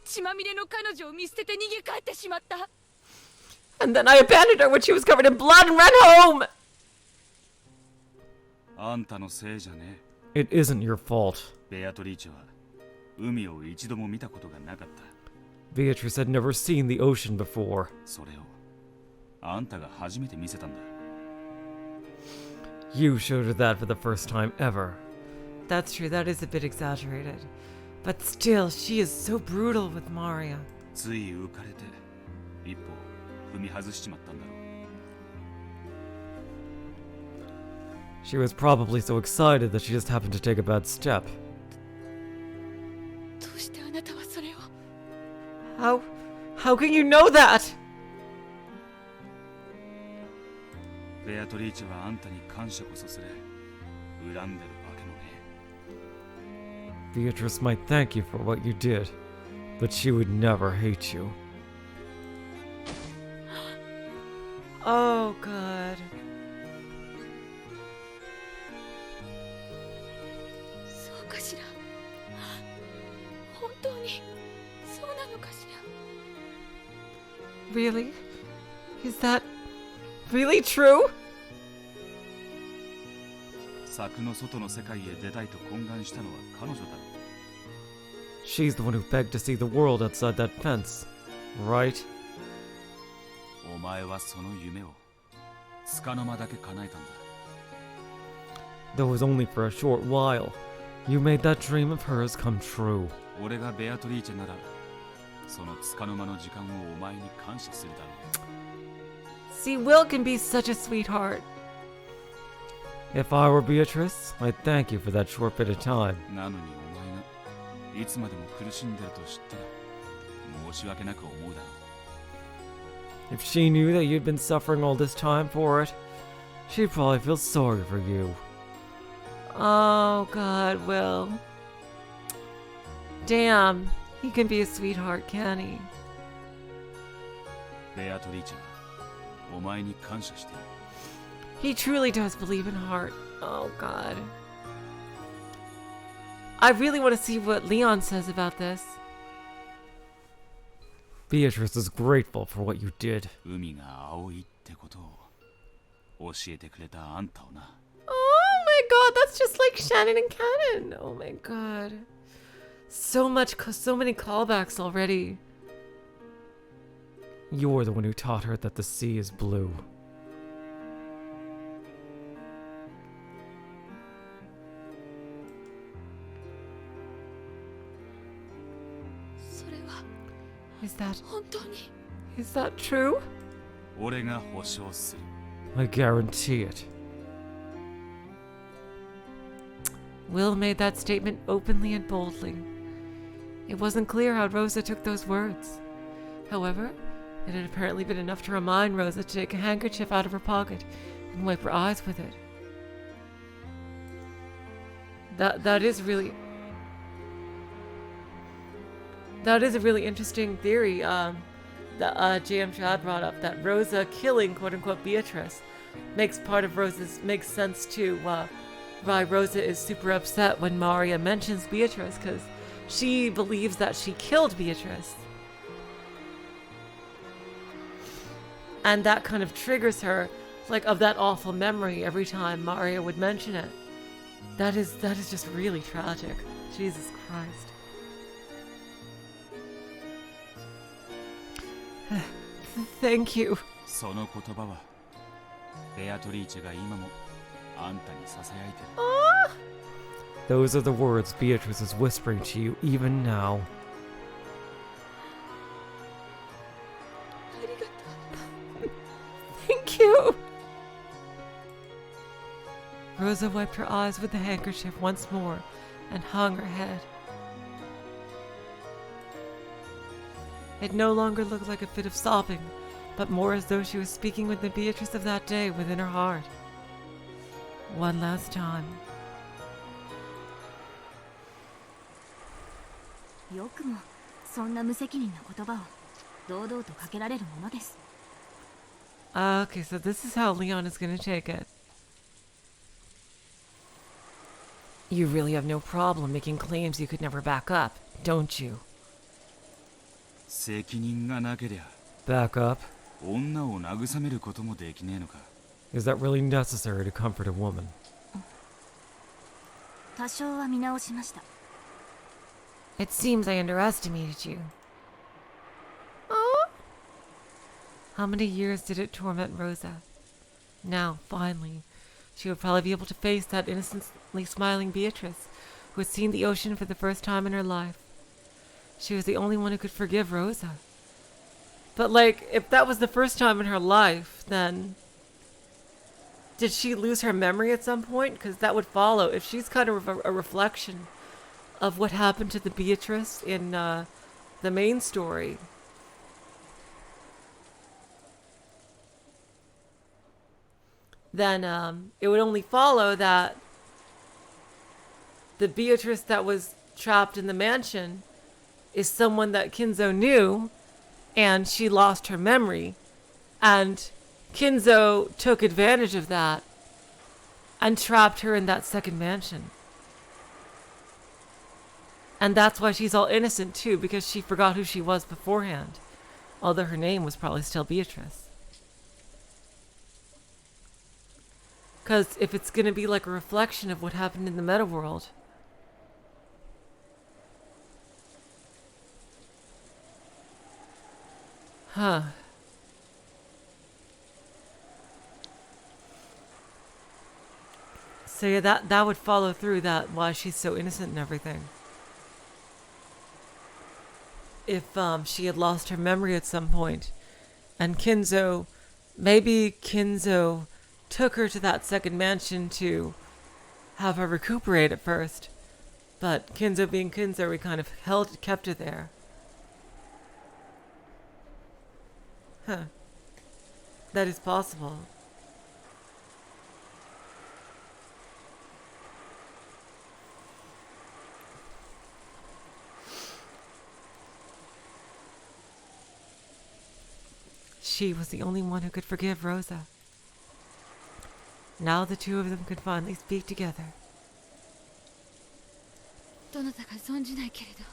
血まみれの彼女を見捨てて逃げ帰ってしまった。
And then I abandoned her when she was covered in blood and ran home!
あんたのせいじゃね
It isn't your fault.
え。ベアトリーチェは海を一度も見たことがなかった。
Beatrice had never seen the ocean before.
それをあんたが初めて見せたんだ。
You showed her that for the first time ever.
That's true, that is a bit exaggerated. But still, she is so brutal with Maria.
つい浮かれて一歩踏み外しちまったんだろう。
She was probably so excited that she just happened to take a bad step.
どうしてあなたはそれを。
How can you know that?
ベアトリーチェはあんたに感謝こそすれ恨んでるわけもね。
Beatrice might thank you for what you did, but she would never hate you.
Oh, God.
そうかしら。本当にそうなのかしら。
Really? Is that really true?
柵の外の世界へ出たいと懇願したのは彼女だろう。
She's the one who begged to see the world outside that fence, right?
お前はその夢を束の間だけ叶えたんだ。
Though it was only for a short while, you made that dream of hers come true.
俺がベアトリーチェならその束の間の時間をお前に感謝するだろう。
See, Will can be such a sweetheart.
If I were Beatrice, I'd thank you for that short bit of time.
なのにお前がいつまでも苦しんでると知ったら申し訳なく思うだろう。
If she knew that you'd been suffering all this time for it, she'd probably feel sorry for you.
Oh, God, Will. Damn, he can be a sweetheart, can he?
ベアトリーチェはお前に感謝している。
He truly does believe in heart. Oh, God. I really want to see what Leon says about this.
Beatrice is grateful for what you did.
海が青いってことを教えてくれたあんたをな。
Oh my God, that's just like Shannon and Cannon. Oh my God. So many callbacks already.
You're the one who taught her that the sea is blue.
Is that true?
俺が保証する。
I guarantee it.
Will made that statement openly and boldly. It wasn't clear how Rosa took those words. However, it had apparently been enough to remind Rosa to take a handkerchief out of her pocket and wipe her eyes with it. That is a really interesting theory that J.M. Chad brought up, that Rosa killing quote-unquote Beatrice makes sense to why Rosa is super upset when Maria mentions Beatrice, because she believes that she killed Beatrice. And that kind of triggers her, like, of that awful memory every time Maria would mention it. That is just really tragic. Jesus Christ. Thank you.
その言葉はベアトリーチェが今もあんたにささやいてる。
Those are the words Beatrice is whispering to you even now.
Thank you. Rosa wiped her eyes with the handkerchief once more and hung her head. It no longer looked like a fit of sobbing, but more as though she was speaking with the Beatrice of that day within her heart. One last time.
よくもそんな無責任な言葉を堂々とかけられるものです。
Okay, so this is how Leon is going to take it. You really have no problem making claims you could never back up, don't you?
責任がなけりゃ
Back up?
女を慰めることもできねえのか。
Is that really necessary to comfort a woman?
多少は見直しました。
It seems I underestimated you.
How many years did it torment Rosa? Now, finally, she would probably be able to face that innocently smiling Beatrice, who had seen the ocean for the first time in her life. She was the only one who could forgive Rosa. But, like, if that was the first time in her life, then did she lose her memory at some point? Because that would follow. If she's kind of a reflection of what happened to the Beatrice in the main story, then it would only follow that the Beatrice that was trapped in the mansion is someone that Kinzo knew, and she lost her memory, and Kinzo took advantage of that and trapped her in that second mansion. And that's why she's all innocent too, because she forgot who she was beforehand, although her name was probably still Beatrice. Because if it's going to be like a reflection of what happened in the meta world, huh. So yeah, that would follow through that why she's so innocent and everything. If she had lost her memory at some point, and maybe Kinzo took her to that second mansion to have her recuperate at first, but Kinzo being Kinzo, we kind of kept her there. Huh. That is possible. She was the only one who could forgive Rosa. Now the two of them could finally speak together.
どなたか存じないけれど、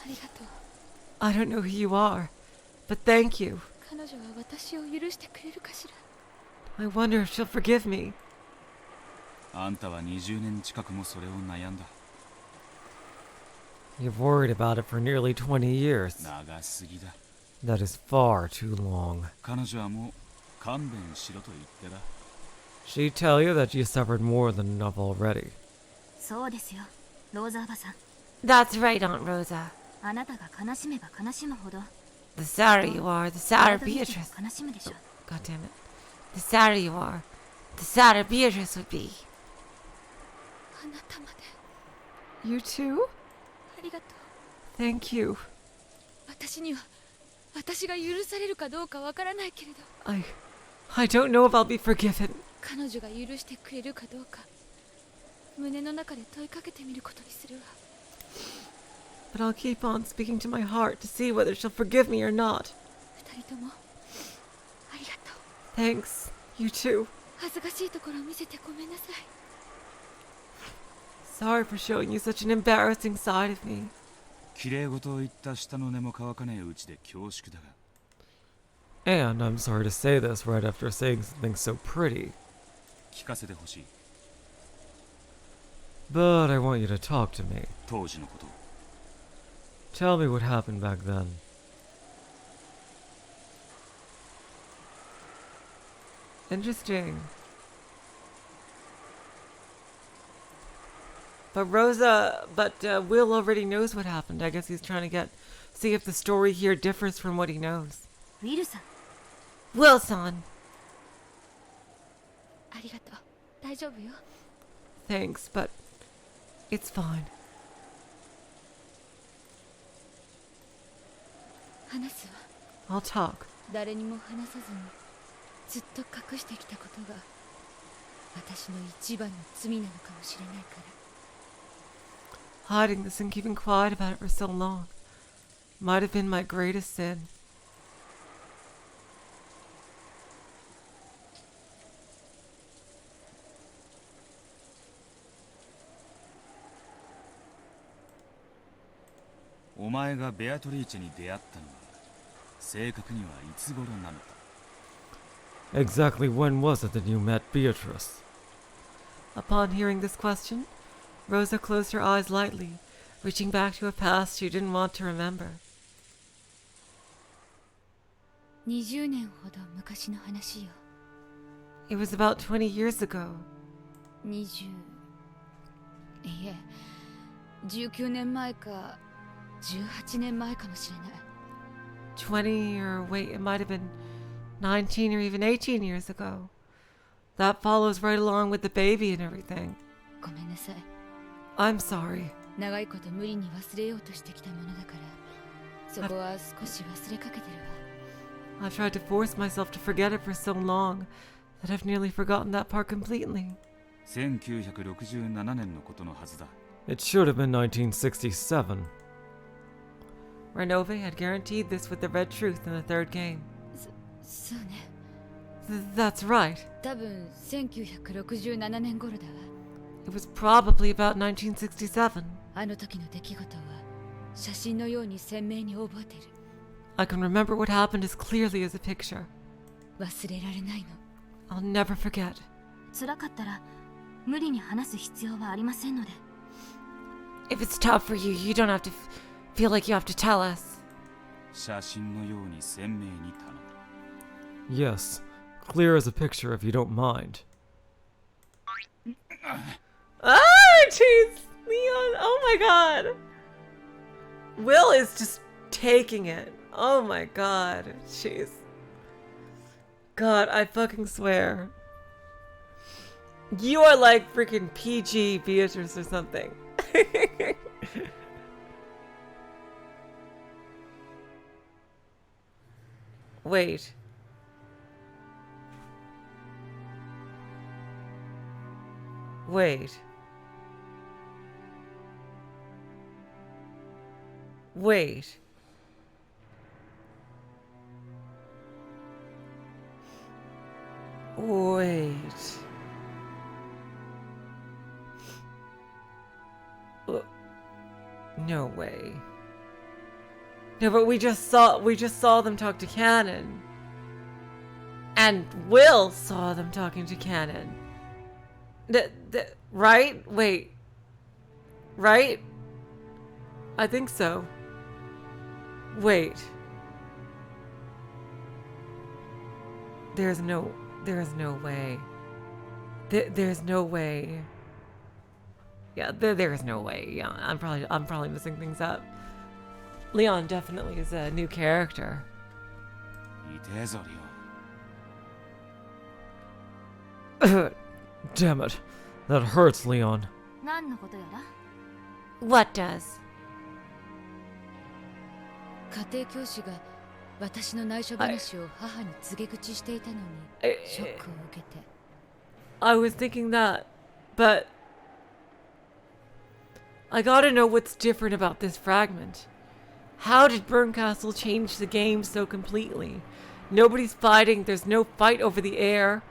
ありがとう。
I don't know who you are, but thank you.
彼女は私を許してくれるかしら。
I wonder if she'll forgive me.
あんたは20年近くもそれを悩んだ。
You've worried about it for nearly 20 years.
長すぎだ。
That is far too long.
彼女はもう勘弁しろと言ってだ。
She'd tell you that you suffered more than enough already.
そうですよ、ローザおばさん。
That's right, Aunt Rosa.
あなたが悲しめば悲しむほど、
The sadder you are, the sadder
体自
Beatrice.
身も悲しむでしょう。
God damn it.
The sadder you are, the sadder Beatrice would be.
あなたまで
You too?
ありがとう。
Thank you.
私には私が許されるかどうかわからないけれど、
I don't know if I'll be forgiven.
彼女が許してくれるかどうか、胸の中で問いかけてみることにするわ。
But I'll keep on speaking to my heart to see whether she'll forgive me or not.
二人ともありがとう。
Thanks. You too.
恥ずかしいところを見せてごめんなさい。
Sorry for showing you such an embarrassing side of me.
綺麗事を言った下の根も乾かねえうちで恐縮だが。
And I'm sorry to say this right after saying something so pretty,
聞かせてほしい。
but I want you to talk to me.
当時のことを。
Tell me what happened back then.
Interesting. But Will already knows what happened. I guess he's trying to see if the story here differs from what he knows.
ウィルさん、
Wilson.
ありがとう。大丈夫よ。
Thanks, but it's fine.
話すわ。
I'll talk.
誰にも話さずにずっと隠してきたことが私の一番の罪なのかもしれないから。
Hiding this and keeping quiet about it for so long might have been my greatest sin.
前がベアトリーチェに出会ったのは正確にはいつ頃なのか。
Exactly when was it that you met Beatrice?
Upon hearing this question, Rosa closed her eyes lightly, reaching back to a past she didn't want to remember.
20年ほど昔の話よ。
It was about 20 years ago.
20いえ19年前か18年前かもしれない。
20 or wait, it might have been 19 or even 18 years ago. That follows right along with the baby and everything.
ごめんなさい。
I'm sorry.
長いこと無理に忘れようとしてきたものだからそこは少し忘れかけてるわ。
I've tried to force myself to forget it for so long that I've nearly forgotten that part completely.
1967年のことのはずだ。
It should have been 1967.
Renove had guaranteed this with the red truth in the third game.
そうね。
That's right.
多分1967年頃だわ。
It was probably about 1967.
あの時の出来事は写真のように鮮明に覚えてる。
I can remember what happened as clearly as a picture.
忘れられないの。
I'll never forget.
辛かったら無理に話す必要はありませんので。
If it's tough for you, you don't have to feel like you have to tell us.
写真のように鮮明に頼む。
Yes, clear as a picture if you don't mind.
Ah, jeez, Leon, oh my god. Will is just taking it. Oh my god, jeez. God, I fucking swear. You are like freaking PG Beatrice or something. Wait. Wait. Wait. Wait. No way. No, but we just saw them talk to Cannon. And Will saw them talking to Cannon. Right? Wait. Right? I think so. Wait. There's no way. There's no way. Yeah, there is no way. Yeah, I'm probably messing things up. Leon definitely is a new character.
Damn it. That hurts, Leon.
What does?
家庭教師が私の内緒話を母に告げ口していたのにショックを受けて。
I was thinking that, but I gotta know what's different about this fragment. How did Bernkastel change the game so completely? Nobody's fighting, there's no fight over the air.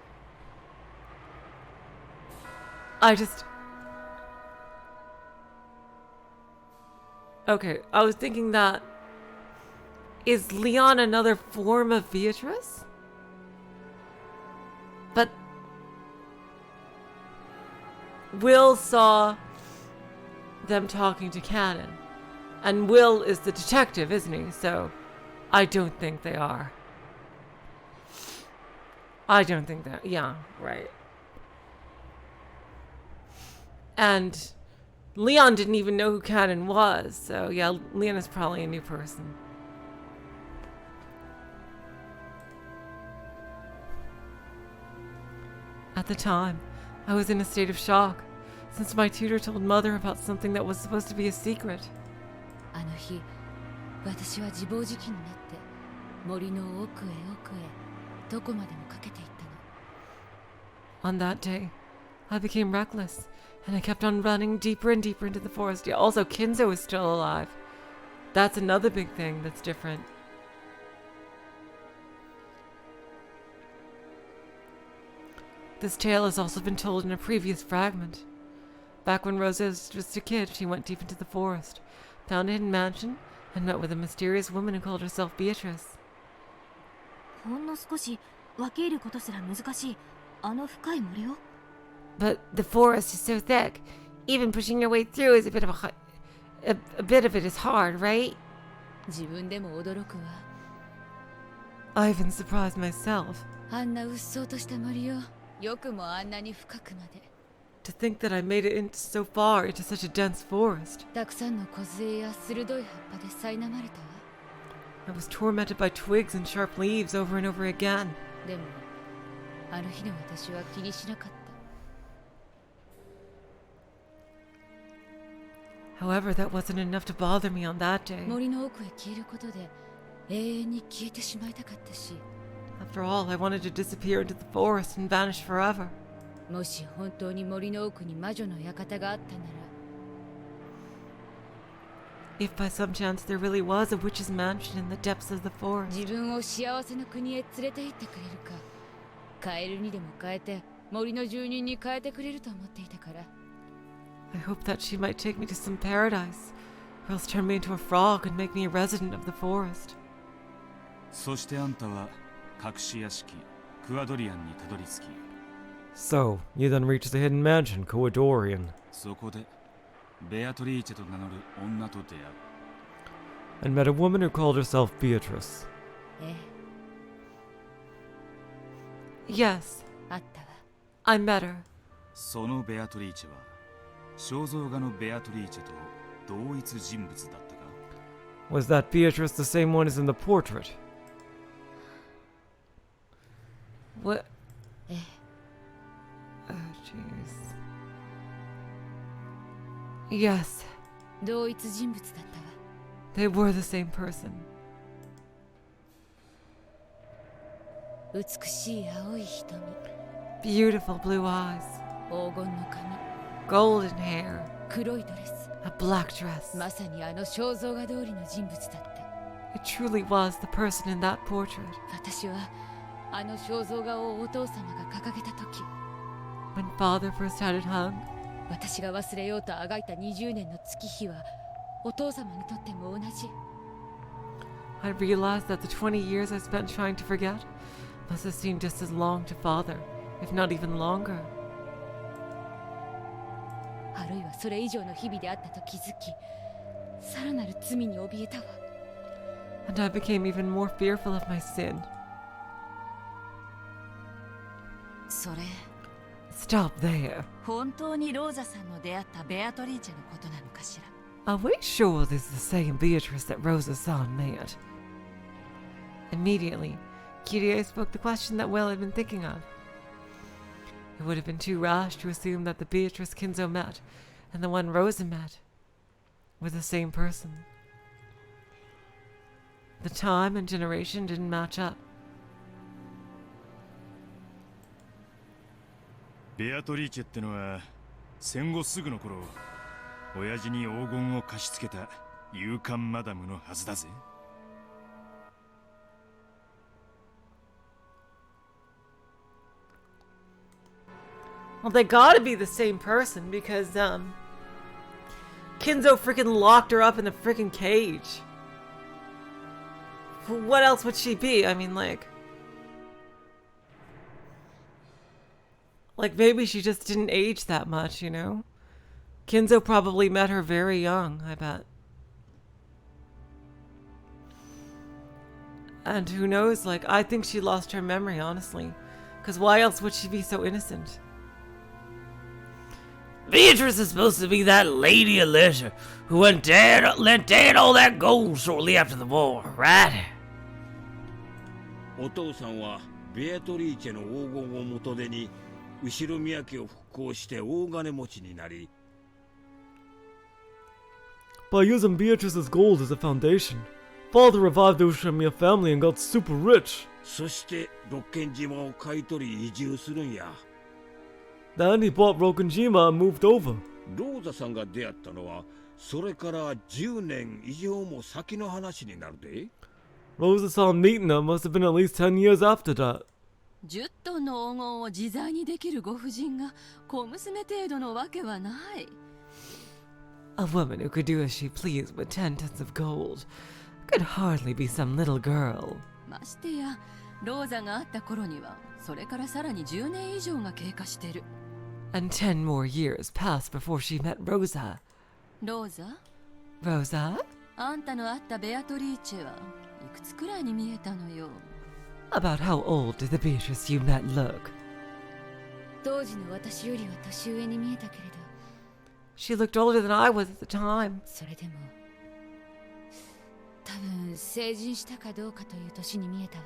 Okay, I was thinking that... Is Leon another form of Beatrice? But... Will saw them talking to Cannon. And Will is the detective, isn't he? So, I don't think they are. I don't think that... Yeah, right. And Leon didn't even know who Cannon was, so yeah, Leon is probably a new person. At the time, I was in a state of shock, since my tutor told Mother about something that was supposed to be a secret.
あの日、私は自暴自棄になって森の奥へ奥へどこまでもかけていったの。
On that day, I became reckless, and I kept on running deeper and deeper into the forest. Yeah, also, Kinzo is still alive. That's another big thing that's different. This tale has also been told in a previous fragment. Back when Rosa was just a kid, she went deep into the forest, found a hidden mansion, and met with a mysterious woman who called herself Beatrice.
ほんの少し分け入ることすら難しいあの深い森を。
But the forest is so thick. Even pushing your way through is a bit of it is hard, right?
自分でも驚くわ。
I even surprised myself.
あんなうっそうとした森をよくもあんなに深くまで。
To think that I made it so far into such a dense forest.
たくさんの梢や鋭い葉っぱで苛まれたわ。
I was tormented by twigs and sharp leaves over and over again.
でもあの日の私は気にしなかった。
However, that wasn't enough to bother me on that day.
森の奥へ消えることで永遠に消えてしまいたかったし。
After all, I wanted to disappear into the forest and vanish forever.
もし本当に森の奥に魔女の館があったなら。
If by some chance there really was a witch's mansion in the depths of the forest.
自分を幸せな国へ連れて行ってくれるか。カエルにでも変えて森の住人に変えてくれると思っていたから。
I hoped that she might take me to some paradise, or else turn me into a frog and make me a resident of the forest.
そしてあんたは隠し屋敷クアドリアンにたどり着き。
So, you then reach the hidden mansion, Coadorian.
そこでベアトリーチェと名乗る女と出会う。
And met a woman who called herself Beatrice.
ええ。
Yes,
あったわ。
I met her.
そのベアトリーチェは肖像画のベアトリーチェと同一人物だったか。
Was that Beatrice the same one as in the portrait?
What?
ええ。
Oh, jeez. Yes,
同一人物だったわ。
they were the same person.
美しい青い瞳。
Beautiful blue eyes,
黄金の髪。
golden hair,
黒いドレス。
a black dress.
まさにあの肖像画通りの人物だった。
It truly was the person in that portrait.
私はあの肖像画をお父様が掲げた時、
When father first had it hung,
私が忘れようとあがいた20年の月日はお父様にとっても同じ。
I realized that the 20 years I spent trying to forget must have seemed just as long to father, if not even longer.
あるいはそれ以上の日々であったと気づき、さらなる罪に怯えたわ。
And I became even more fearful of my sin.
それ
Stop there.
本当にローザさんの出会ったベアトリーチェのことなのかしら。
Are we sure this is the same Beatrice that Rosa-san met? Immediately, Kirie spoke the question that Will had been thinking of. It would have been too rash to assume that the Beatrice Kinzo met and the one Rosa met were the same person. The time and generation didn't match up.
ベアトリーチェってのは戦後すぐの頃親父に黄金を貸し付けた勇敢マダムのはずだぜ。
Well, they gotta be the same person because, Kinzo freaking locked her up in the freaking cage. What else would she be? I mean, like maybe she just didn't age that much, you know? Kinzo probably met her very young, I bet. And who knows, like, I think she lost her memory, honestly. Because why else would she be so innocent?
Beatrice is supposed to be that lady of leisure who let dad all that gold shortly after the war, right?
お父さんはベアトリーチェの黄金を元手に後ろ宮家を復興して大金持ちになり、
By using Beatrice's gold as a foundation, father revived the Ushimiya family and got super rich.
そして六軒島を買い取り移住するんや。
Then he bought Rokenjima and moved over.
ローザさんが出会ったのはそれから10年以上も先の話になるで。
Rosa-san meeting her must have been at least 10 years after that.
10トンの黄金を自在にできるご婦人が小娘程度のわけはない。
A woman who could do as she pleased with 10 tons of gold could hardly be some little girl.
ましてやローザが会った頃にはそれからさらに10年以上が経過してる。
And 10 more years passed before she met Rosa.
ローザ
Rosa?
あんたの会ったベアトリーチェはいくつくらいに見えたのよ。
About how old did the Beatrice you met look?
当時の私よりは年上に見えたけれど、
She looked older than I was at the time.
それでも多分成人したかどうかという年に見えたわ。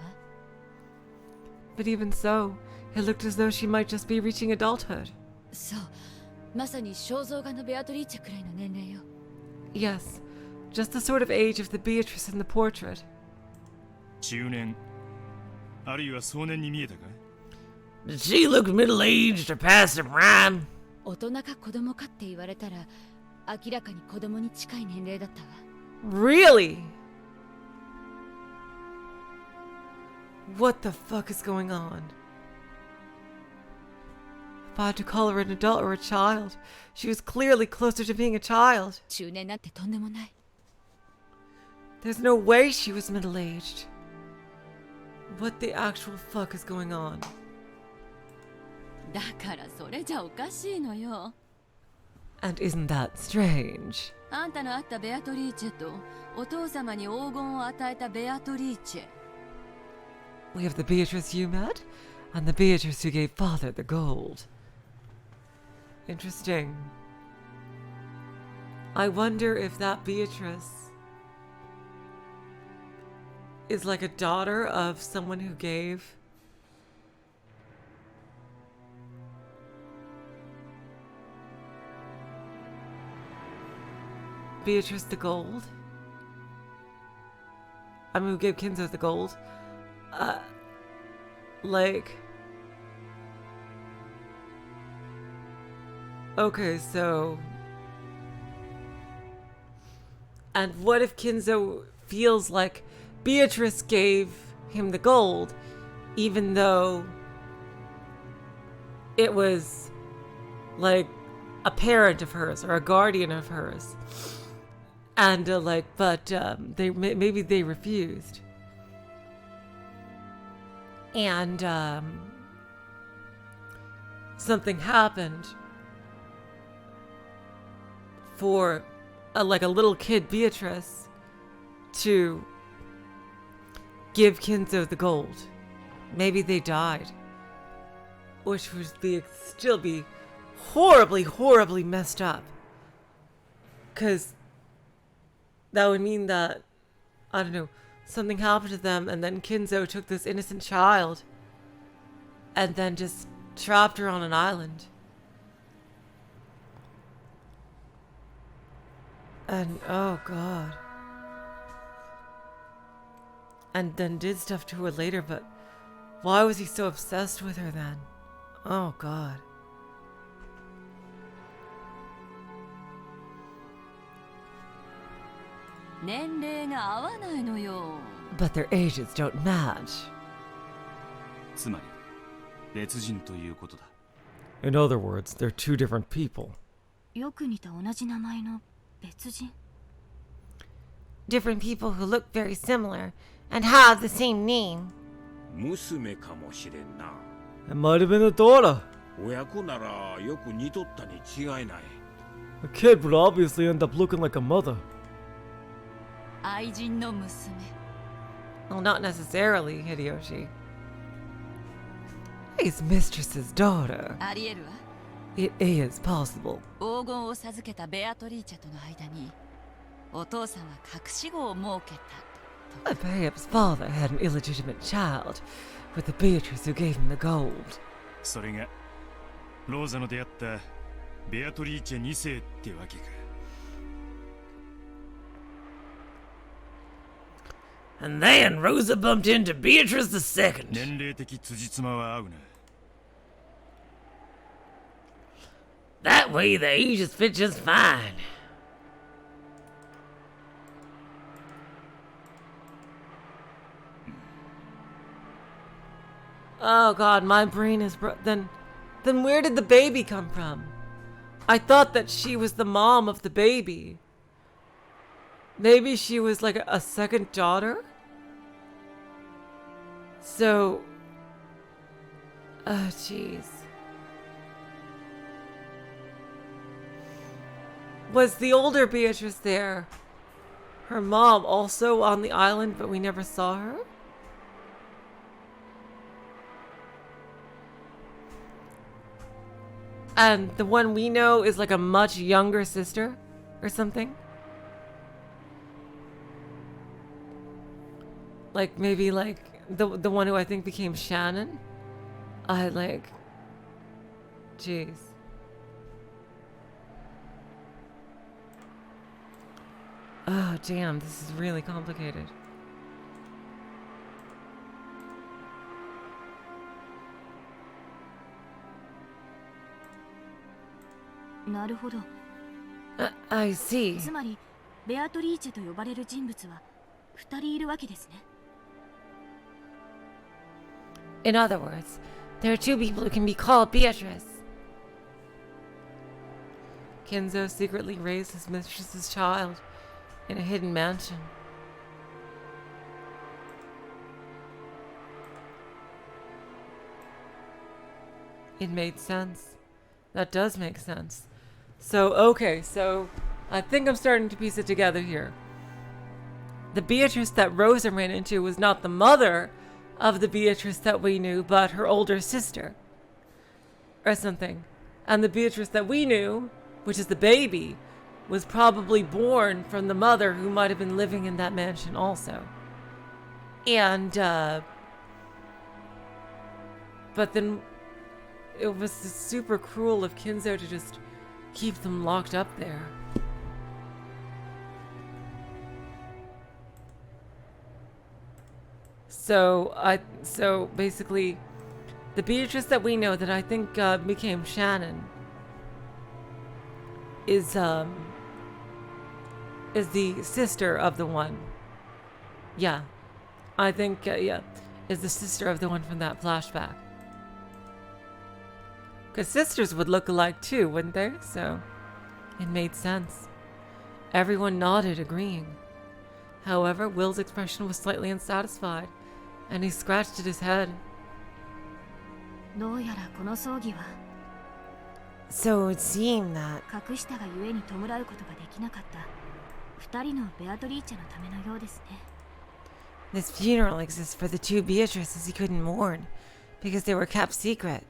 But even so, it looked as though she might just be reaching adulthood.
そう、まさに肖像画のベアトリーチェくらいの年齢よ。
Yes, just the sort of age of the Beatrice in the portrait.
中年あるいは壮年に見えたか？
Did she look middle-aged or past her prime?
大人か子供かって言われたら明らかに子供に近い年齢だったわ。
Really? What the fuck is going on? If I had to call her an adult or a child, she was clearly closer to being a child.
中年なんてとんでもない。
There's no way she was middle-aged. What the actual fuck is going on?
だからそれじゃおかしいのよ。
And isn't that strange?
あんたの会ったベアトリーチェとお父様に黄金を与えたベアトリーチェ。
We have the Beatrice you met, and the Beatrice who gave father the gold. Interesting. I wonder if that Beatrice is like a daughter of someone who gave Beatrice the gold. I mean, who gave Kinzo the gold. Like... Okay, so... And what if Kinzo feels like Beatrice gave him the gold, even though it was like a parent of hers or a guardian of hers, and they maybe they refused, and something happened for like a little kid Beatrice to give Kinzo the gold. Maybe they died, which would still be horribly messed up, because that would mean that, I don't know, something happened to them and then Kinzo took this innocent child and then just trapped her on an island. And oh god. And then did stuff to her later, but why was he so obsessed with her then? Oh god. But their ages don't match.
つまり別人ということだ。
In other words, they're two different people.
よく似た同じ名前の別人
Different people who look very similar and have the same name.
娘かもしれんな。
It might have been a daughter.
親子ならよく似とったに違いない。
The kid would obviously end up looking like a mother.
愛人の娘。
Well, not necessarily, Hideyoshi. He's mistress's daughter.
ありえるわ。
It is possible.
黄金を授けたベアトリーチェとの間にお父さんは隠し子を設けた。
Perhaps father had an illegitimate child with the Beatrice who gave him the gold.
それがローザの出会ったベアトリーチェ2世ってわけか。
And then Rosa bumped into Beatrice II.
年齢的辻褄は合うな。
That way the ages fit just fine.
Oh god, my brain is then where did the baby come from? I thought that she was the mom of the baby. Maybe she was like a second daughter? So... oh, jeez. Was the older Beatrice there? Her mom also on the island, but we never saw her? And the one we know is like a much younger sister or something? Like maybe like the one who I think became Shannon? Jeez. Oh damn, this is really complicated. I see.
つまりベアトリーチェと呼ばれる人物は2人いるわけですね。
In other words, there are two people who can be called Beatrice.
Kinzo secretly raised his mistress's child in a hidden mansion. It made sense. That does make sense. So, okay, so I think I'm starting to piece it together here. The Beatrice that Rosa ran into was not the mother of the Beatrice that we knew, but her older sister. Or something. And the Beatrice that we knew, which is the baby, was probably born from the mother who might have been living in that mansion also. And, but then it was super cruel of Kinzo to just keep them locked up there. So basically, the Beatrice that we know that I think became Shannon is the sister of the one. Yeah, I think yeah, is the sister of the one from that flashback. Because sisters would look alike too, wouldn't they? So it made sense. Everyone nodded, agreeing. However, Will's expression was slightly unsatisfied, and he scratched at his head.
So it would seem that this funeral exists for the two Beatrices he couldn't mourn because they were kept secret.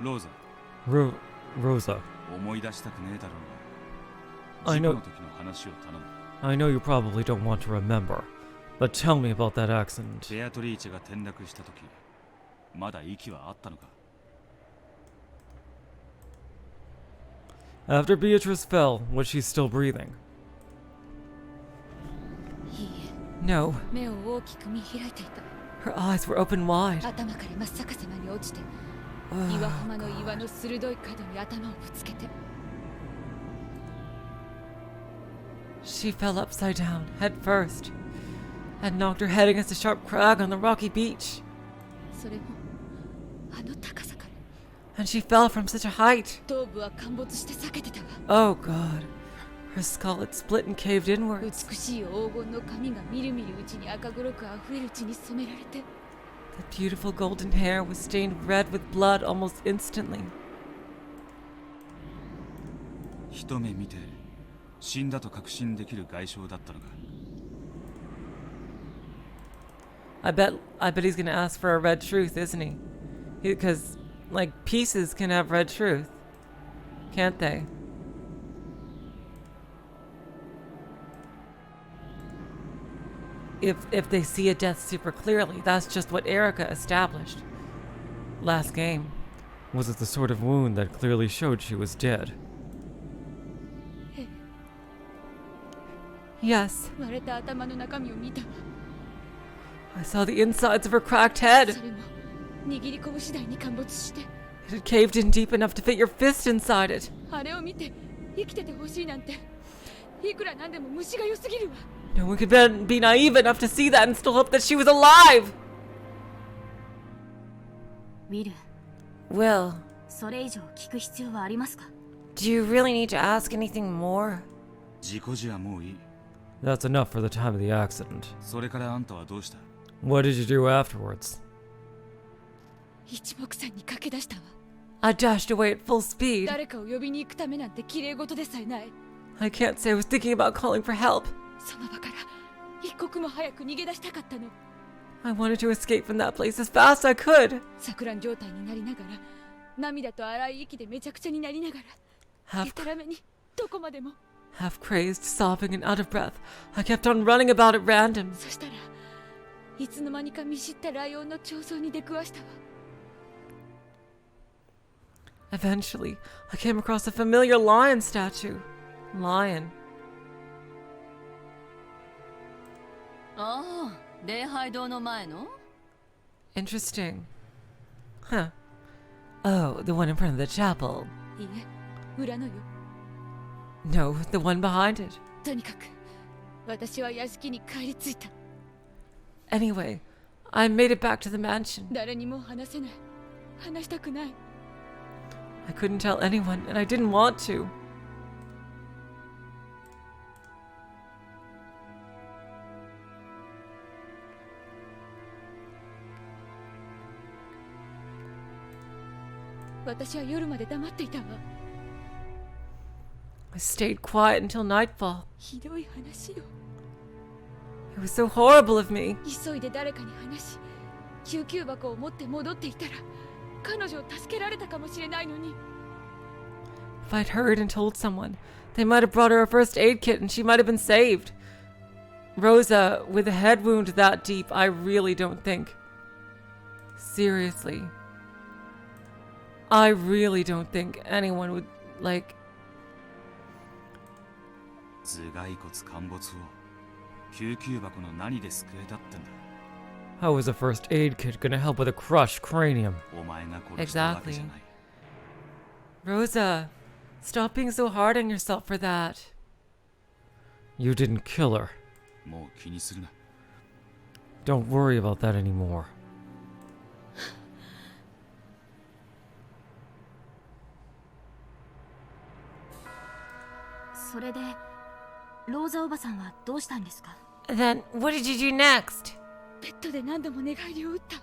Rosa.
Rosa.
思い出したくねえだろうが。
I
事故
know.
の時の話を頼む。
I know you probably don't want to remember, but tell me about that accident.
ベアトリーチェが転落した時、まだ息はあったのか?
After Beatrice fell, was she still breathing?
No.
目を大きく見開いていた。
Her eyes were open wide.
頭から真っ逆さまに落ちて、岩浜の岩の鋭い角に頭をぶつけて。
She fell upside down, head first, and knocked her head against a sharp crag on the rocky beach.
それもあの高さから。
And she fell from such a height.
頭部は陥没して裂けてたわ。
Oh God. Her skull had split and caved inwards.
美しい黄金の髪がみるみるうちに赤黒く溢れるうちに染められて。
The beautiful golden hair was stained red with blood almost instantly.
一目見て死んだと確信できる外傷だったのか。
I bet he's gonna ask for a red truth, isn't he? Because like pieces can have red truth, can't they? If they see a death super clearly, that's just what Erica established last game.
Was it the sort of wound that clearly showed she was dead?
Yes.
割れた頭の中身を見たわ。
I saw the insides of her cracked head.
それも握り拳次第に陥没して。
It had caved in deep enough to fit your fist inside it.
あれを見て生きててほしいなんていくらなんでも虫が良すぎるわ。
No one could be naive enough to see that and still hope that she was alive.
ウィル、
Will,
それ以上聞く必要はありますか？
do you really need to ask anything more?
事故時はもういい。
That's enough for the time of the accident.
それからあんたはどうした？
What did you do afterwards?
一目散に駆け出したわ。
I dashed away at full speed.
誰かを呼びに行くためなんて綺麗事でさえない。
I can't say I was thinking about calling for help.
その場から一刻も早く逃げ出したかったの。
I wanted to escape from that place as fast as I could.
錯乱状態になりながら涙と荒い息でめちゃくちゃになりながらでたらめにどこまでも。
Half crazed, sobbing, and out of breath, I kept on running about at random.
そしたらいつの間にか見知ったライオンの彫像に出くわしたわ。
Eventually, I came across a familiar lion statue. Lion.
ああ、礼拝堂の前の？
Interesting. Huh. Oh, the one in front of the chapel.
いいえ、裏のよ。
No, the one behind it.
とにかく私は屋敷に帰り着いた。
Anyway, I made it back to the mansion.
誰にも話せない。話したくない。
I couldn't tell anyone, and I didn't want to.
私は夜まで黙っていたわ。
I stayed quiet until nightfall.
ひどい話よ。
It was so horrible of me.
急いで誰かに話し、救急箱を持って戻っていたら、彼女を助けられたかもしれないのに。
If I'd heard and told someone, they might have brought her a first aid kit and she might have been saved. Rosa, with a head wound that deep, I really don't think. Seriously. I really don't think anyone would, like...
頭蓋骨陥没を救急箱の何で救えたってんだ。
How was a first aid kit gonna help with a crushed cranium?
お前が殺したわけじゃない。
Rosa, stop being so hard on yourself for that.
You didn't kill her.
もう気にするな。
Don't worry about that anymore.
それでローザおばさんはどうしたんですか？
Then, what did you do next?
ベッドで何度も寝返りを打ったわ。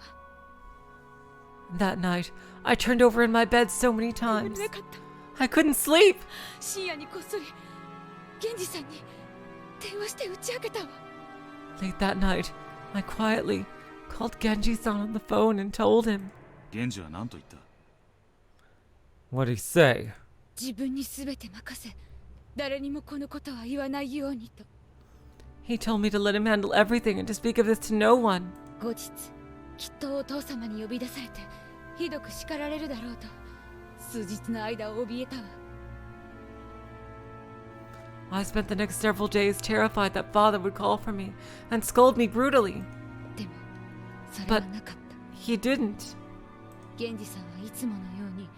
That night, I turned over in my bed so many times.
眠れなかった。
I couldn't sleep.
深夜にこっそり源氏さんに電話して打ち明けたわ。
Late that night, I quietly called Genji-san on the phone and told him.
源氏は何と言った？
What did he say?
自分に全て任せ、誰にもこのことは言わないようにと。
He told me to let him handle everything and to speak of this to no one.
後日、きっとお父様に呼び出されてひどく叱られるだろうと、数日の間怯えたわ。
I spent the next several days terrified that father would call for me and scold me brutally.
でも、それはなかった。
He didn't.
源氏さんはいつものように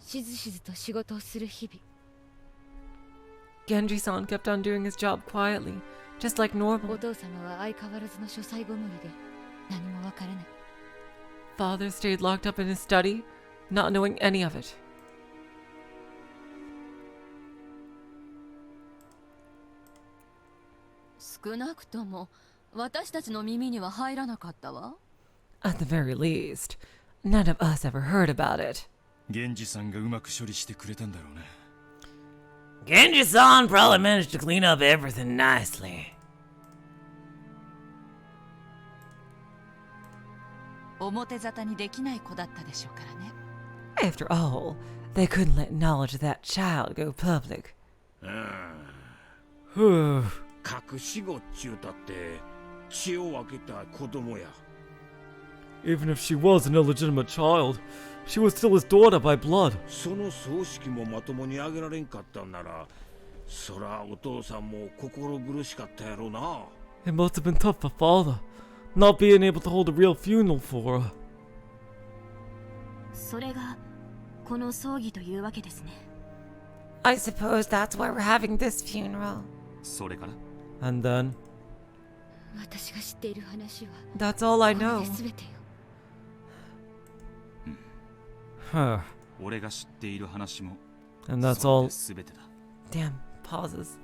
しずしずと仕事をする日々。
Genji-san kept on doing his job quietly, just like normal.
お父様は相変わらずの書斎ごもりで何もわからない。
Father stayed locked up in his study, not knowing any of it.
少なくとも私たちの耳には入らなかったわ。
At the very least, none of us ever heard about it.
源氏さんがうまく処理してくれたんだろうな。
Genji-san probably managed to clean up everything nicely.
表沙汰にできない子だったでしょうからね。
After all, they couldn't let knowledge of that child go public.
隠し子っちゅうたって血を分けた子供や。
Even if she was an illegitimate child, she was still his daughter by blood.
その葬式もまともにあげられんかったんなら、そらお父さんも心苦しかったやろな。
It must have been tough for father, Not being able to hold a real funeral for her.
それがこの葬儀というわけですね。
I suppose that's why we're having this funeral.
それから
And then,
私が知っている話は
That's all I
これ
know.
で全てよ。
huh.
俺が知っている話も
And that's
それ
all.
で全てだ。
Damn, pauses.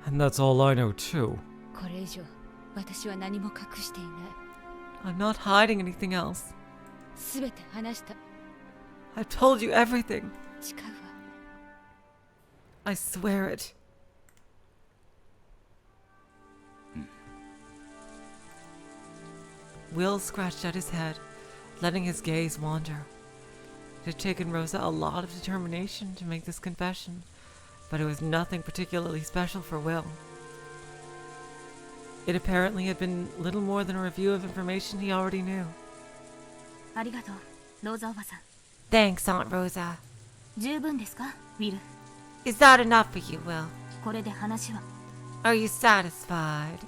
And that's all I know too.
これ以上私は何も隠していない。
I'm not hiding anything else.
全て話した。
I've told you everything.
誓うわ。
I swear it. Will scratched at his head, letting his gaze wander. It had taken Rosa a lot of determination to make this confession, but it was nothing particularly special for Will. It apparently had been little more than a review of information he already knew.
ありがとう、ローザおばさん。
Thanks, Aunt Rosa.
十分ですか、ウィル。
Is that enough for you, Will?
これで話は。
Are you satisfied?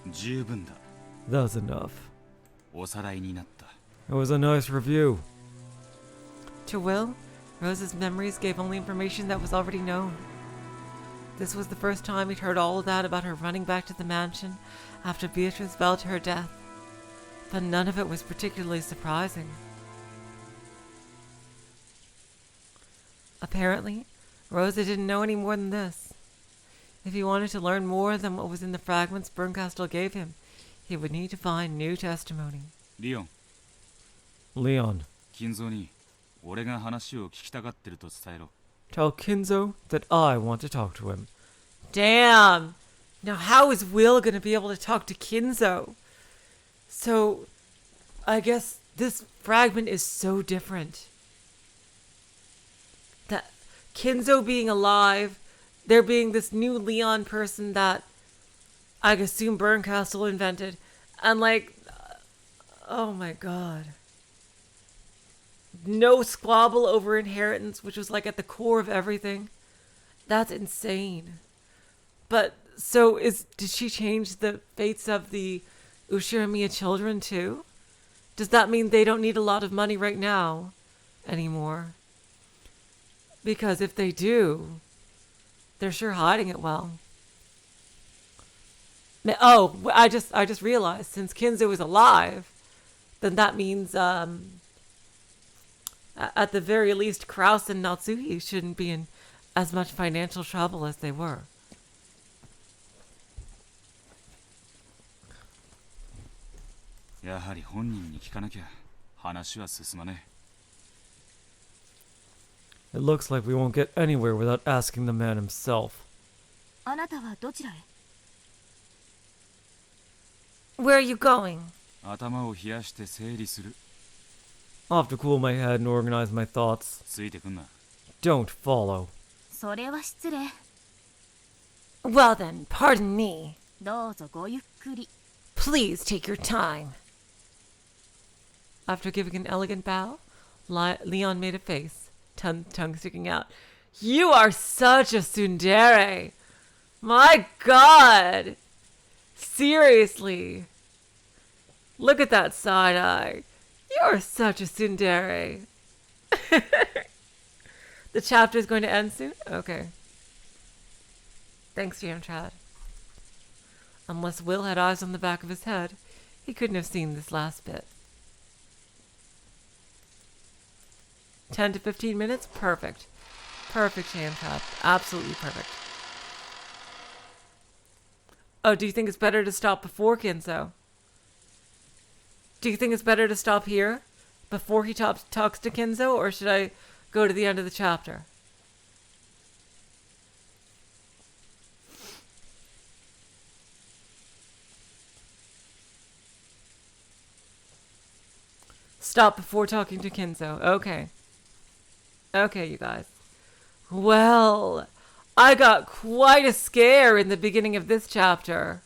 十分だ。
That's enough.
おさらいになった。
It was a nice review.
To Will, Rosa's memories gave only information that was already known. This was the first time he'd heard all of that about her running back to the mansion after Beatrice fell to her death, but none of it was particularly surprising. Apparently, Rosa didn't know any more than this. If he wanted to learn more than what was in the fragments Bernkastel gave him, he would need to find new testimony.
リオン、
Leon,
金蔵に俺が話を聞きたがってると伝えろ。
tell Kinzo that I want to talk to him.
Damn! Now how is Will going to be able to talk to Kinzo? So, I guess this fragment is so different. That Kinzo being alive, there being this new Leon person that I assume Bernkastel invented, and like, oh my god. No squabble over inheritance, which was like at the core of everything. That's insane. But so did she change the fates of the Ushiramiya children too? Does that mean they don't need a lot of money right now anymore? Because if they do, they're sure hiding it well. Oh, I just realized since Kinzo is alive, then that means at the very least Kraus and Natsuhi shouldn't be in as much financial trouble as they were.
Yaはり本人に聞かなきゃ話は進まねえ。
It looks like we won't get anywhere without asking the man himself.
あなたはどちらへ？
Where are you going?
頭を冷やして整理する。
I'll have to cool my head and organize my thoughts.
ついてくんな。
Don't follow.
それは失礼。
Well then, pardon me.
どうぞごゆっくり。
Please take your time.
After giving an elegant bow, Leon made a face, tongue sticking out. You are such a tsundere! My god! Seriously! Look at that side eye. You're such a tsundere. The chapter is going to end soon? Okay. Thanks, Jam Chad. Unless Will had eyes on the back of his head, he couldn't have seen this last bit. 10 to 15 minutes? Perfect. Perfect, Jam Chad. Absolutely perfect. Oh, do you think it's better to stop before Kinzo? Do you think it's better to stop here before he talks to Kinzo, or should I go to the end of the chapter? Stop before talking to Kinzo. Okay. Okay, you guys. Well, I got quite a scare in the beginning of this chapter.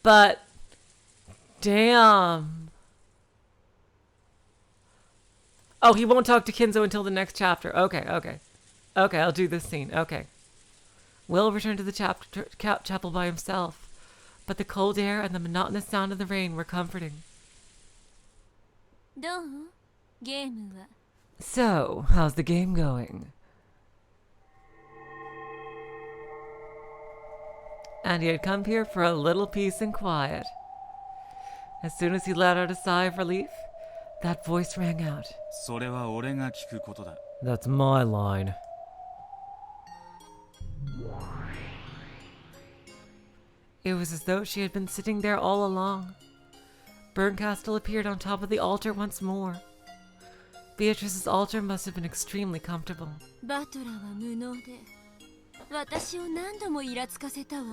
But, damn. Oh, he won't talk to Kinzo until the next chapter. Okay, okay. Okay, I'll do this scene. Okay. Will return to the chapel by himself. but the cold air and the monotonous sound of the rain were comforting.
どう？ゲームは。
So, how's the game going? And he had come here for a little peace and quiet. As soon as he let out a sigh of relief, that voice rang out.
それは俺が聞くことだ。
That's my line.
It was as though she had been sitting there all along. Bernkastel appeared on top of the altar once more. Beatrice's altar must have been extremely comfortable.
バトラは無能で、私を何度もイラつかせたわ。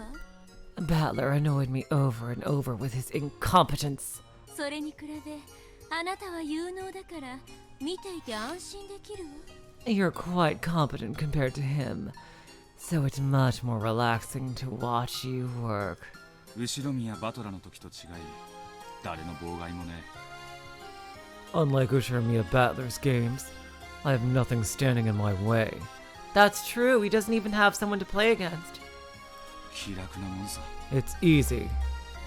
Battler annoyed me over and over with his incompetence.
それに比べ、あなたは有能だから見ていて安心できるわ。
You're quite competent compared to him, so it's much more relaxing to watch you work.
後ろ宮バトラの時と違い、誰の妨害もね。
Unlike Ushiromiya Battler's games, I have nothing standing in my way.
That's true, he doesn't even have someone to play against.
気楽なもんさ。
It's easy.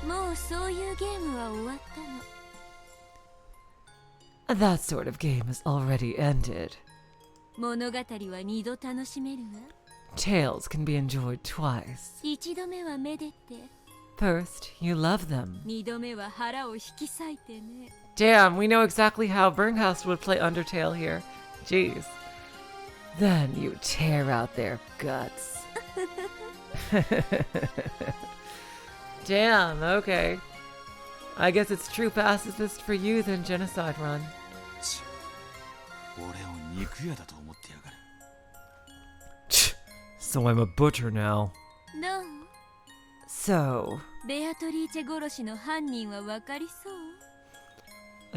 もうそういうゲームは終わったの。
That sort of game is already ended.
物語は二度楽しめるわ。
Tales can be enjoyed twice.
一度目はめでて、
First, you love them.
二度目は腹を引き裂いてね。
Damn, we know exactly how Bernkastel would play Undertale here. Jeez. Then you tear out their guts. Damn, okay. I guess it's true pacifist for you than genocide run.
俺を肉屋だと思ってやがる。
So I'm a butcher now.
どう？
So,
ベアトリーチェ殺しの犯人はわかりそう？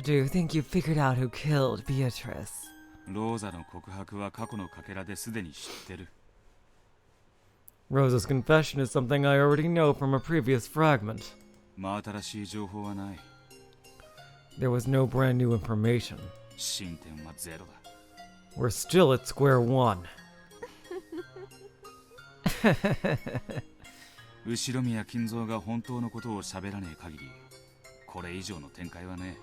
do you think you figured out who killed Beatrice?
ローザの告白は過去のかけらですでに知ってる。
Rosa's confession is something I already know from a previous fragment.
真新しい情報はない。
There was no brand new information.
進展はゼロだ。
We're still at square one.
後ろ宮金蔵が本当のことを喋らねえ限り、これ以上の展開はね。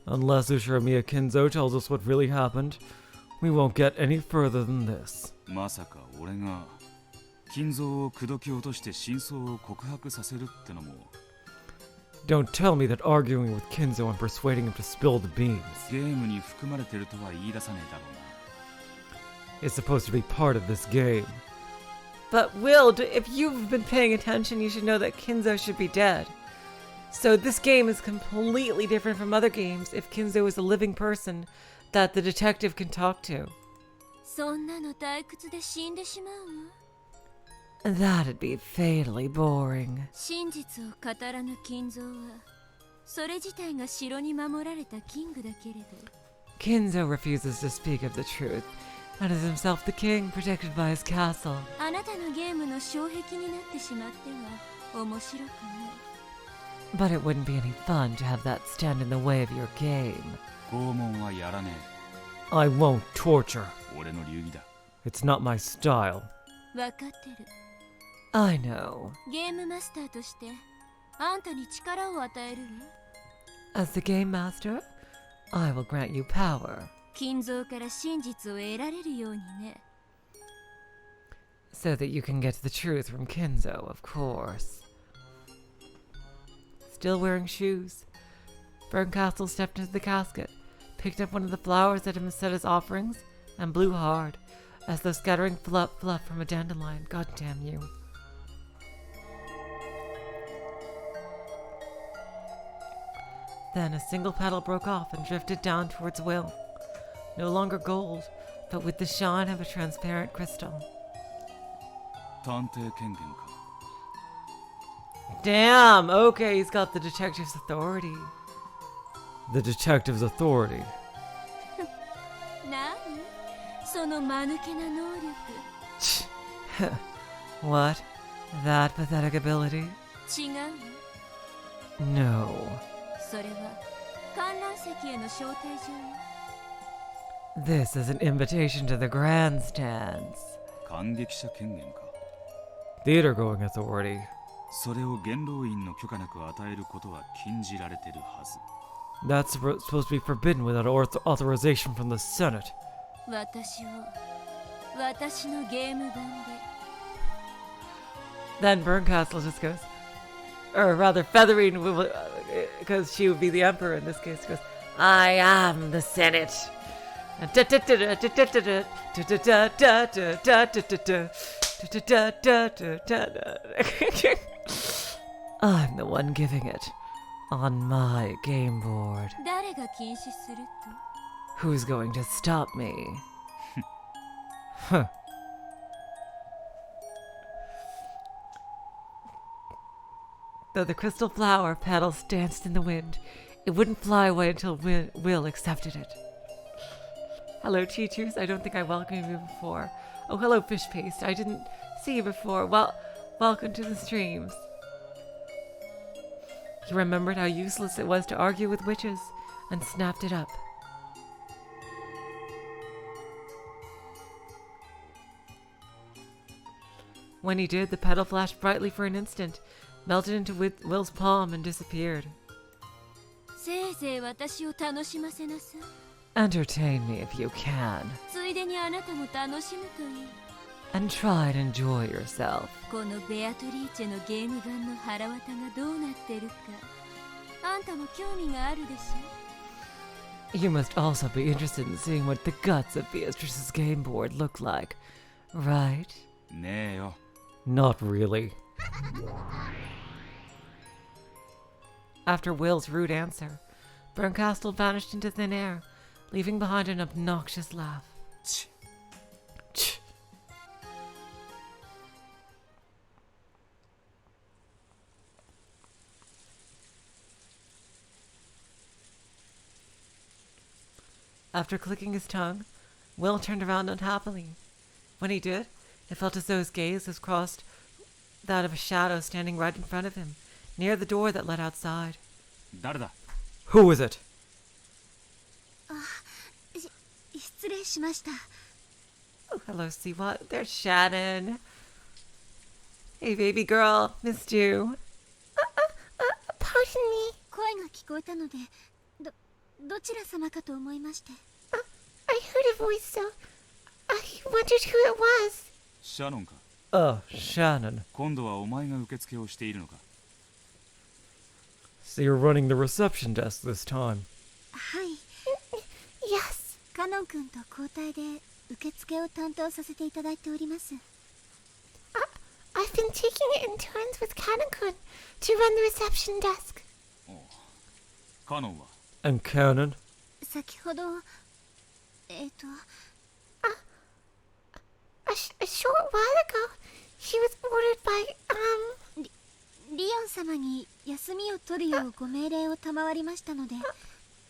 Unless Ushiromiya Kinzo tells us what really happened, we won't get any further than this.
まさか俺が金蔵を口説き落として真相を告白させるってのも。
Don't tell me that arguing with Kinzo and persuading him to spill the beans
ゲームに含まれてるとは言い出さねえだろうな。
is supposed to be part of this game.
But Will, if you've been paying attention, you should know that Kinzo should be dead. So this game is completely different from other games if Kinzo is a living person that the detective can talk to.
そんなの退屈で死んでしまうわ。
That'd be fatally boring.
真実を語らぬ金蔵は、それ自体が城に守られたキングだけれど。
Kinzo refuses to speak of the truth, and is himself the king protected by his castle.
あなたのゲームの障壁になってしまっては面白くない。
But it wouldn't be any fun to have that stand in the way of your game.
拷問はやらね
I won't torture.
え。俺の流儀だ。
It's not my style.
わかってる。
I know.
ゲームマスターとしてあんたに力を与えるわ。
As the game master, I will grant you power.
金蔵から真実を得られるようにね。
So that you can get the truth from Kinzo, of course. Still wearing shoes, Bernkastel stepped into the casket, picked up one of the flowers that had been set as offerings, and blew hard, as though scattering fluff from a dandelion. God damn you. Then a single petal broke off and drifted down towards Will. No longer gold, but with the shine of a transparent crystal.
探偵権限か。
Damn, okay, he's got the detective's authority.
The detective's authority.
なにその間抜けな能力。
What? That pathetic ability?
違うわ。
No.
それは観覧席への招待状よ。
This is an invitation to the grandstands.
感激者権限か。
Theater-going authority.
それを元老院の許可なく与えることは禁じられてるはず。
That's supposed to be forbidden without authorization from the Senate.
私を私のゲーム版で。
Then Bernkastel just goes, or rather Feathering, because she would be the emperor in this case, goes, I am the Senate. I'm the one giving it on my game board.
誰が禁止すると？
Who's going to stop me? Huh. Though the crystal flower petals danced in the wind, it wouldn't fly away until Will accepted it. Hello, teachers. I don't think I welcomed you before. Oh, hello, Fish Paste. I didn't see you before. Well, welcome to the streams. He remembered how useless it was to argue with witches and snapped it up. When he did, the petal flashed brightly for an instant, melted into Will's palm, and disappeared.
せいぜい私を楽しませなさい。
Entertain me if you can,
ついでにあなたも楽しむといい。
and try and enjoy yourself.
このベアトリーチェのゲーム版の腹渡がどうなってるか、あんたも興味があるでしょ。
You must also be interested in seeing what the guts of Beatrice's game board look like, right?
ねえよ。
Not really.
After Will's rude answer, Bernkastel vanished into thin air, leaving behind an obnoxious laugh.
Ch.
Ch. After clicking his tongue, Will turned around unhappily. When he did, it felt as though his gaze was crossed that of a shadow standing right in front of him, near the door that led outside.
誰だ?
Who is it?
失礼しました。
Oh, hello, Siwa. There's Shannon. Hey, baby girl. Missed you.
Pardon me. 声が聞こえたので、どちら様かと思いまして。
I heard a voice, so I wondered who it was.
シャノンか?
Shannon.
今度はお前が受付をしているのか?
So you're running the reception desk this time.
はい。
Yes.
カノン君と交代で受付を担当させていただいております。
I've been taking it in turns with Kanon-kun to run the reception desk.
カノンは?
And Canon?
先ほど、
A short while ago, he was ordered by,
リオン様に休みを取るようご命令を賜りましたので、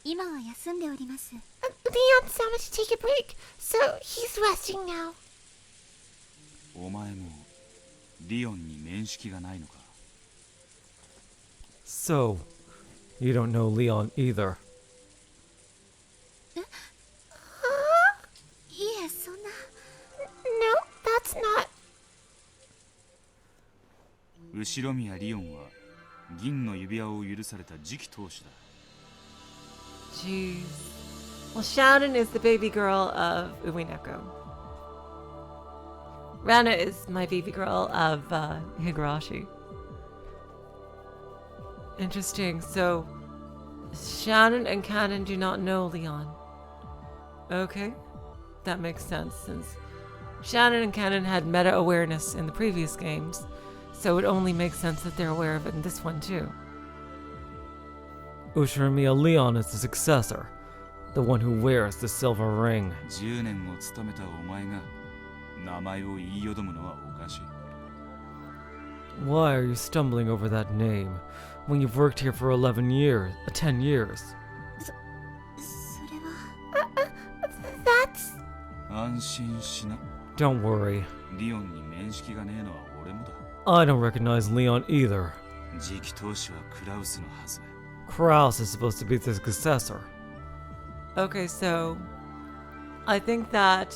今は休んでおります。
Leon-sama to take a break, so he's resting now.
お前もリオンに面識がないのか?
So, you don't know Leon either.
いえ、そんな。
No, that's not.
後宮リオンは銀の指輪を許された次期当主だ。
Jeez. Well, Shannon is the baby girl of Umineko. Rana is my baby girl of Higurashi. Interesting. So, Shannon and Canon do not know Leon. Okay. That makes sense, since Shannon and Canon had meta-awareness in the previous games, so it only makes sense that they're aware of it in this one too.
Ushirimiya Leon is the successor, the one who wears the silver ring.
10年を務めたお前が名前を言いよどむのはおかしい。
Why are you stumbling over that name when you've worked here for 10 years?
それは。
That's.
安心しな。
Don't worry.
リオンに面識がねえのは俺もだ。
I don't recognize Leon either.
次期当主はクラウスのはず。
Kraus is supposed to be the successor.
Okay, so I think that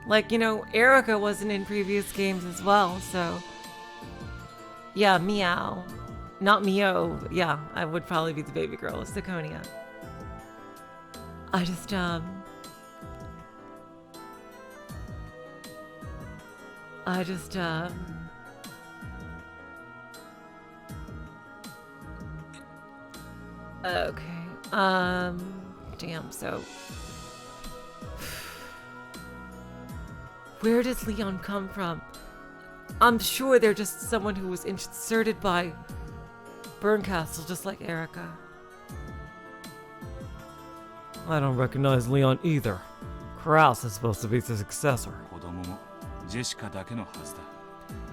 Like, you know, Erica wasn't in previous games as well, so... Yeah, Meow. Not Mio. Yeah, I would probably be the baby girl of Siconia. I just, okay. Damn, so... Where does Leon come from? I'm sure they're just someone who was inserted by Bernkastel, just like Erica.
I don't recognize Leon either. Kraus is supposed to be the successor.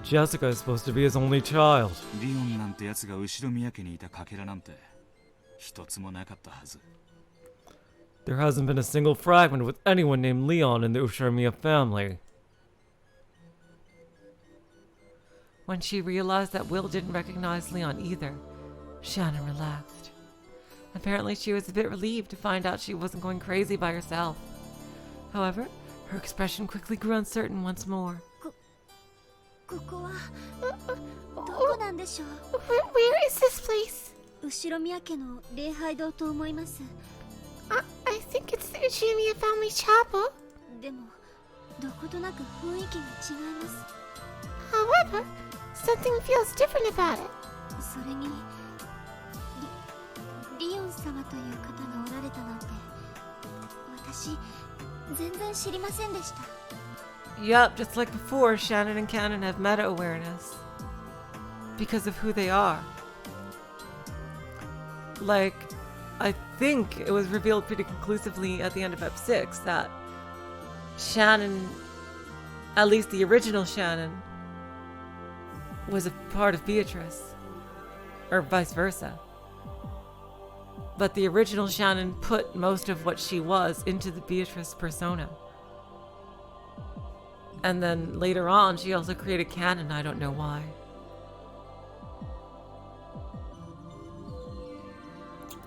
Jessica is supposed to be his only child. There hasn't been a single fragment with anyone named Leon in the Ushiromiya family.
When she realized that Will didn't recognize Leon either, Shannon relaxed. Apparently she was a bit relieved to find out she wasn't going crazy by herself. However, her expression quickly grew uncertain once more.
Where
is this place?
I
think it's the Uchinomiya family chapel. However, something feels different about it.
Yup, just like before, Shannon and Cannon have meta-awareness. Because of who they are. Like, I think it was revealed pretty conclusively at the end of Ep 6 that Shannon, at least the original Shannon, was a part of Beatrice. Or vice versa. But the original Shannon put most of what she was into the Beatrice persona. And then later on, she also created Cannon, I don't know why.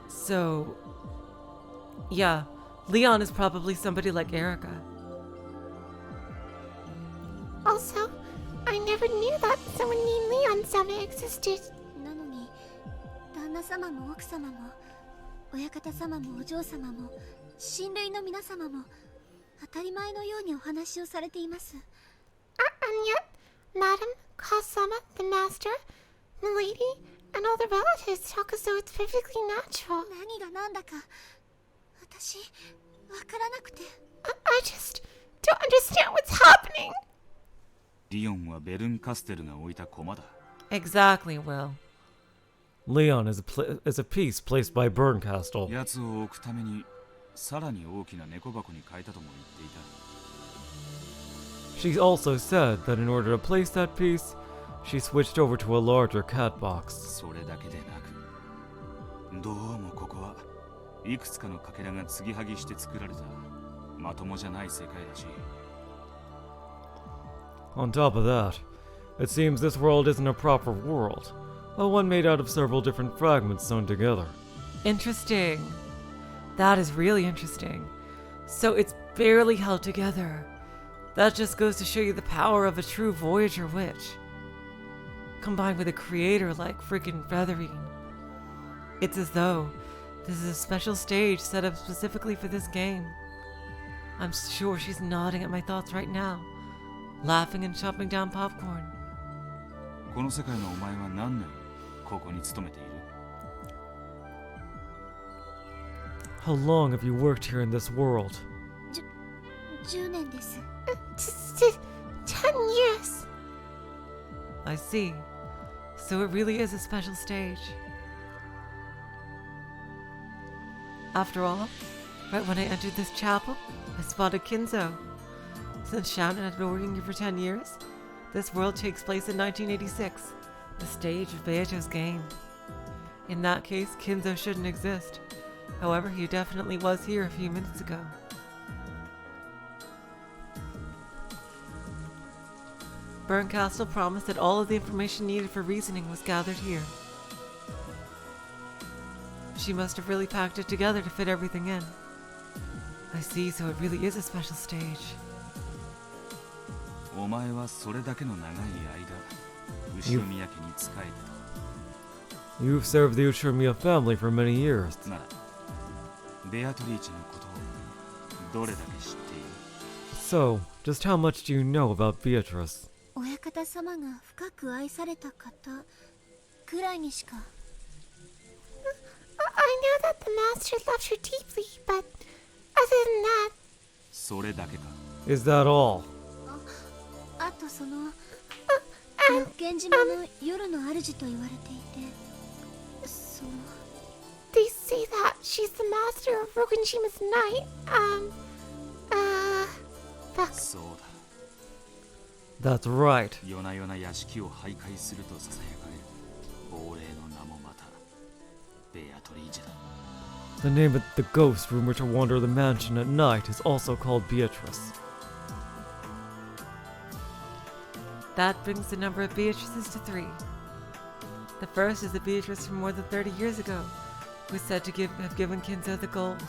So, yeah, Leon is probably somebody like Erica.
Also, I never knew that someone named Leon Sama existed. And yet, Madam, Kasama, the Master, Milady, and all the relatives talk as though it's perfectly natural. I just don't understand what's happening.
Exactly, Will.
Leon is a piece placed by Bernkastel. She also said that in order to place that piece, she switched over to a larger cat box. On top of that, it seems this world isn't a proper world, but one made out of several different fragments sewn together.
Interesting. That is really interesting. So it's barely held together. That just goes to show you the power of a true Voyager witch. Combined with a creator like freaking Featherine. It's as though this is a special stage set up specifically for this game. I'm sure she's nodding at my thoughts right now, laughing and chopping down popcorn.
How long have you worked here in this world?
10
years.
I see. So it really is a special stage. After all, right when I entered this chapel, I spotted Kinzo. Since Shannon had been working here for 10 years, this world takes place in 1986, the stage of Beato's game. In that case, Kinzo shouldn't exist. However, he definitely was here a few minutes ago. Bernkastel promised that all of the information needed for reasoning was gathered here. She must have really packed it together to fit everything in. I see, so it really is a special stage.
お前はそれだけの長い間後ろ宮家に仕えてた。
You've served the Uchiromiya family for many years.
ならベアトリーチェのことをどれだけ知っている？
So, just how much do you know about Beatrice?
親方様が深く愛された方くらいにしか。
I know that the master loved her deeply, but other than that...
それだけか？
Is that all?
あとその六軒島の夜の主と言われていて、その
They say that she's the master of Rokunshima's night.
そうだ。
That's right.
夜な夜な屋敷を徘徊するとささやかれる亡霊の名もまたベアトリーチェだ。
The name of the ghost rumored to wander the mansion at night is also called Beatrice.
That brings the number of Beatrices to 3. The first is the Beatrice from more than 30 years ago, who is said to have given Kinzo the gold.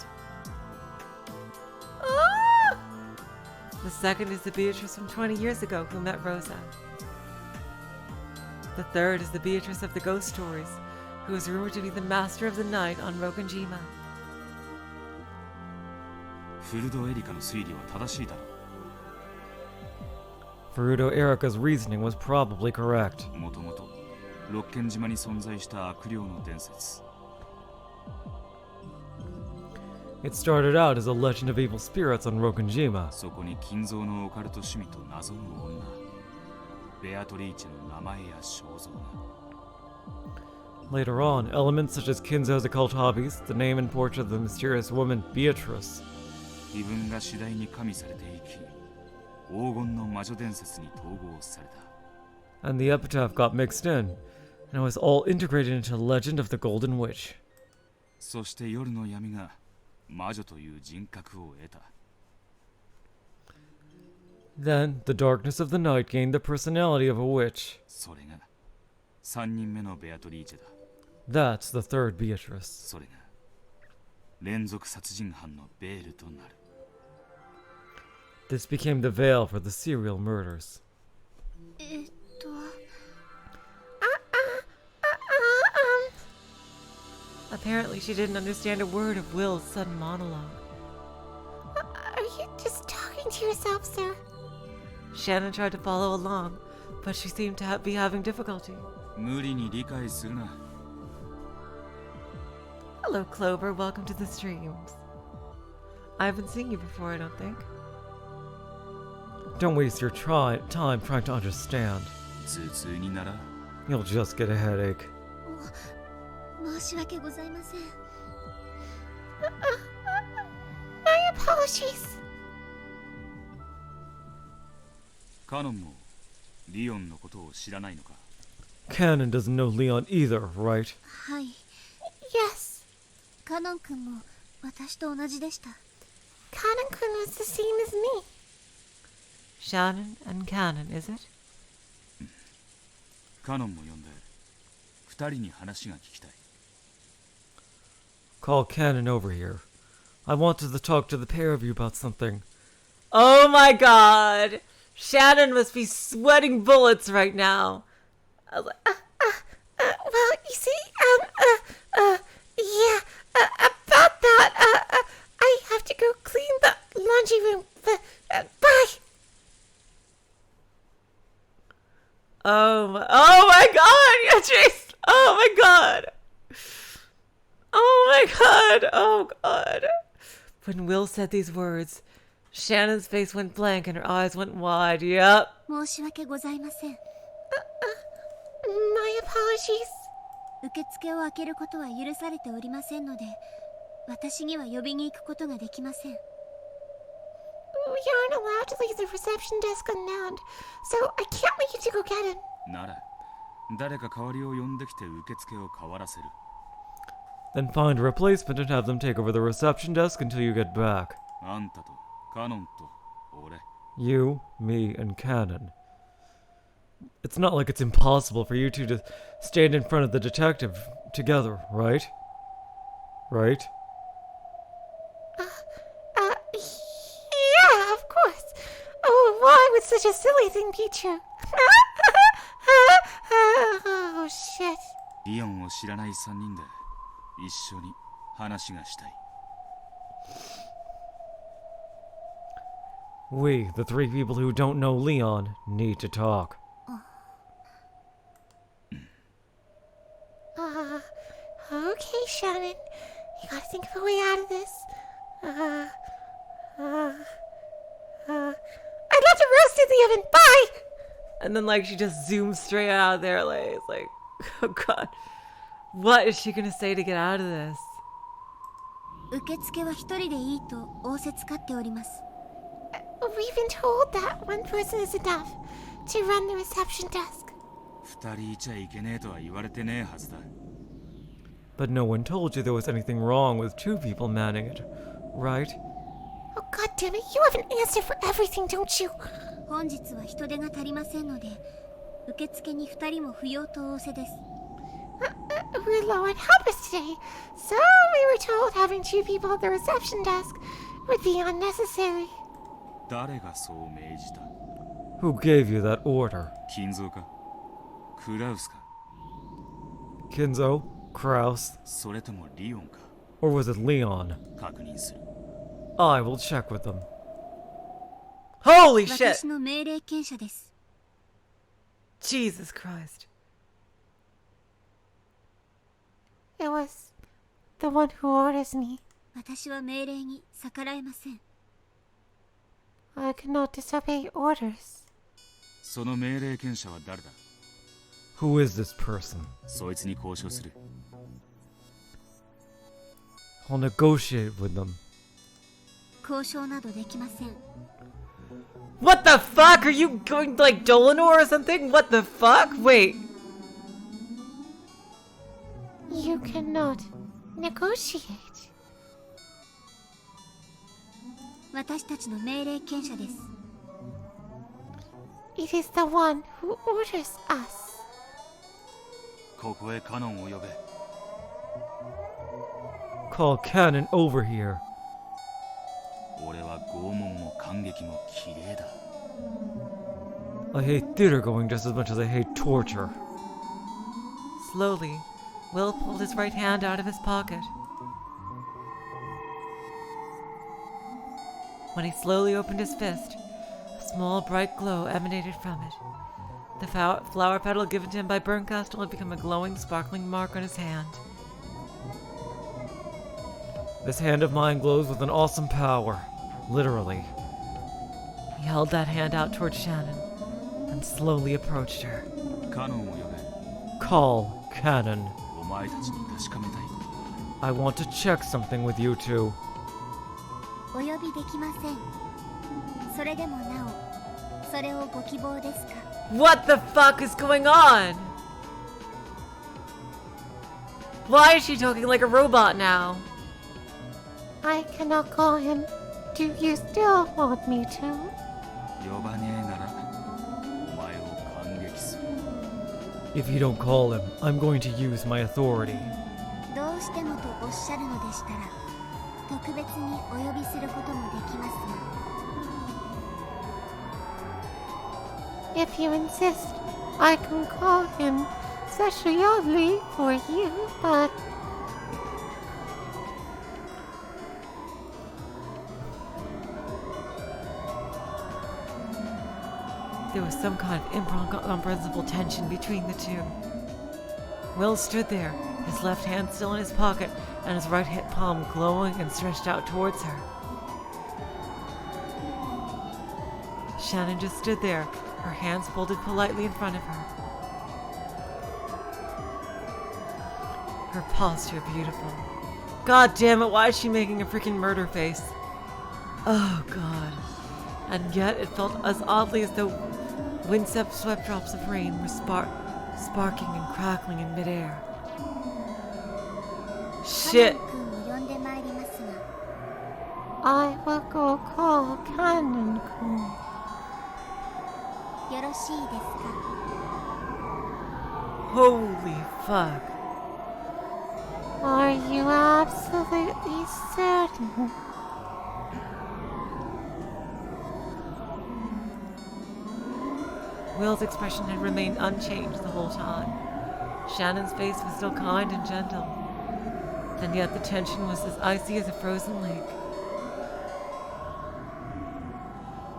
The second is the Beatrice from 20 years ago, who met Rosa. The third is the Beatrice of the ghost stories, who is rumored to be the master of the night on Rokunjima.
フルドエリカの推理は正しいだろう。
Furudo Erika's reasoning was probably correct.
もともと六軒島に存在した悪霊の伝説。
It started out as a legend of evil spirits on Rokunjima.
そこに金蔵のオカルト趣味と謎の女ベアトリーチェの名前や肖像が。
Later on, elements such as Kinzo's occult hobbies, the name and portrait of the mysterious woman Beatrice,
異分が次第に加味されていき、黄金の魔女伝説に統合された。
and the epitaph got mixed in, and it was all integrated into the legend of the Golden Witch.
そして夜の闇が魔女という人格を得た。
Then, the darkness of the night gained the personality of a witch.
それが3人目のベアトリーチェだ。
That's the third Beatrice.
それが連続殺人犯のベールとなる。
This became the veil for the serial murders.
Apparently, she didn't understand a word of Will's sudden monologue.
Are you just talking to yourself, sir?
Shannon tried to follow along, but she seemed to be having difficulty.
無理に理解するな。
Hello, Clover. Welcome to the streams. I haven't seen you before, I don't think.
Don't waste your time trying to understand.
頭痛になら。
You'll just get a headache.
申し訳ございません。
My apologies.
カノンもリオンのことを知らないのか？
Canon doesn't know Leon either, right?
はい。
Yes.
カノン君も私と同じでした。
Canon-kun was the same as me.
Shannon and Cannon, is it?
カノンも呼んで2人に話が聞きたい。
Call Canon over here. I wanted to talk to the pair of you about something.
Oh my god! Shannon must be sweating bullets right now.
Well, you see, yeah, about that, I have to go clean the laundry room. Bye.
Oh my god! Jeez! Oh my god! Oh my god! Oh god! When Will said these words, Shannon's face went blank and her eyes went wide. Yep.
申し訳ございません。
My apologies.
受付を開けることは許されておりませんので、私には呼びに行くことができません。
We aren't allowed to leave the reception desk unmanned, so I can't make you to go get him.
なら誰か代わりを呼んできて受付を変わらせる。
Then find a replacement and have them take over the reception desk until you get back.
あんたとカノンと俺。
You, me, and Canon. It's not like it's impossible for you two to stand in front of the detective together, right? Right?
Yeah, of course. Oh, why would such a silly thing be true? Oh, shit.
リオンを知らない3人で一緒に話がしたい。
We, the three people who don't know Leon, need to talk.
Okay, Shannon. You gotta think of a way out of this. I'd love to roast in the oven. Bye!
And then, like, she just zooms straight out of there. Like, it's like, oh god. What is she gonna say to get out of this?
受付は一人でいいと仰せつかっております。
We've been told that one person is enough to run the reception desk.
2人いちゃいけねえとは言われてねえはずだ。
But no one told you there was anything wrong with 2 people manning it, right?
Oh, god damn it. You have an answer for everything, don't you?
本日は人手が足りませんので、受付に2人も不要と仰せです。
We're low on helpers today, so we were told having 2 people at the reception desk would be unnecessary.
誰がそう命じた？
Who gave you that order?
金蔵か？クラウスか？
Kinzo? Kraus?
それともリオンか？
Or was it Leon?
確認する。
I will check with them.
Holy shit!
私の命令権者です。
Jesus Christ.
It was the one who orders me.
私は命令に逆らえません。
I cannot disobey orders.
その命令権者は誰だ？
Who is this person?
そいつに交渉する。
I'll negotiate with them.
交渉などできません。
What the fuck? Are you going like Dolanor or something? What the fuck? Wait.
You cannot negotiate.
私たちの命令権者です。
It is the one who orders us.
ここへカノンを呼べ。
Call Cannon over here.
俺は拷問も感激も綺麗だ。
I hate theater going just as much as I hate torture.
Slowly, Will pulled his right hand out of his pocket. When he slowly opened his fist, a small bright glow emanated from it. The flower petal given to him by Bernkastel had become a glowing, sparkling mark on his hand.
This hand of mine glows with an awesome power. Literally.
He held that hand out towards Shannon and slowly approached her.
カノンを呼べ。
Call Cannon.
お前たちに確かめたいことが。
I want to check something with you two.
お呼びできません。それでもなお、それをご希望ですか？
What the fuck is going on? Why is she talking like a robot now?
I cannot call him. Do you still want me to?
呼ばねえなら、お前を感激する。
If you don't call him, I'm going to use my authority.
どうしてもとおっしゃるのでしたら、特別にお呼びすることもできますが。
If you insist, I can call him specially for you, but...
There was some kind of incomprehensible tension between the two. Will stood there, his left hand still in his pocket and his right hand palm glowing and stretched out towards her. Shannon just stood there, her hands folded politely in front of her. Her posture beautiful. God damn it, why is she making a freaking murder face? Oh god. And yet it felt as oddly as though wind-swept drops of rain were sparking and crackling in midair. Shit!
I will go call Cannon-kun.
よろしいですか？
Holy fuck.
Are you absolutely certain?
Will's expression had remained unchanged the whole time. Shannon's face was still kind and gentle, and yet the tension was as icy as a frozen lake.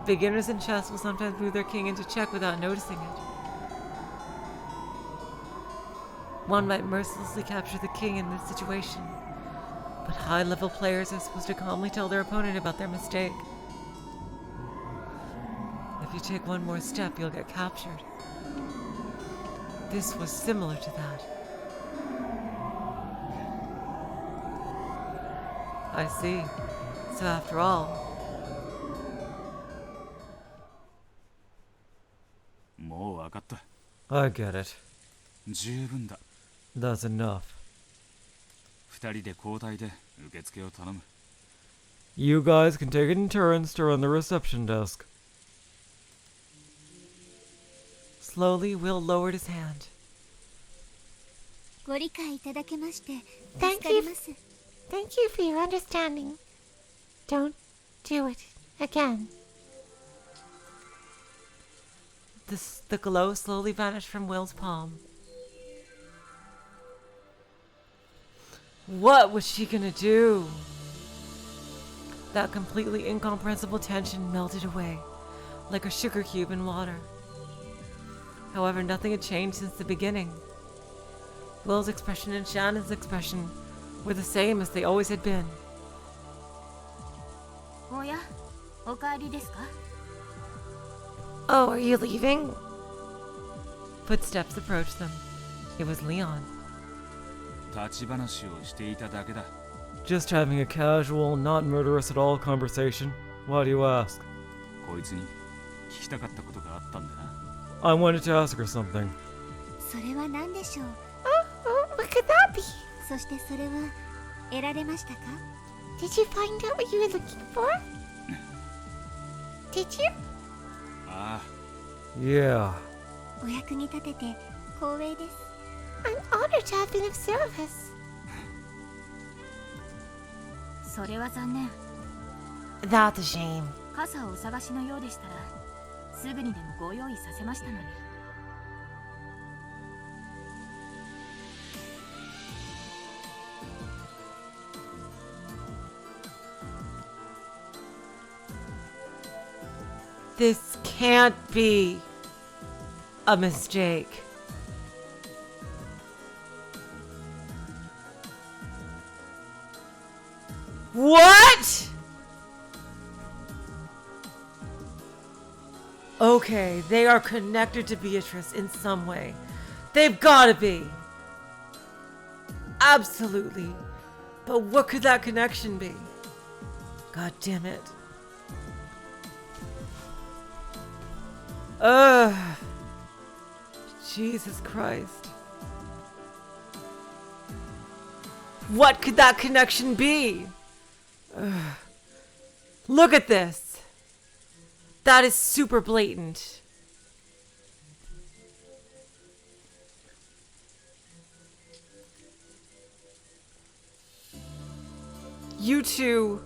Beginners in chess will sometimes move their king into check without noticing it. One might mercilessly capture the king in this situation, but high-level players are supposed to calmly tell their opponent about their mistake. If you take one more step, you'll get captured. This was similar to that. I see. So after all...
I get it.
十分だ。
That's enough.
二人で交代で受付を頼む。
You guys can take it in turns to run the reception desk.
Slowly, Will lowered his hand.
ご理解いただけまして
Thank
助かり
you.
ます。
Thank you for your understanding. Don't do it again.
The glow slowly vanished from Will's palm. What was she gonna do? That completely incomprehensible tension melted away, like a sugar cube in water. However, nothing had changed since the beginning. Will's expression and Shannon's expression were the same as they always had been.
おや、お帰りですか?
Oh, are you leaving?
Footsteps approached them. It was Leon.
立ち話をしていただけだ。
Just having a casual, not murderous at all conversation. Why do you ask?
こいつに聞きたかったことがあったんだな。
I wanted to ask her something.
それは何でしょう?
Oh, what could that be?
そしてそれは得られましたか?
Did you find out what you were looking for? Did you?
ああ。
Yeah.
お役に立てて光栄です。
I'm honored to have been of service.
それは残念。
That's a shame.
傘をお探しのようでしたらすぐにでもご用意させましたのに。
This can't be a mistake. What? Okay, they are connected to Beatrice in some way. They've gotta be. Absolutely. But what could that connection be? God damn it. Ugh. Jesus Christ. What could that connection be? Ugh. Look at this. That is super blatant. You two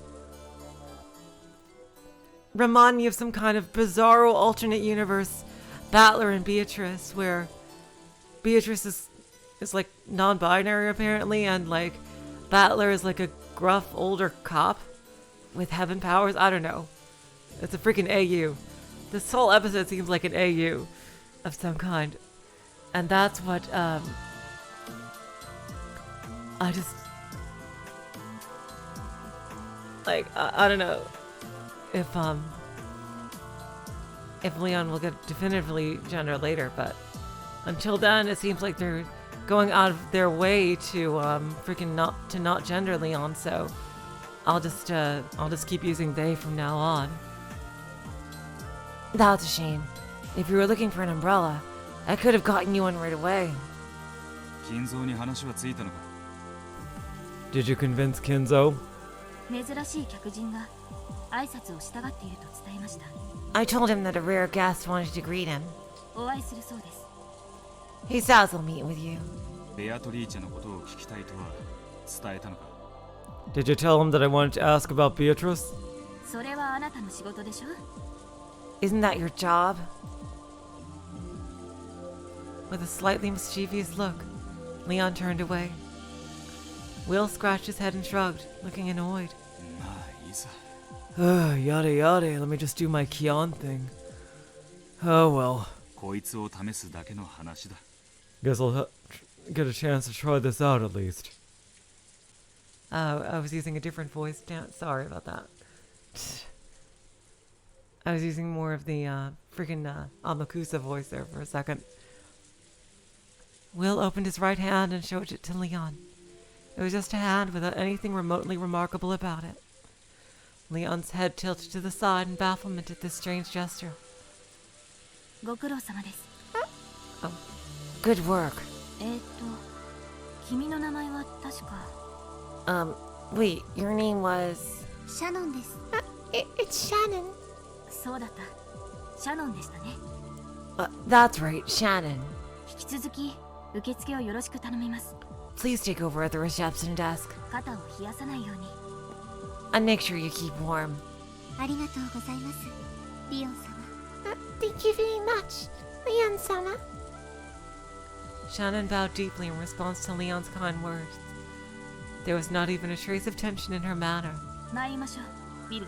remind me of some kind of bizarro alternate universe Battler and Beatrice, where Beatrice is like non-binary apparently, and like Battler is like a gruff older cop with heaven powers. I don't know. It's a freaking AU. This whole episode seems like an AU of some kind. And that's what, I just, like, I don't know if Leon will get definitively gender later, but until then, it seems like they're going out of their way to, freaking not gender Leon, so I'll just keep using they from now on.
That's a shame. If you were looking for an umbrella, I could have gotten you one right away.
金蔵に話はついたのか?
Did you convince Kinzo?
珍しい客人が挨拶をしたがっていると伝えました。
I told him that a rare guest wanted to greet him.
お会いするそうです。
He says he'll meet with you.
ベアトリーチェのことを聞きたいとは伝えたのか?
Did you tell him that I wanted to ask about Beatrice?
それはあなたの仕事でしょ?
Isn't that your job?
With a slightly mischievous look, Leon turned away. Will scratched his head and shrugged, looking annoyed.
Yada yada, let me just do my Kion thing. Oh well.
こいつを試すだけの話だ。
Guess I'll get a chance to try this out at least.
I was using a different voice. Sorry about that. I was using more of the freaking Amakusa voice there for a second. Will opened his right hand and showed it to Leon. It was just a hand without anything remotely remarkable about it. Leon's head tilted to the side in bafflement at this strange gesture.
ご苦労様です。
Oh, good work.
君の名前は確か。
Wait, your name was...
シャノンです。
It's Shannon.
そうだった。シャノンでしたね。
That's right, Shannon.
引き続き受付をよろしく頼みます。
Please take over at the reception desk.
肩を冷やさないように。
And make sure you keep warm.
ありがとうございます、リオン様。
Thank you very much, Leon-sama.
Shannon bowed deeply in response to Leon's kind words. There was not even a trace of tension in her manner.
参りましょう、ウィル。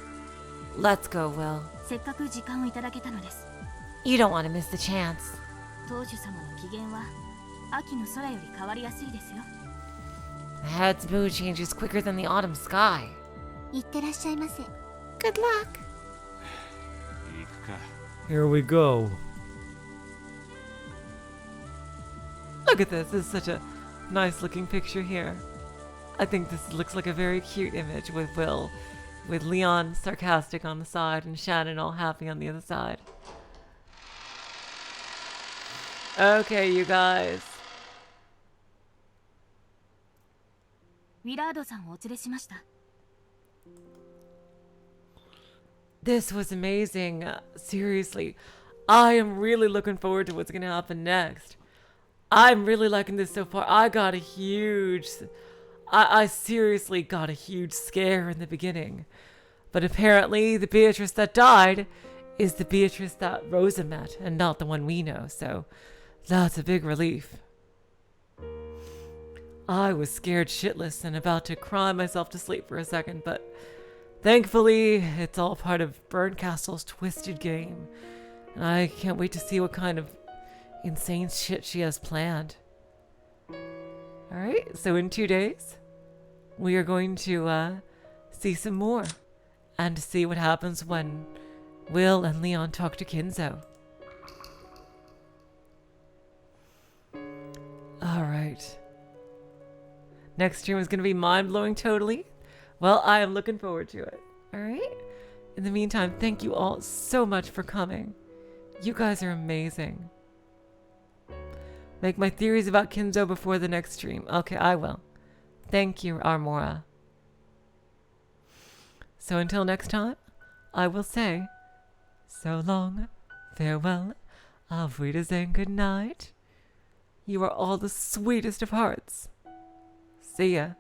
Let's go, Will.
せっかく時間をいただけたのです。
You don't want to miss the chance.
当主様の機嫌は秋の空より変わりやすいですよ。
The head's mood changes quicker than the autumn sky.
いってらっしゃいませ。
Good luck.
行くか。
Here we go.
Look at this. This is such a nice looking picture here. I think this looks like a very cute image with Will, with Leon sarcastic on the side and Shannon all happy on the other side. Okay, you guys.
ウィラードさんをお連れしました。
This was amazing. Seriously, I am really looking forward to what's going to happen next. I'm really liking this so far. I seriously got a huge scare in the beginning. But apparently the Beatrice that died is the Beatrice that Rosa met and not the one we know. So that's a big relief. I was scared shitless and about to cry myself to sleep for a second, but thankfully it's all part of Bernkastel's twisted game. And I can't wait to see what kind of insane shit she has planned. Alright, so in 2 days, we are going to see some more and see what happens when Will and Leon talk to Kinzo. Alright. Next stream is going to be mind-blowing totally. Well, I am looking forward to it. Alright? In the meantime, thank you all so much for coming. You guys are amazing. Make my theories about Kinzo before the next stream. Okay, I will. Thank you, Armora. So until next time, I will say, so long, farewell, auf Wiedersehen, good night. You are all the sweetest of hearts. See ya.